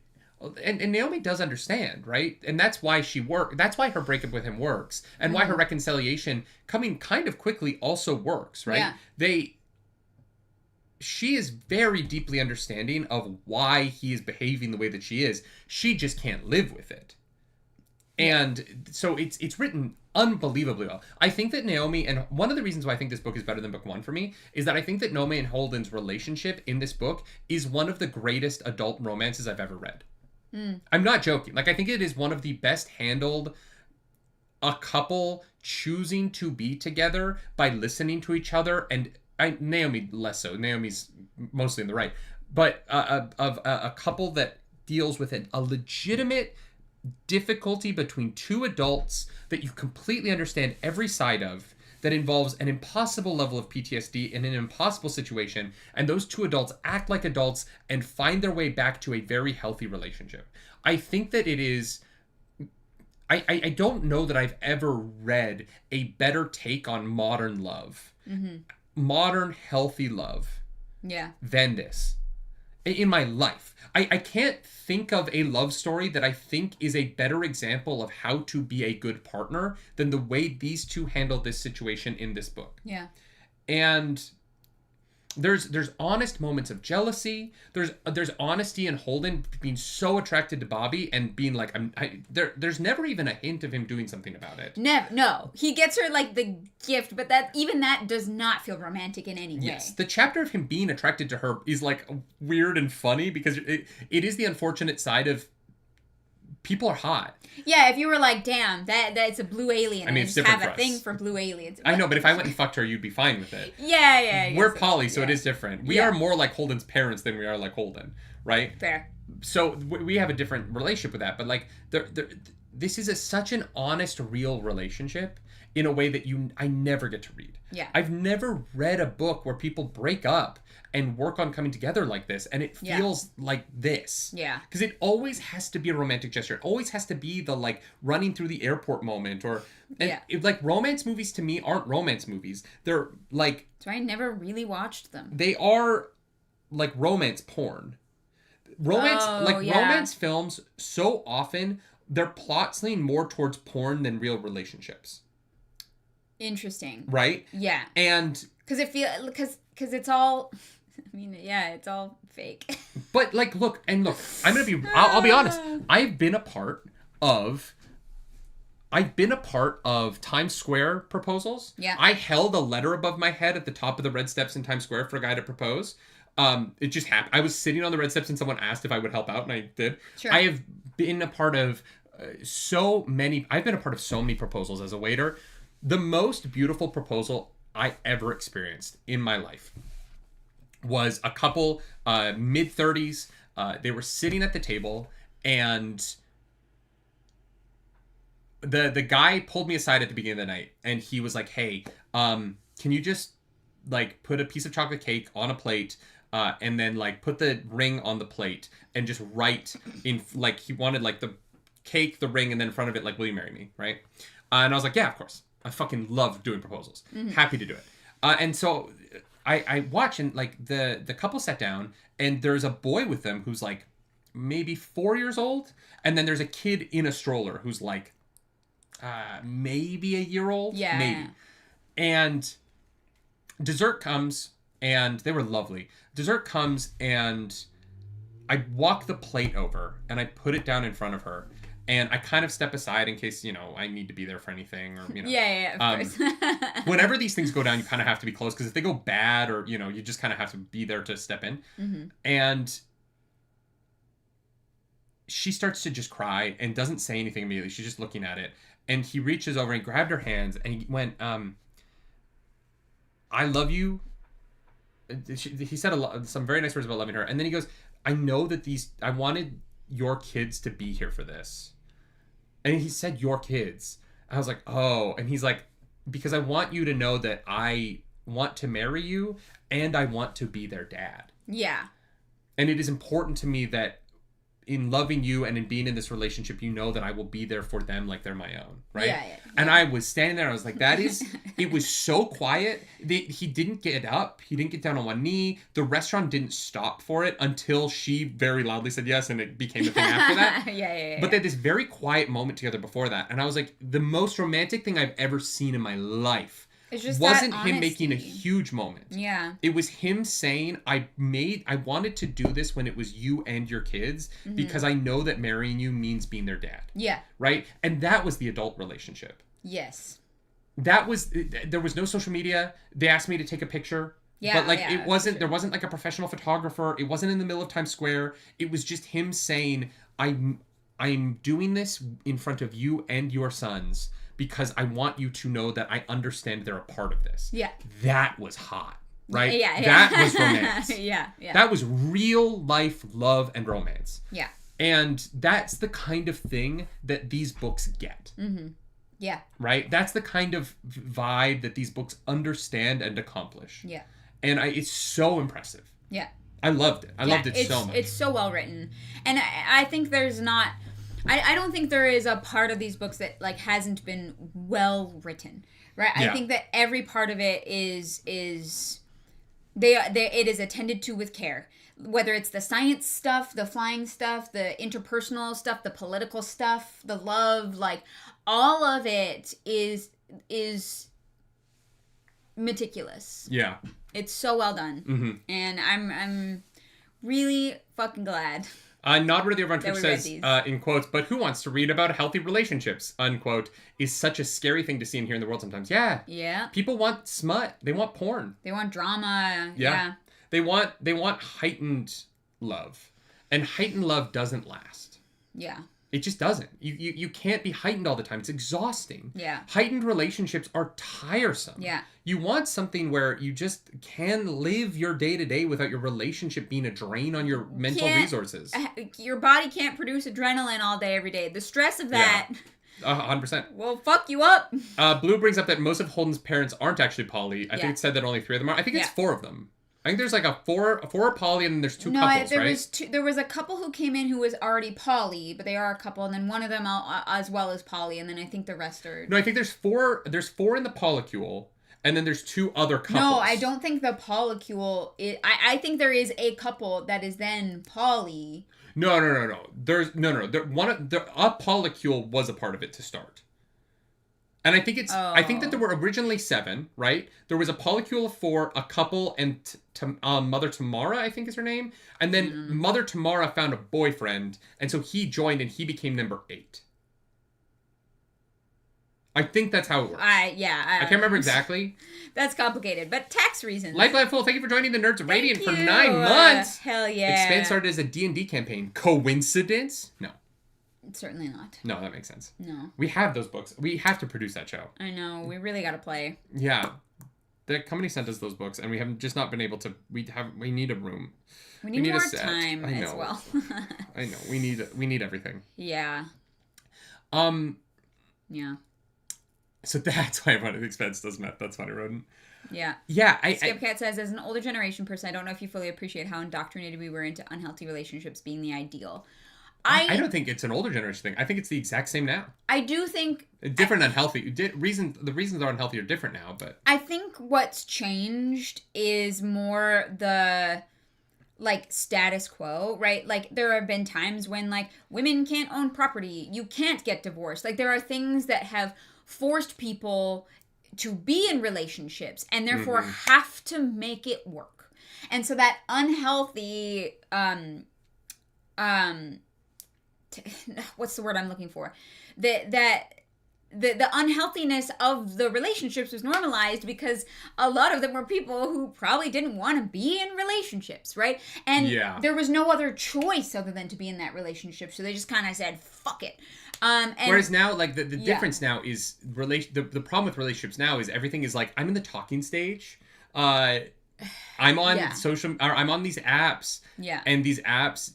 and Naomi does understand, right? And that's why that's why her breakup with him works, and why her reconciliation coming kind of quickly also works, right? she is very deeply understanding of why he is behaving the way that she is. She just can't live with it. And so it's written unbelievably well. I think that Naomi, and one of the reasons why I think this book is better than book 1 for me, is that I think that Naomi and Holden's relationship in this book is one of the greatest adult romances I've ever read. I'm not joking. Like, I think it is one of the best handled, a couple choosing to be together by listening to each other, and Naomi less so. Naomi's mostly in the right. But of a couple that deals with a legitimate difficulty between two adults that you completely understand every side of, that involves an impossible level of PTSD in an impossible situation, and those two adults act like adults and find their way back to a very healthy relationship. I think that it is... I don't know that I've ever read a better take on modern love, modern healthy love, than this in my life. I can't think of a love story that I think is a better example of how to be a good partner than the way these two handled this situation in this book. Yeah. And there's honest moments of jealousy. There's honesty in Holden being so attracted to Bobby and being like, there's never even a hint of him doing something about it. Never. No. He gets her like the gift, but that does not feel romantic in any way. Yes. The chapter of him being attracted to her is like weird and funny because it is the unfortunate side of people are hot. Yeah, if you were like, damn, that's a blue alien. I mean, it's just different have for a thing us. For blue aliens. I know, but if I went and fucked her, you'd be fine with it. Yeah. We're poly, so it is different. We are more like Holden's parents than we are like Holden, right? Fair. So we have a different relationship with that, but like, this is such an honest, real relationship in a way that I never get to read. Yeah. I've never read a book where people break up and work on coming together like this, and it feels like this. Yeah. Because it always has to be a romantic gesture. It always has to be the, like, running through the airport moment, or... like, romance movies to me aren't romance movies. They're, like... So I never really watched them. They are, like, romance porn. Romance films, so often, their plots lean more towards porn than real relationships. Interesting. Right? Yeah. And... Because it's all... I mean, yeah, it's all fake. But, like, look, I'm gonna be... I'll be honest. I've been a part of Times Square proposals. Yeah. I held a letter above my head at the top of the red steps in Times Square for a guy to propose. It just happened. I was sitting on the red steps and someone asked if I would help out, and I did. Sure. I have been a part of so many proposals as a waiter. The most beautiful proposal I ever experienced in my life was a couple, mid-30s. They were sitting at the table, and the guy pulled me aside at the beginning of the night, and he was like, hey, can you just, like, put a piece of chocolate cake on a plate, and then, like, put the ring on the plate, and just write in, like, he wanted, like, the cake, the ring, and then in front of it, like, will you marry me, right? And I was like, yeah, of course. I fucking love doing proposals. Mm-hmm. Happy to do it. And so... I watch, and like the couple sat down, and there's a boy with them who's like maybe 4 years old, and then there's a kid in a stroller who's like maybe a year old, maybe. And dessert comes, and they were lovely. Dessert comes, and I walk the plate over, and I put it down in front of her. And I kind of step aside in case, I need to be there for anything, or, Yeah, of course. Whenever these things go down, you kind of have to be close, because if they go bad, or, you just kind of have to be there to step in. Mm-hmm. And she starts to just cry and doesn't say anything immediately. She's just looking at it. And he reaches over and grabbed her hands, and he went, I love you. He said some very nice words about loving her. And then he goes, I know that I wanted your kids to be here for this. And he said, your kids. I was like, oh. And he's like, because I want you to know that I want to marry you, and I want to be their dad. Yeah. And it is important to me that in loving you and in being in this relationship, you know that I will be there for them like they're my own, right? Yeah. And I was standing there, I was like, it was so quiet. He didn't get up. He didn't get down on one knee. The restaurant didn't stop for it until she very loudly said yes, and it became a thing after that. Yeah. But they had this very quiet moment together before that. And I was like, the most romantic thing I've ever seen in my life wasn't him making a huge moment. Yeah. It was him saying, I wanted to do this when it was you and your kids because I know that marrying you means being their dad. Yeah. Right? And that was the adult relationship. Yes. There was no social media. They asked me to take a picture. Yeah. But it wasn't, there wasn't a professional photographer. It wasn't in the middle of Times Square. It was just him saying, I'm doing this in front of you and your sons because I want you to know that I understand they're a part of this. Yeah. That was hot, right? Yeah. That was romance. Yeah. That was real life love and romance. Yeah. And that's the kind of thing that these books get. Mm-hmm. Yeah. Right? That's the kind of vibe that these books understand and accomplish. Yeah. And it's so impressive. Yeah. I loved it. I loved it so much. It's so well written. And I think there's not... I don't think there is a part of these books that hasn't been well written, right? Yeah. I think that every part of it is it is attended to with care. Whether it's the science stuff, the flying stuff, the interpersonal stuff, the political stuff, the love, all of it is meticulous. Yeah. It's so well done. Mm-hmm. And I'm really fucking glad. Nodworthy of Runtrip says, in quotes, but who wants to read about healthy relationships, unquote, is such a scary thing to see and hear in the world sometimes. Yeah. Yeah. People want smut. They want porn. They want drama. Yeah. They want heightened love. And heightened love doesn't last. Yeah. It just doesn't. You can't be heightened all the time. It's exhausting. Yeah. Heightened relationships are tiresome. Yeah. You want something where you just can live your day-to-day without your relationship being a drain on your mental resources. Your body can't produce adrenaline all day, every day. The stress of that... Yeah. 100%. Will fuck you up. Blue brings up that most of Holden's parents aren't actually poly. I think it said that only 3 of them are. I think it's 4 of them. I think there's four are poly and then there's 2 couples, right? There was a couple who came in who was already poly, but they are a couple, and then one of them as well as poly, and then I think the rest are... No, I think there's 4 in the polycule, and then there's 2 other couples. No, I don't think the polycule I think there is a couple that is then poly. No. There's a polycule was a part of it to start. And I think I think that there were originally 7, right? There was a polycule of 4, a couple, and Mother Tamara, I think is her name. And then Mother Tamara found a boyfriend, and so he joined and he became number 8. I think that's how it works. I can't remember exactly. That's complicated, but tax reasons. Life Full, thank you for joining the Nerds Radiant for 9 months. Hell yeah. Expanse started as a D&D campaign. Coincidence? No. Certainly not. No, that makes sense. No. We have those books. We have to produce that show. I know. We really got to play. Yeah. The company sent us those books, and we have just not been able to. We need a room. We need more time as well. I know. We need everything. Yeah. Yeah. So that's why I wanted Expanse does math. That's funny, Rodent. Yeah. Yeah. Skipcat says, as an older generation person, I don't know if you fully appreciate how indoctrinated we were into unhealthy relationships being the ideal. I don't think it's an older generation thing. I think it's the exact same now. I do think... Different unhealthy. The reasons they're unhealthy are different now, but... I think what's changed is more the, status quo, right? There have been times when, women can't own property. You can't get divorced. There are things that have forced people to be in relationships and therefore have to make it work. And so that unhealthy... what's the word I'm looking for? The unhealthiness of the relationships was normalized because a lot of them were people who probably didn't want to be in relationships, right? And there was no other choice other than to be in that relationship, so they just kind of said, fuck it. Whereas now, the difference now is the problem with relationships now is everything is I'm in the talking stage. I'm on I'm on these apps. Yeah. And these apps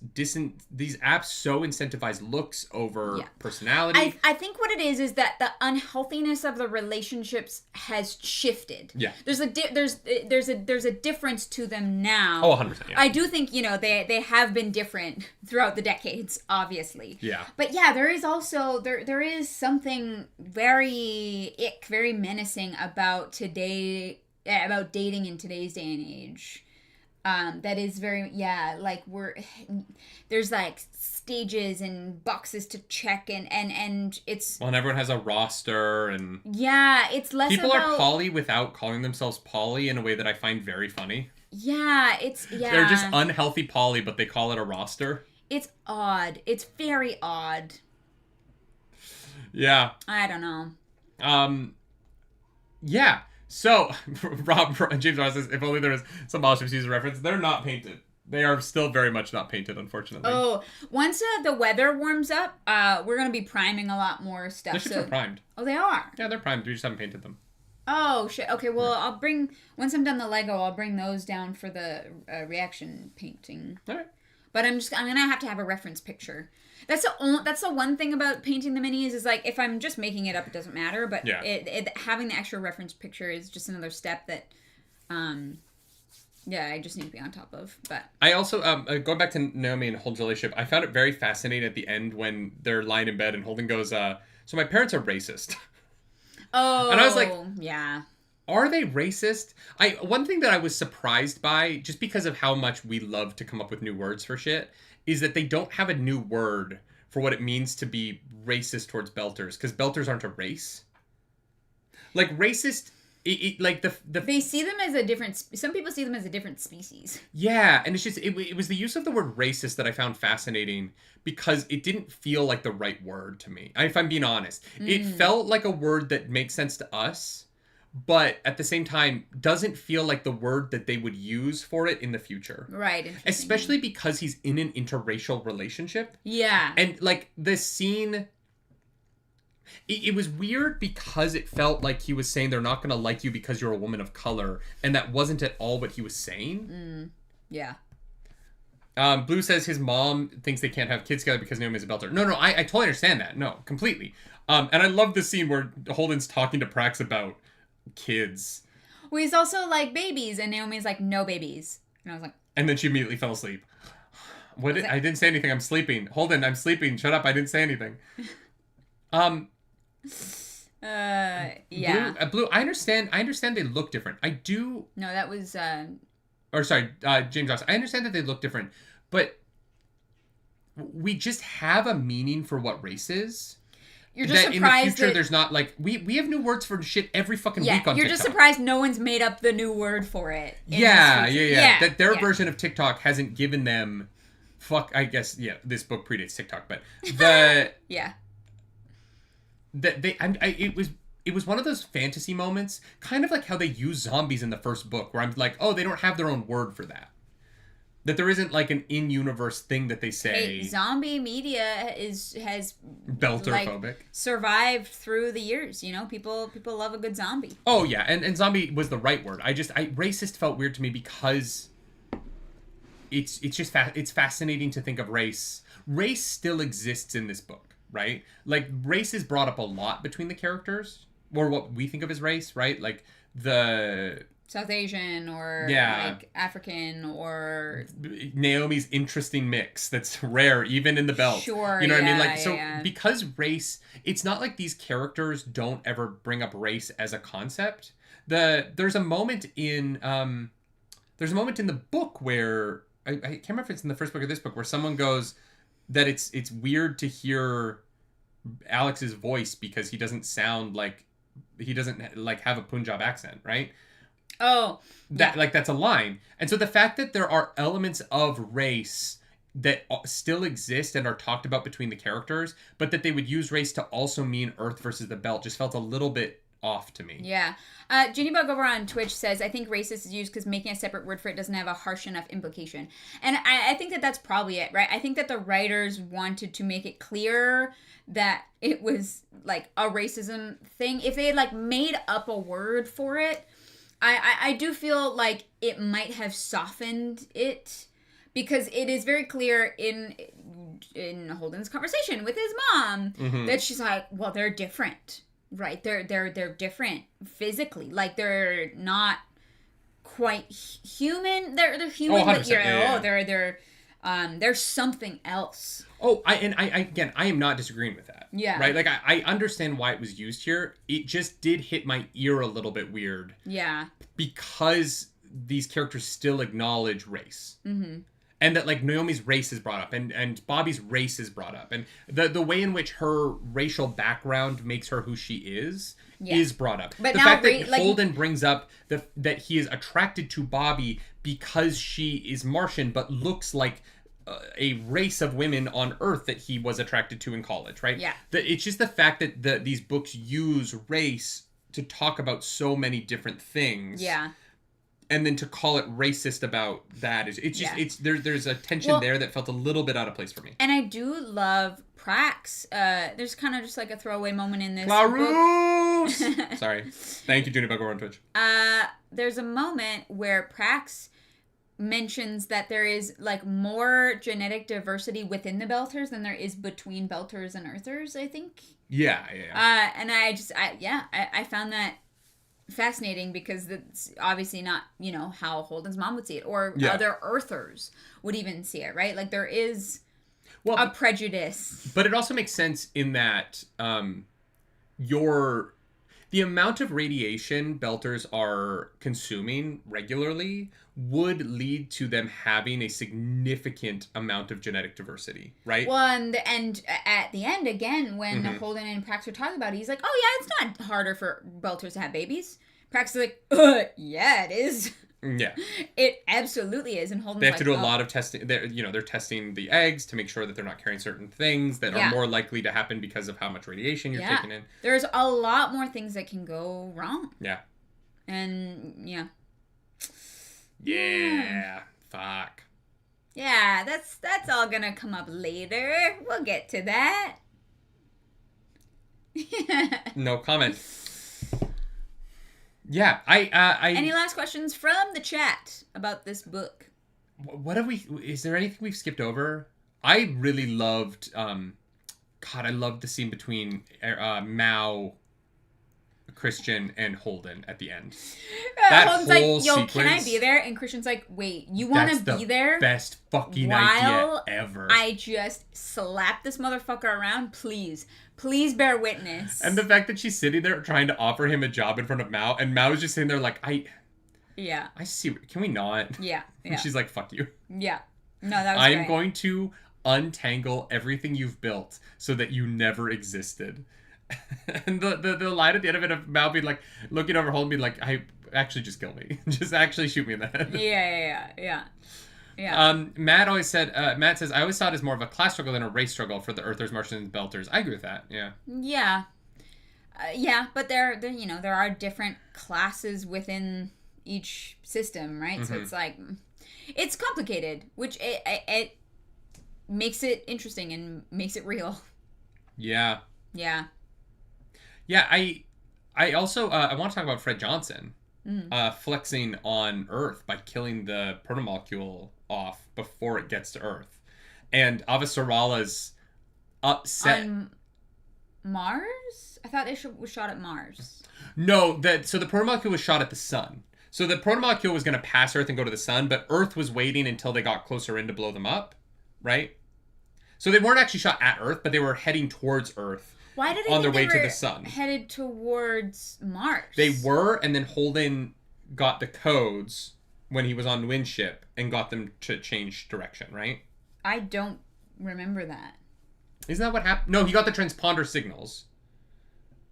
so incentivize looks over personality. I think what it is that the unhealthiness of the relationships has shifted. Yeah. There's a difference to them now. Oh, 100%. Yeah. I do think, they have been different throughout the decades, obviously. Yeah. But yeah, there is also there is something very menacing about today. About dating in today's day and age. that is very, like there's like stages and boxes to check and it's... Well, and everyone has a roster and... Yeah, it's less people about... are poly without calling themselves poly in a way that I find very funny. Yeah, it's... Yeah. They're just unhealthy poly, but they call it a roster. It's odd. It's very odd. Yeah. I don't know. Yeah. So, James Ross says, if only there was some Ostrich season reference. They're not painted. They are still very much not painted, unfortunately. Oh, once the weather warms up, we're going to be priming a lot more stuff. Their ships are primed. Oh, they are? Yeah, they're primed. We just haven't painted them. Oh, shit. Okay, well, I'll bring... Once I'm done the Lego, I'll bring those down for the reaction painting. All right. But I'm going to have a reference picture. That's the one thing about painting the minis is, like, if I'm just making it up, it doesn't matter. But having the extra reference picture is just another step that, I just need to be on top of. But I also, going back to Naomi and Holden's relationship, I found it very fascinating at the end when they're lying in bed and Holden goes, so my parents are racist. Oh, and I was like, yeah. Are they racist? One thing that I was surprised by, just because of how much we love to come up with new words for shit, is that they don't have a new word for what it means to be racist towards belters, because belters aren't a race. Like, racist, like the they see them as a different... Some people see them as a different species. Yeah, and it's just... It was the use of the word racist that I found fascinating, because it didn't feel like the right word to me. If I'm being honest. It felt like a word that makes sense to us, but at the same time doesn't feel like the word that they would use for it in the future. Right. Especially because he's in an interracial relationship. Yeah. And, like, the scene... It was weird because it felt like he was saying they're not going to like you because you're a woman of color, and that wasn't at all what he was saying. Yeah. Blue says his mom thinks they can't have kids together because Naomi's a belter. No, I totally understand that. No, completely. And I love the scene where Holden's talking to Prax about kids. Well, he's also like, babies, and Naomi's like, no babies. And I was like... And then she immediately fell asleep. I didn't say anything. I'm sleeping. Holden, I'm sleeping. Shut up. I didn't say anything. Yeah. Blue, I understand they look different. I do... No, that was... James Ross. I understand that they look different, but we just have a meaning for what race is. You're just that surprised in the future that... there's not, like... We have new words for shit every fucking week on TikTok. You're just surprised no one's made up the new word for it. Yeah. That their version of TikTok hasn't given them... I guess, this book predates TikTok, but the... Yeah. It was one of those fantasy moments, kind of like how they use zombies in the first book, where I'm like, oh, they don't have their own word for that. That there isn't like an in-universe thing that they say. Hey, zombie media has belterphobic survived through the years. You know, people love a good zombie. Oh yeah, and zombie was the right word. Racist felt weird to me because it's just it's fascinating to think of race. Race still exists in this book, right? Like, race is brought up a lot between the characters, or what we think of as race, right? Like the South Asian or like African or Naomi's interesting mix that's rare even in the belt. Sure, you know what I mean? Like, because race, it's not like these characters don't ever bring up race as a concept. There's a moment in the book where I can't remember if it's in the first book or this book, where someone goes that it's weird to hear Alex's voice because he doesn't sound like he doesn't like have a Punjab accent, right? Oh, that's a line. And so the fact that there are elements of race that still exist and are talked about between the characters, but that they would use race to also mean Earth versus the Belt, just felt a little bit off to me. Yeah. Ginny-Bug over on Twitch says, I think racist is used because making a separate word for it doesn't have a harsh enough implication. And I think that that's probably it, right? I think that the writers wanted to make it clear that it was like a racism thing. If they had like made up a word for it, I do feel like it might have softened it, because it is very clear in Holden's conversation with his mom that she's like, well, they're different, right? They're different physically. Like, they're not quite human. They're human, but they're something else. Oh, I am not disagreeing with that. Yeah. Right? Like, I understand why it was used here. It just did hit my ear a little bit weird. Yeah. Because these characters still acknowledge race. Mm-hmm. And that, like, Naomi's race is brought up, and Bobby's race is brought up, and the way in which her racial background makes her who she is brought up. But the now, fact that Holden brings up that he is attracted to Bobby because she is Martian, but looks like a race of women on Earth that he was attracted to in college, right? Yeah. It's just the fact that these books use race to talk about so many different things. Yeah. And then to call it racist about that there's a tension there that felt a little bit out of place for me. And I do love Prax. There's kind of just like a throwaway moment in this book. Sorry. Thank you, Junibug, over on Twitch. There's a moment where Prax mentions that there is like more genetic diversity within the Belters than there is between Belters and Earthers, I think. Yeah. And I found that fascinating because it's obviously not, how Holden's mom would see it or other Earthers would even see it, right? Like there is a prejudice. But it also makes sense in that the amount of radiation Belters are consuming regularly would lead to them having a significant amount of genetic diversity, right? Well, and at the end, again, when Holden and Prax are talking about it, he's like, oh, yeah, it's not harder for Belters to have babies. Prax is like, yeah, it is. Yeah. It absolutely is. And Holden's they have to do a lot of testing. They're testing the eggs to make sure that they're not carrying certain things that are more likely to happen because of how much radiation you're taking in. There's a lot more things that can go wrong. Yeah. And, Yeah. Fuck. Yeah, that's all gonna come up later. We'll get to that. No comment. Yeah, I Any last questions from the chat about this book? What have we? Is there anything we've skipped over? I really loved. I loved the scene between Mao, Christian, and Holden at the end. That Holden's whole like, "Yo, sequence, can I be there?" And Christian's like, "Wait, you want to be there?" Best fucking idea ever. I just slap this motherfucker around, please. Please bear witness. And the fact that she's sitting there trying to offer him a job in front of Mao, and Mao is just sitting there like, I see. Can we not? Yeah. And she's like, fuck you. Yeah. No, that was I am going to untangle everything you've built so that you never existed. And the line at the end of it of Mao being like, looking over Holden being like, actually just kill me. Just actually shoot me in the head. Yeah. Matt always said, Matt says, I always saw it as more of a class struggle than a race struggle for the Earthers, Martians, and Belters. I agree with that. Yeah. Yeah, but there are different classes within each system, right? Mm-hmm. So it's like, it's complicated, which it makes it interesting and makes it real. Yeah. Yeah. Yeah, I also, I want to talk about Fred Johnson. Flexing on Earth by killing the protomolecule off before it gets to Earth. And Avasarala's upset. On Mars? I thought it was shot at Mars. No, so the protomolecule was shot at the sun. So the protomolecule was going to pass Earth and go to the sun, but Earth was waiting until they got closer in to blow them up, right? So they weren't actually shot at Earth, but they were heading towards Earth. Why did on their way to the sun? Headed towards Mars. They were, and then Holden got the codes when he was on Windship and got them to change direction, right? I don't remember that. Isn't that what happened? No, he got the transponder signals.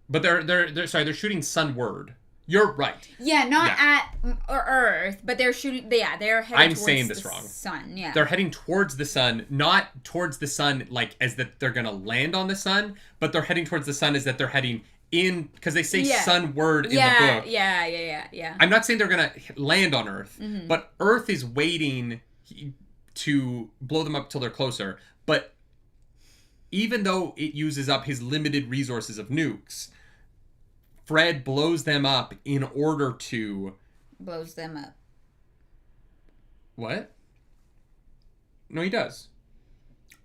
But they're shooting sunward. You're right. Yeah, not at Earth, but they're shooting. Yeah, they're heading towards saying this wrong. Sun. Yeah, they're heading towards the sun, not towards the sun like as that they're gonna land on the sun, but they're heading towards the sun as that they're heading in because they say sunward in the book. Yeah. I'm not saying they're gonna land on Earth, but Earth is waiting to blow them up till they're closer. But even though it uses up his limited resources of nukes, Fred blows them up in order to... Blows them up. What? No, he does.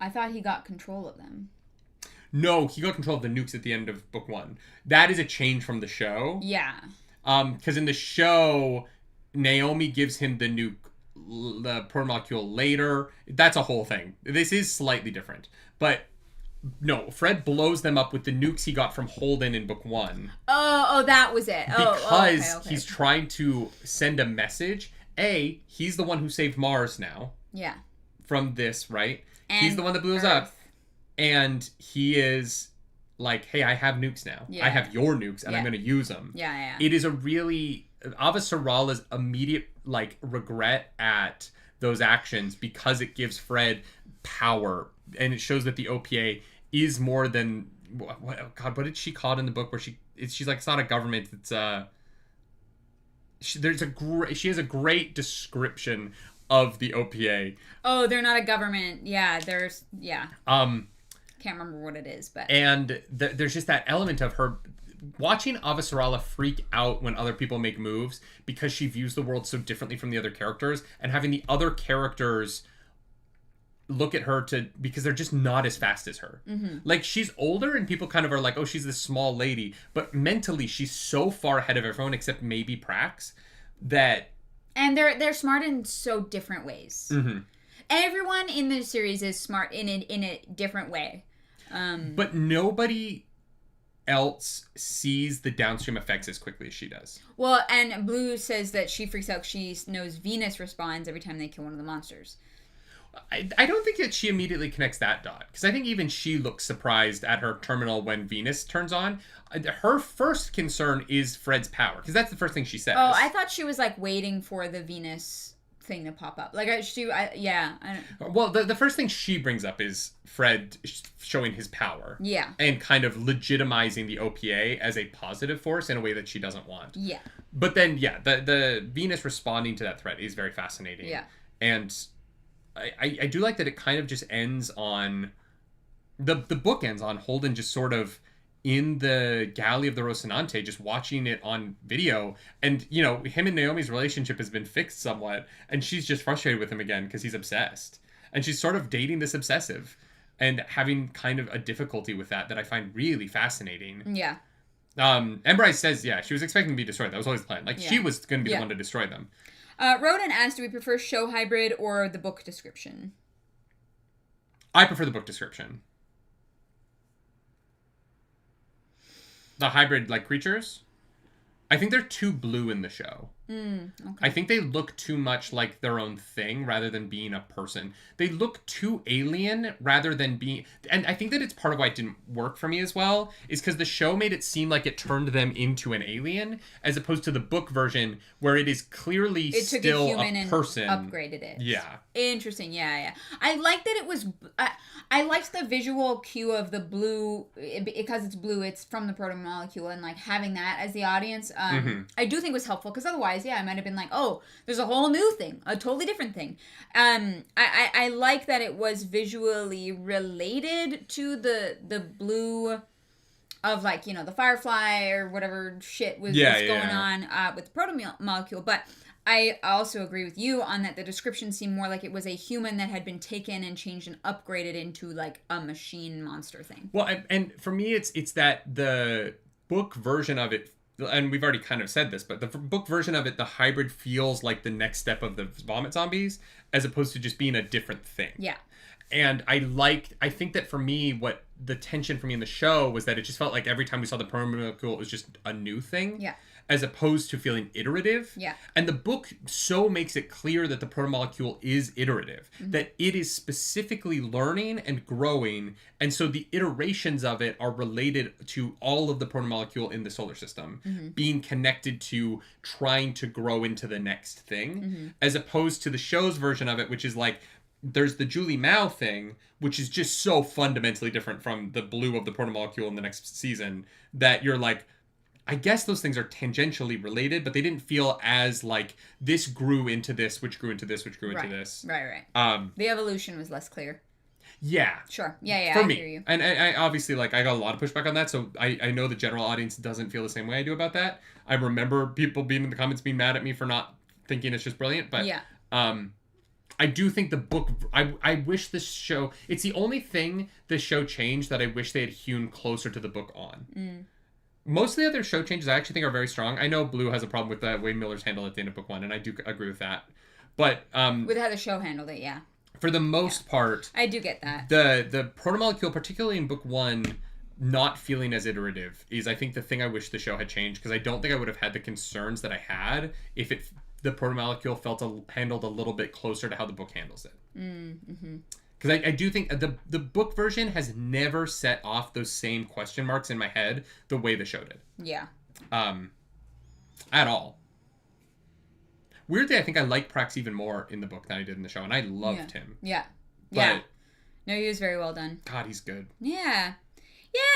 I thought he got control of them. No, he got control of the nukes at the end of book 1. That is a change from the show. Yeah. Because in the show, Naomi gives him the nuke, the protomolecule later. That's a whole thing. This is slightly different. But... No, Fred blows them up with the nukes he got from Holden in book 1. Oh, that was it. Because he's trying to send a message, he's the one who saved Mars now. Yeah. From this, right? And he's the one that blew us up. And he is like, hey, I have nukes now. Yeah. I have your nukes, and I'm going to use them. Yeah. It is a really... Avasarala's immediate, like, regret at those actions because it gives Fred power. And it shows that the OPA is more than... what did she call it in the book where she's like, it's not a government, it's she has a great description of the OPA. Oh, they're not a government. Yeah, can't remember what it is, but... And there's just that element of her... Watching Avasarala freak out when other people make moves because she views the world so differently from the other characters, and having the other characters look at her because they're just not as fast as her. Mm-hmm. Like, she's older and people kind of are like, oh, she's this small lady, but mentally she's so far ahead of everyone except maybe Prax that... And they're smart in so different ways. Mm-hmm. Everyone in the series is smart in a different way. But nobody else sees the downstream effects as quickly as she does. Well, and Blue says that she freaks out. She knows Venus responds every time they kill one of the monsters. I don't think that she immediately connects that dot, because I think even she looks surprised at her terminal when Venus turns on. Her first concern is Fred's power, because that's the first thing she says. Oh, I thought she was like waiting for the Venus thing to pop up. Like, Well, the first thing she brings up is Fred showing his power. Yeah. And kind of legitimizing the OPA as a positive force in a way that she doesn't want. Yeah. But then, the Venus responding to that threat is very fascinating. Yeah. And I do like that it kind of just ends on... The book ends on Holden just sort of in the galley of the Rocinante, just watching it on video. And, him and Naomi's relationship has been fixed somewhat. And she's just frustrated with him again because he's obsessed. And she's sort of dating this obsessive and having kind of a difficulty with that I find really fascinating. Yeah. Embryce says, she was expecting to be destroyed. That was always the plan. Like, she was going to be the one to destroy them. Roden asked, do we prefer show hybrid or the book description? I prefer the book description. The hybrid, like, creatures, I think they're too blue in the show. Okay. I think they look too much like their own thing rather than being a person. They look too alien rather than being... And I think that it's part of why it didn't work for me as well, is because the show made it seem like it turned them into an alien, as opposed to the book version, where it is clearly still a person. And upgraded it. Yeah. Interesting, yeah. I like that it was... I liked the visual cue of the blue, because it's blue, it's from the proto-molecule, and, like, having that as the audience, I do think was helpful, because otherwise, I might have been like, oh, there's a whole new thing, a totally different thing. I like that it was visually related to the blue of, like, the Firefly or whatever shit was going on with the proto-molecule, but I also agree with you on that the description seemed more like it was a human that had been taken and changed and upgraded into, like, a machine monster thing. Well, and for me, it's that the book version of it, and we've already kind of said this, but the book version of it, the hybrid feels like the next step of the vomit zombies, as opposed to just being a different thing. Yeah. And I think that for me, what the tension for me in the show was that it just felt like every time we saw the proto-molecule, it was just a new thing. Yeah. As opposed to feeling iterative. Yeah. And the book so makes it clear that the proto-molecule is iterative. Mm-hmm. That it is specifically learning and growing. And so the iterations of it are related to all of the proto-molecule in the solar system. Being connected to trying to grow into the next thing. As opposed to the show's version of it, which is like, there's the Julie Mao thing, which is just so fundamentally different from the blue of the proto-molecule in the next season, that you're like, I guess those things are tangentially related, but they didn't feel as like this grew into this, which grew into this, which grew into this. Right. The evolution was less clear. Yeah. Sure. Yeah, For I me. hear you. And I obviously, like, I got a lot of pushback on that, so I know the general audience doesn't feel the same way I do about that. I remember people being in the comments being mad at me for not thinking it's just brilliant, but I do think the book, I wish this show, it's the only thing this show changed that I wish they had hewn closer to the book on. Most of the other show changes I actually think are very strong. I know Blue has a problem with Wayne Miller's handle at the end of book 1, and I do agree with that. But with how the show handled it, yeah. For the most part, I do get that. The proto-molecule, particularly in book 1, not feeling as iterative is, I think, the thing I wish the show had changed, because I don't think I would have had the concerns that I had if it the proto-molecule felt handled a little bit closer to how the book handles it. Mm-hmm. Because I do think the book version has never set off those same question marks in my head the way the show did. Yeah. At all. Weirdly, I think I like Prax even more in the book than I did in the show, and I loved him. Yeah. But, yeah. No, he was very well done. God, he's good. Yeah.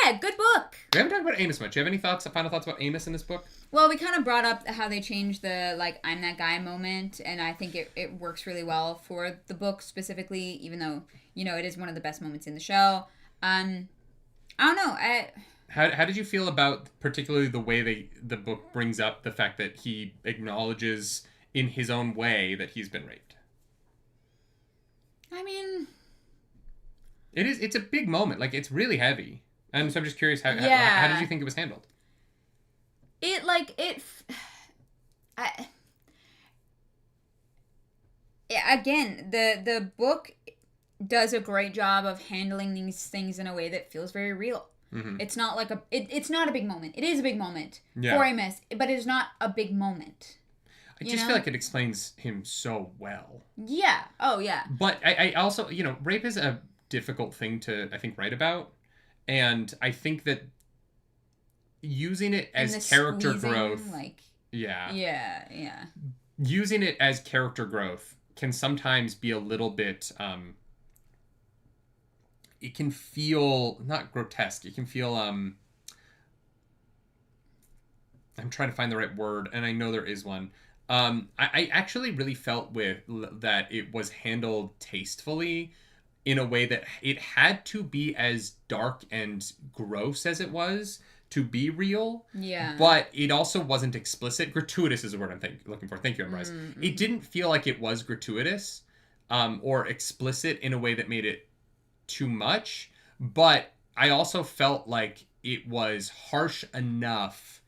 Yeah, good book. We haven't talked about Amos much. Do you have any final thoughts about Amos in this book? Well, we kind of brought up how they changed the, like, I'm that guy moment, and I think it works really well for the book specifically, even though, you know, it is one of the best moments in the show. I don't know. How did you feel about particularly the way the book brings up the fact that he acknowledges in his own way that he's been raped? I mean... It's a big moment. Like, it's really heavy. And so I'm just curious, how did you think it was handled? Again, the book does a great job of handling these things in a way that feels very real. Mm-hmm. It's not like it's not a big moment. It is a big moment for Amos, but it's not a big moment. I just feel like it explains him so well. Yeah. Oh, yeah. But I also, you know, rape is a difficult thing to, I think, write about. And I think that using it as character growth... Yeah. Using it as character growth can sometimes be a little bit... it can feel... Not grotesque. It can feel... I'm trying to find the right word, and I know there is one. I actually really felt that it was handled tastefully in a way that it had to be as dark and gross as it was to be real. Yeah. But it also wasn't explicit. Gratuitous is the word I'm looking for. Thank you, Emrys. Mm-hmm. It didn't feel like it was gratuitous or explicit in a way that made it too much. But I also felt like it was harsh enough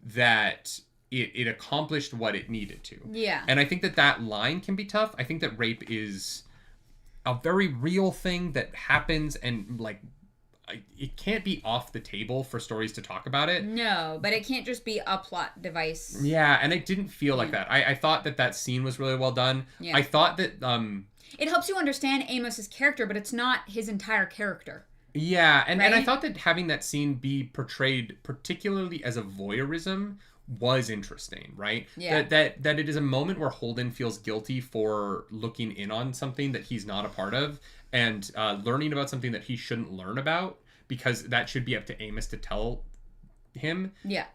that it accomplished what it needed to. Yeah. And I think that line can be tough. I think that rape is a very real thing that happens, and like it can't be off the table for stories to talk about it. No, but it can't just be a plot device. Yeah, and it didn't feel like that. I thought that scene was really well done. Yeah. I thought that it helps you understand Amos's character, but it's not his entire character. Yeah, and right? I thought that having that scene be portrayed particularly as a voyeurism was interesting, right? Yeah. That it is a moment where Holden feels guilty for looking in on something that he's not a part of and learning about something that he shouldn't learn about because that should be up to Amos to tell him. Yeah.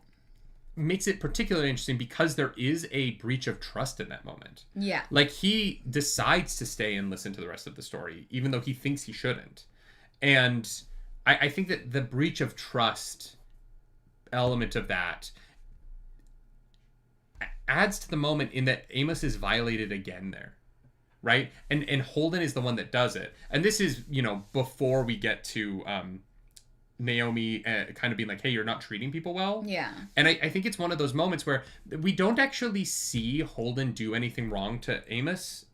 Makes it particularly interesting because there is a breach of trust in that moment. Yeah. Like, he decides to stay and listen to the rest of the story, even though he thinks he shouldn't. And I think that the breach of trust element of that adds to the moment in that Amos is violated again there, right? And Holden is the one that does it. And this is, you know, before we get to Naomi kind of being like, hey, you're not treating people well. Yeah. And I think it's one of those moments where we don't actually see Holden do anything wrong to Amos.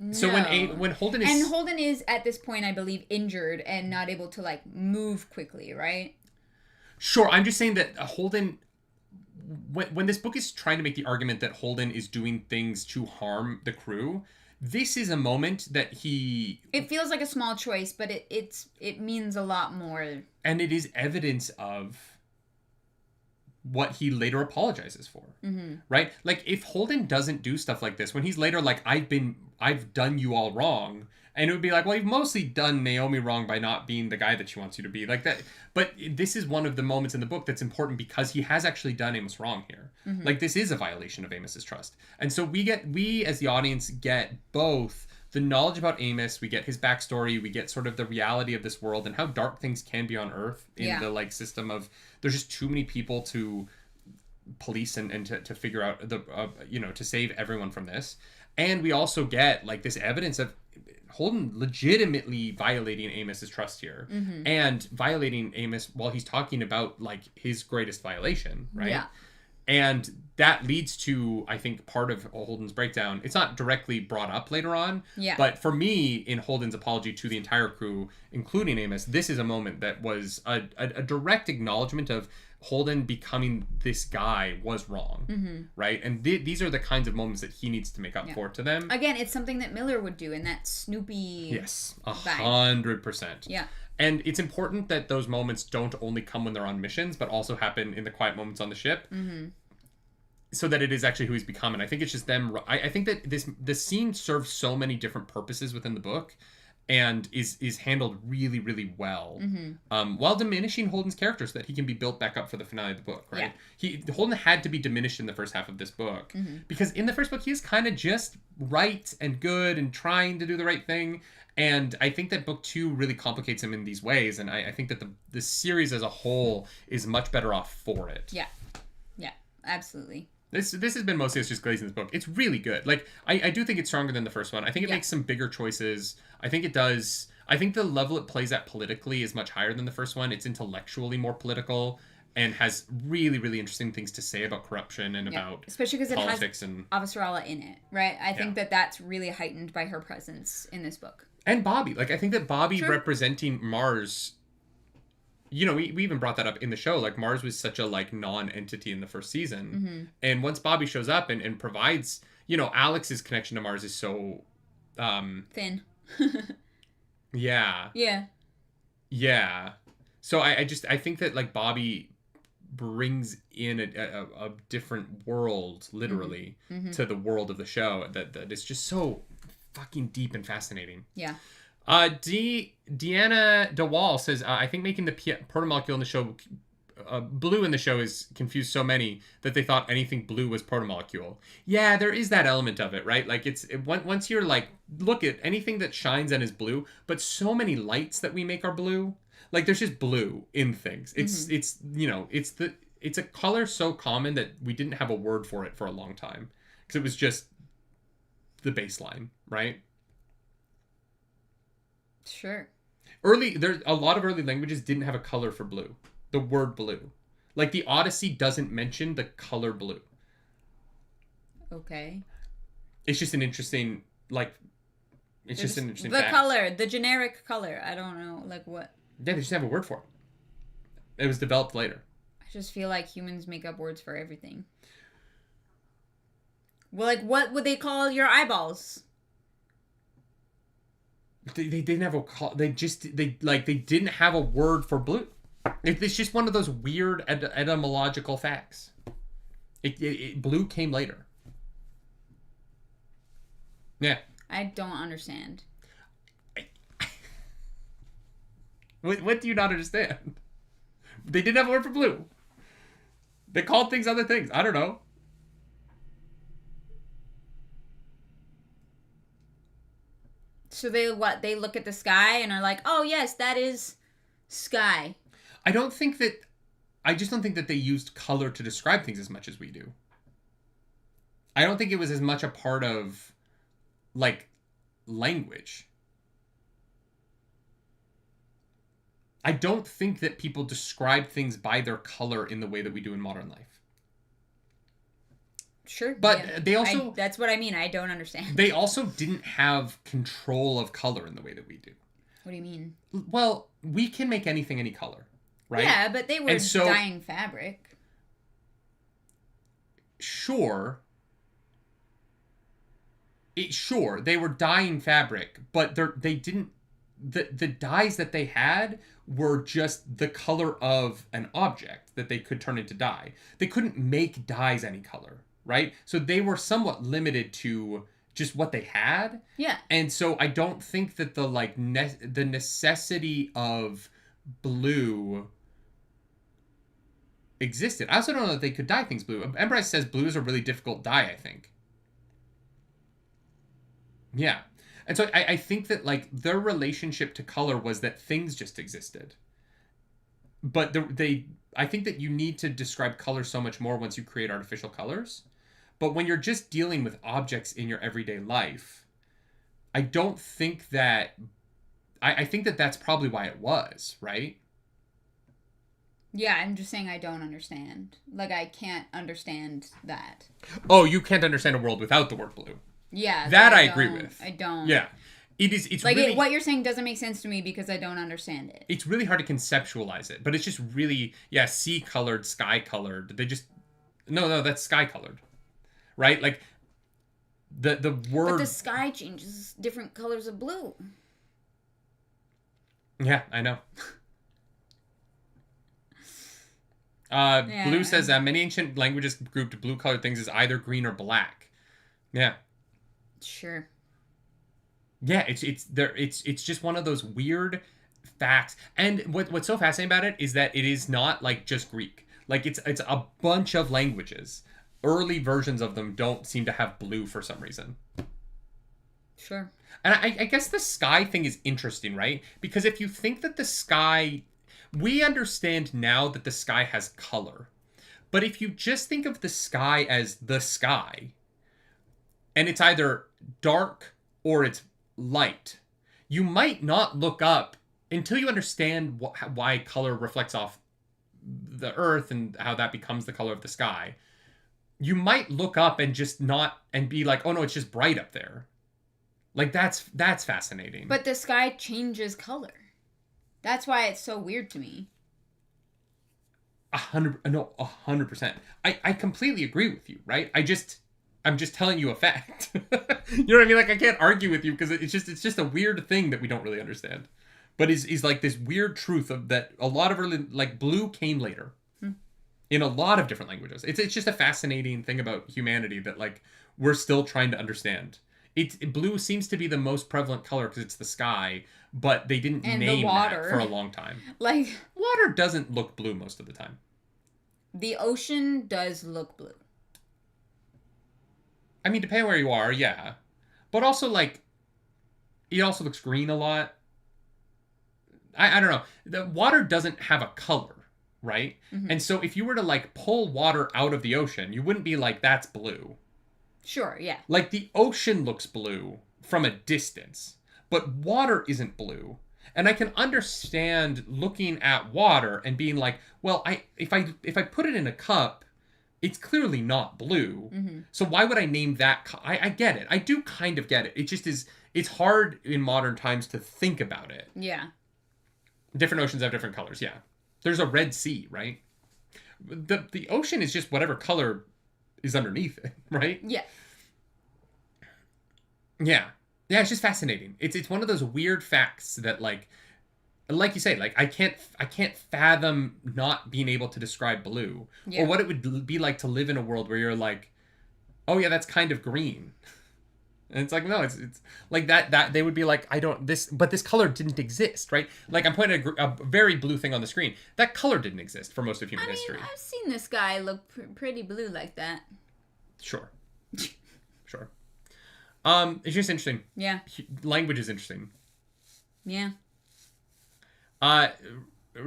No. So when Holden is... And Holden is, at this point, I believe, injured and not able to, like, move quickly, right? Sure, I'm just saying that Holden... When this book is trying to make the argument that Holden is doing things to harm the crew, this is a moment that he... It feels like a small choice, but it means a lot more. And it is evidence of what he later apologizes for, right? Like, if Holden doesn't do stuff like this, when he's later like, I've done you all wrong, and it would be like, well, you've mostly done Naomi wrong by not being the guy that she wants you to be, like that. But this is one of the moments in the book that's important because he has actually done Amos wrong here. Mm-hmm. Like, this is a violation of Amos's trust. And so we as the audience get both the knowledge about Amos, we get his backstory, we get sort of the reality of this world and how dark things can be on Earth in the like system of there's just too many people to police and to figure out the to save everyone from this. And we also get like this evidence of Holden legitimately violating Amos's trust here and violating Amos while he's talking about like his greatest violation, right? Yeah. And that leads to, I think, part of Holden's breakdown. It's not directly brought up later on, but for me, in Holden's apology to the entire crew, including Amos, this is a moment that was a direct acknowledgement of Holden becoming this guy was wrong, right? And these are the kinds of moments that he needs to make up for to them. Again, it's something that Miller would do in that Snoopy. Yes, 100%. Yeah. And it's important that those moments don't only come when they're on missions, but also happen in the quiet moments on the ship. So that it is actually who he's become. And I think it's just them. I think that this scene serves so many different purposes within the book, and is handled really, really well, while diminishing Holden's character so that he can be built back up for the finale of the book, right? Holden had to be diminished in the first half of this book, because in the first book, he is kind of just right and good and trying to do the right thing. And I think that book 2 really complicates him in these ways, and I think that the series as a whole is much better off for it. Yeah. Yeah, absolutely. This has been mostly just glazing this book. It's really good. Like, I do think it's stronger than the first one. I think it makes some bigger choices. I think it does. I think the level it plays at politically is much higher than the first one. It's intellectually more political and has really, really interesting things to say about corruption and about especially because it has and Avasarala in it, right? I think that's really heightened by her presence in this book. And Bobby. Like, I think that Bobby representing Mars... You know, we even brought that up in the show. Like, Mars was such a, like, non-entity in the first season. And once Bobby shows up and provides... You know, Alex's connection to Mars is so... thin. Yeah. So I think that, like, Bobby brings in a different world, literally, to the world of the show that is just so fucking deep and fascinating. Yeah. Deanna DeWall says, I think making the protomolecule in the show, blue in the show is confused so many that they thought anything blue was protomolecule. Yeah, there is that element of it, right? Like, once you're like, look at anything that shines and is blue, but so many lights that we make are blue. Like, there's just blue in things. It's you know, it's a color so common that we didn't have a word for it for a long time. Because it was just the baseline, right? Sure. There's a lot of early languages didn't have a color for blue. The word blue. Like, the Odyssey doesn't mention the color blue. Okay. It's just an interesting, like, it's just an interesting the fact. Color, the generic color. I don't know, like, what? Yeah, they just have a word for it. It was developed later. I just feel like humans make up words for everything. Well, like, what would they call your eyeballs? They didn't have a call. They didn't have a word for blue. It's just one of those weird etymological facts. Blue came later. Yeah. I don't understand. What do you not understand? They didn't have a word for blue. They called things other things. I don't know. So they look at the sky and are like, oh yes, that is sky. I just don't think that they used color to describe things as much as we do. I don't think it was as much a part of, like, language. I don't think that people describe things by their color in the way that we do in modern life. Sure. But they also... that's what I mean. I don't understand. They also didn't have control of color in the way that we do. What do you mean? Well, we can make anything any color, right? Yeah, but they were dyeing fabric. Sure. Sure, they were dyeing fabric, but they didn't... The dyes that they had were just the color of an object that they could turn into dye. They couldn't make dyes any color, right? So they were somewhat limited to just what they had. Yeah. And so I don't think that the the necessity of blue existed. I also don't know that they could dye things blue. Embryce says blue is a really difficult dye, I think. Yeah. And so I think that, like, their relationship to color was that things just existed. But I think that you need to describe color so much more once you create artificial colors. But when you're just dealing with objects in your everyday life, I don't think that... I think that that's probably why it was, right? Yeah, I'm just saying I don't understand. Like, I can't understand that. Oh, you can't understand a world without the word blue. Yeah. That I agree with. I don't. Yeah. It's like really, what you're saying doesn't make sense to me because I don't understand it. It's really hard to conceptualize it, but it's just really, sea colored, sky colored. They just, no, that's sky colored, right? Like the word. But the sky changes different colors of blue. Yeah, I know. Blue says many ancient languages grouped blue colored things as either green or black. Yeah. Sure. Yeah, it's just one of those weird facts. And what's so fascinating about it is that it is not like just Greek. Like it's a bunch of languages. Early versions of them don't seem to have blue for some reason. Sure. And I guess the sky thing is interesting, right? Because if you think that the sky, we understand now that the sky has color. But if you just think of the sky as the sky, and it's either dark or it's light, you might not look up until you understand why color reflects off the earth and how that becomes the color of the sky. You might look up and just not, and be like, oh no, it's just bright up there. Like that's fascinating. But the sky changes color. That's why it's so weird to me. 100%. I completely agree with you, right? I'm just telling you a fact. You know what I mean? Like I can't argue with you because it's just a weird thing that we don't really understand. But is like this weird truth of that a lot of early, like blue came later. In a lot of different languages. It's just a fascinating thing about humanity that like we're still trying to understand. Blue seems to be the most prevalent color because it's the sky, but they didn't name that for a long time. Like water doesn't look blue most of the time. The ocean does look blue. I mean, depending where you are, yeah. But also like it also looks green a lot. I don't know. The water doesn't have a color, right? Mm-hmm. And so if you were to like pull water out of the ocean, you wouldn't be like, that's blue. Sure, yeah. Like the ocean looks blue from a distance, but water isn't blue. And I can understand looking at water and being like, well, if I put it in a cup, it's clearly not blue. Mm-hmm. So why would I name that? I get it. I do kind of get it. It just is, it's hard in modern times to think about it. Yeah. Different oceans have different colors, yeah. There's a Red Sea, right? The ocean is just whatever color is underneath it, right? Yeah. Yeah, it's just fascinating. It's one of those weird facts that like you say, like I can't fathom not being able to describe blue or what it would be like to live in a world where you're like, oh yeah, that's kind of green. And it's like, no, it's like that they would be like, but this color didn't exist, right? Like I'm pointing at a very blue thing on the screen. That color didn't exist for most of human history. I've seen this guy look pretty blue like that. Sure. It's just interesting. Yeah. Language is interesting. Yeah.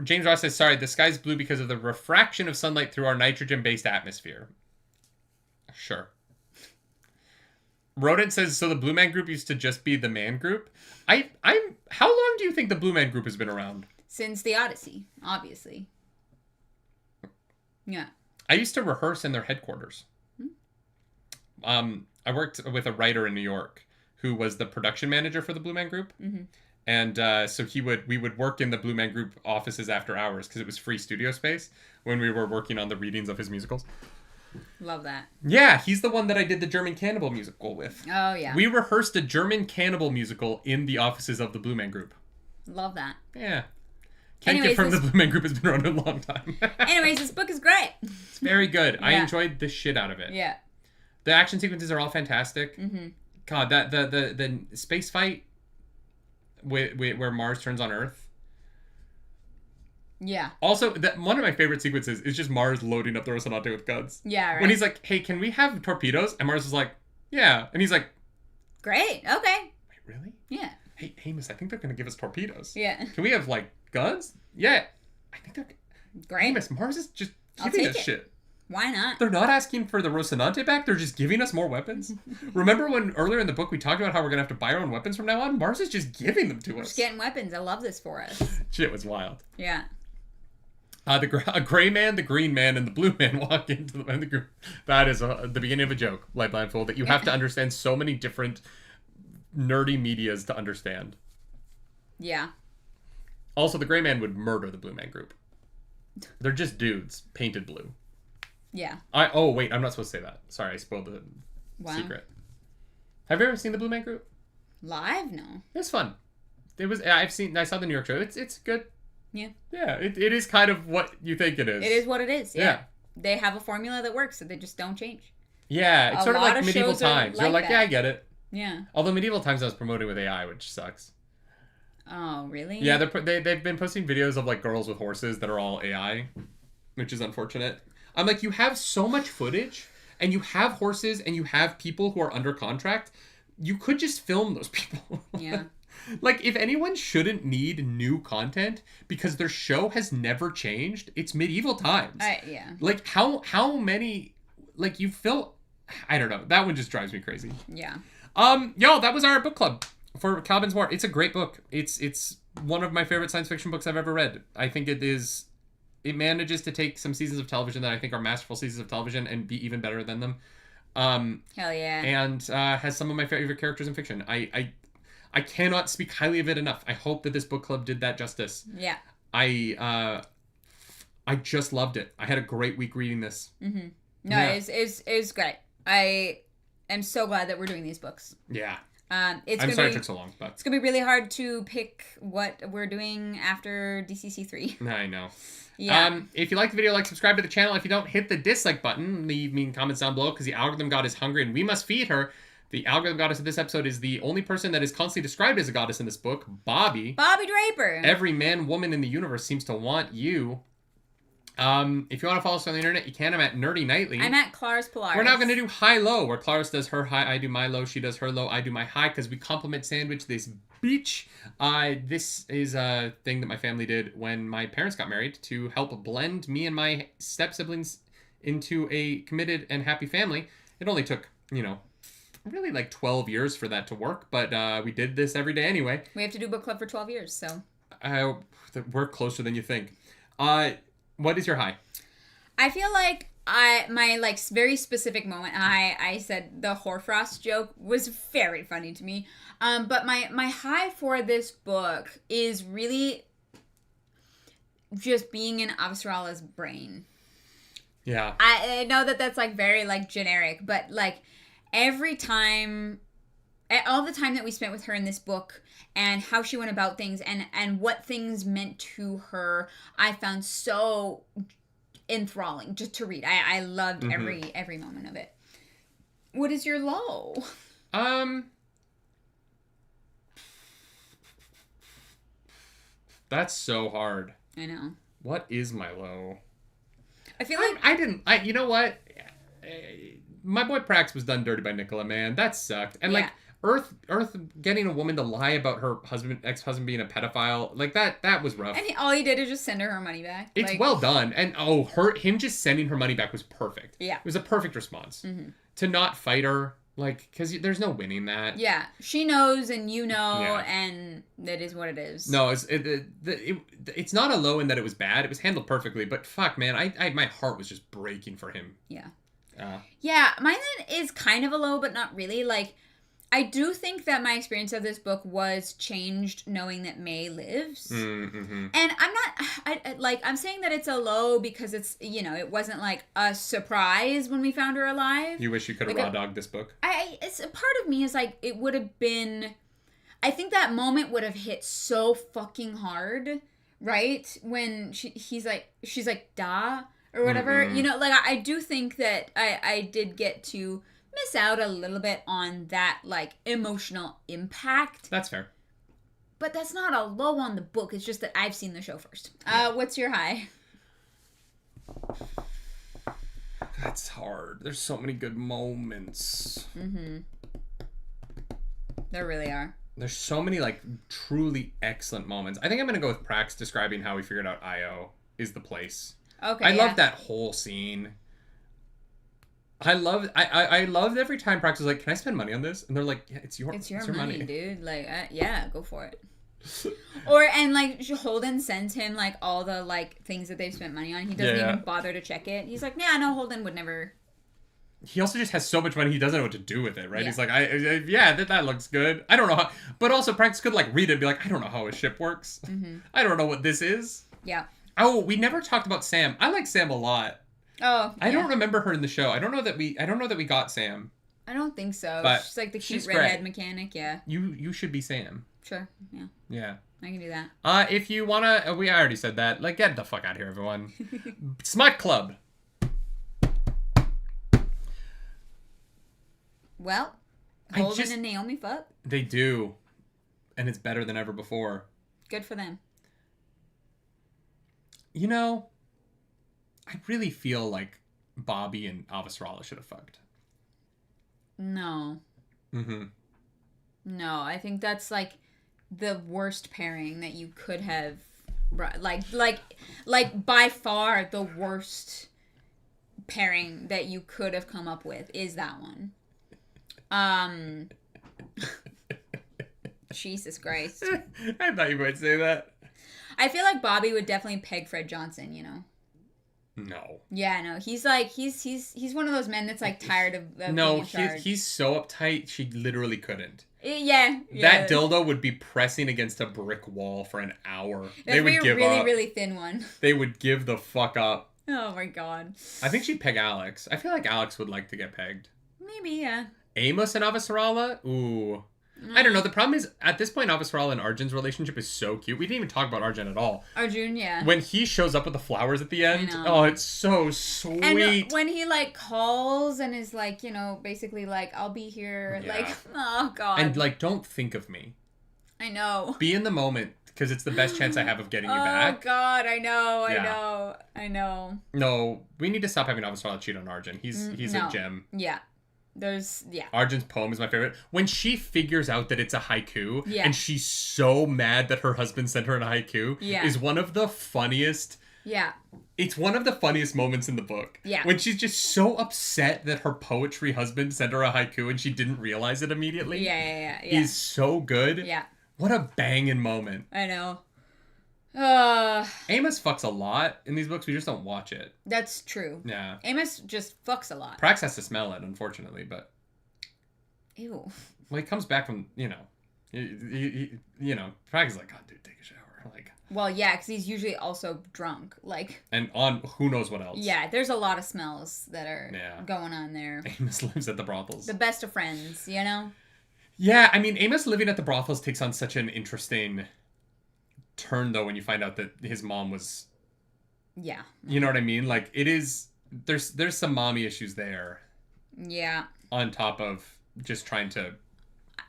James Ross says, sorry, the sky's blue because of the refraction of sunlight through our nitrogen-based atmosphere. Sure. Rodent says, so the Blue Man Group used to just be the man group? How long do you think the Blue Man Group has been around? Since the Odyssey, obviously. Yeah. I used to rehearse in their headquarters. I worked with a writer in New York who was the production manager for the Blue Man Group. Mm-hmm. And so we would work in the Blue Man Group offices after hours because it was free studio space when we were working on the readings of his musicals. Love that. Yeah, he's the one that I did the German Cannibal musical with. Oh, yeah. We rehearsed a German Cannibal musical in the offices of the Blue Man Group. Love that. Yeah. Can't confirm the Blue Man Group has been around a long time. Anyways, this book is great. It's very good. Yeah. I enjoyed the shit out of it. Yeah. The action sequences are all fantastic. Mm-hmm. God, that the space fight where Mars turns on Earth. Yeah. Also, one of my favorite sequences is just Mars loading up the Rocinante with guns. Yeah, right. When he's like, hey, can we have torpedoes? And Mars is like, yeah. And he's like, great, okay. Wait, really? Yeah. Hey, miss, I think they're going to give us torpedoes. Yeah. Can we have, like, guns? Yeah. I think they're... Great. Hey, miss, Mars is just giving us shit. Why not? They're not asking for the Rocinante back. They're just giving us more weapons. Remember when earlier in the book we talked about how we're going to have to buy our own weapons from now on? Mars is just giving them to us. Just getting weapons. I love this for us. Shit was wild. Yeah. A gray man, the green man, and the blue man walk into the group. That is the beginning of a joke, like blindfold, that you have to understand so many different nerdy medias to understand. Yeah. Also, the Gray Man would murder the Blue Man Group. They're just dudes painted blue. Yeah. Oh, wait, I'm not supposed to say that. Sorry, I spoiled the secret. Have you ever seen the Blue Man Group? Live? No. It's fun. I saw the New York show. It's good. Yeah. Yeah, it is kind of what you think it is. It is what it is. Yeah. They have a formula that works, so they just don't change. Yeah, it's sort of like medieval times. You're like, yeah, I get it. Yeah. Although medieval times I was promoting with AI, which sucks. Oh, really? Yeah, they've been posting videos of like girls with horses that are all AI, which is unfortunate. I'm like, you have so much footage, and you have horses, and you have people who are under contract. You could just film those people. Yeah. Like, if anyone shouldn't need new content because their show has never changed, it's medieval times. Yeah. Like, how many, like, you fill, I don't know. That one just drives me crazy. Yeah. Y'all, that was our book club for Caliban's War. It's a great book. It's one of my favorite science fiction books I've ever read. I think it manages to take some seasons of television that I think are masterful seasons of television and be even better than them. Hell yeah. And has some of my favorite characters in fiction. I cannot speak highly of it enough. I hope that this book club did that justice. Yeah. I just loved it. I had a great week reading this. Mm-hmm. No, yeah. It's great. I am so glad that we're doing these books. Yeah. I'm sorry it took so long, but it's gonna be really hard to pick what we're doing after DCC 3. I know. Yeah. If you like the video, subscribe to the channel. If you don't, hit the dislike button. Leave me comments down below because the algorithm god is hungry and we must feed her. The algorithm goddess of this episode is the only person that is constantly described as a goddess in this book, Bobby. Bobby Draper. Every man, woman in the universe seems to want you. If you want to follow us on the internet, you can. I'm at nerdynightly. I'm at Claris Polaris. We're now going to do high-low, where Claris does her high, I do my low, she does her low, I do my high, because we compliment sandwich this bitch. This is a thing that my family did when my parents got married to help blend me and my step-siblings into a committed and happy family. It only took, really 12 years for that to work, but we did this every day anyway. We have to do book club for 12 years, so. We're closer than you think. What is your high? I feel like my very specific moment, I said the hoarfrost joke was very funny to me. But my high for this book is really just being in Avasarala's brain. Yeah. I know that that's very generic, but every time, all the time that we spent with her in this book and how she went about things and what things meant to her, I found so enthralling just to read. I loved every moment of it. What is your low? That's so hard. I know. What is my low? I feel like you know what? My boy Prax was done dirty by Nicola, man. That sucked. And Earth getting a woman to lie about her ex-husband being a pedophile, that was rough. And all he did is just send her money back. It's well done. And him just sending her money back was perfect. Yeah. It was a perfect response. Mm-hmm. To not fight her, because there's no winning that. Yeah. She knows and you know, and it is what it is. No, it's not a low in that it was bad. It was handled perfectly, but fuck, man, my heart was just breaking for him. Yeah. Yeah, mine is kind of a low, but not really. I do think that my experience of this book was changed knowing that May lives. Mm-hmm. And I'm saying that it's a low because it's, it wasn't a surprise when we found her alive. You wish you could have raw dogged this book? It's a part of me is it would have been, I think that moment would have hit so fucking hard, right? When she's like, da, or whatever. Mm-hmm. I do think that I did get to miss out a little bit on that emotional impact. That's fair. But that's not a low on the book. It's just that I've seen the show first. What's your high? That's hard. There's so many good moments. Mm-hmm. There really are. There's so many truly excellent moments. I think I'm gonna go with Prax describing how he figured out Io is the place. Okay. I love that whole scene. I loved every time Prax was like, "Can I spend money on this?" And they're like, "Yeah, it's your money, dude. Yeah, go for it." And Holden sends him all the things that they've spent money on. He doesn't even bother to check it. He's like, "Yeah, no, Holden would never he also just has so much money he doesn't know what to do with it, right? Yeah. He's like, that looks good. I don't know how, but also Prax could like read it and be like, I don't know how a ship works. Mm-hmm. I don't know what this is. Yeah. Oh, we never talked about Sam. I like Sam a lot. Oh, I don't remember her in the show. I don't know that we got Sam. I don't think so. But she's like the cute redhead mechanic, yeah. You should be Sam. Sure, yeah. Yeah. I can do that. If you wanna, I already said that. Like, get the fuck out of here, everyone. Smut Club. Well, Holden and Naomi fuck. They do. And it's better than ever before. Good for them. You know, I really feel like Bobby and Avasarala should have fucked. No. Mm-hmm. No, I think that's like the worst pairing that you could have. Like by far the worst pairing that you could have come up with is that one. Jesus Christ. I thought you might say that. I feel like Bobby would definitely peg Fred Johnson, you know? No. Yeah, no. He's like, he's one of those men that's like tired of being in charge. He's so uptight, she literally couldn't. Yeah. That dildo would be pressing against a brick wall for an hour. They would give really, up. Really thin one. They would give the fuck up. Oh my god. I think she'd peg Alex. I feel like Alex would like to get pegged. Maybe, yeah. Amos and Avasarala? Ooh. I don't know. The problem is, at this point, Avasarala and Arjun's relationship is so cute. We didn't even talk about Arjun at all. Arjun, yeah. When he shows up with the flowers at the end, oh, it's so sweet. And when he, like, calls and is like, you know, basically like, I'll be here. Yeah. Like, oh, God. And, like, don't think of me. I know. Be in the moment, because it's the best chance I have of getting you back. Oh, God, I know. No, we need to stop having Avasarala cheat on Arjun. He's a gem. Yeah. Arjun's poem is my favorite. When she figures out that it's a haiku, and she's so mad that her husband sent her a haiku, is one of the funniest. Yeah. It's one of the funniest moments in the book. Yeah. When she's just so upset that her poetry husband sent her a haiku and she didn't realize it immediately. Yeah. Is so good. Yeah. What a banging moment. I know. Amos fucks a lot in these books. We just don't watch it. That's true. Yeah. Amos just fucks a lot. Prax has to smell it, unfortunately, but... Ew. Well, he comes back from, you know... Prax is like, God, dude, take a shower. Like... Well, yeah, because he's usually also drunk. Like... And on who knows what else. Yeah, there's a lot of smells that are going on there. Amos lives at the brothels. The best of friends, you know? Yeah, I mean, Amos living at the brothels takes on such an interesting... turn though when you find out that his mom was you know what I mean, like it is there's some mommy issues there on top of just trying to.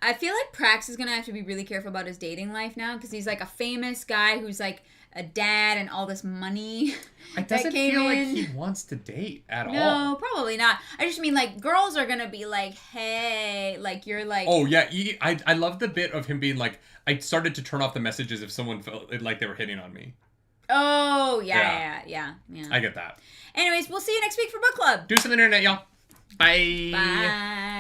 I feel like Prax is gonna have to be really careful about his dating life now because he's like a famous guy who's like a dad and all this money. It doesn't feel like he wants to date at all. No, probably not. I just mean like girls are gonna be like, hey, like you're like. Oh yeah, I love the bit of him being like, I started to turn off the messages if someone felt like they were hitting on me. Oh yeah. I get that. Anyways, we'll see you next week for book club. Do some internet, y'all. Bye. Bye.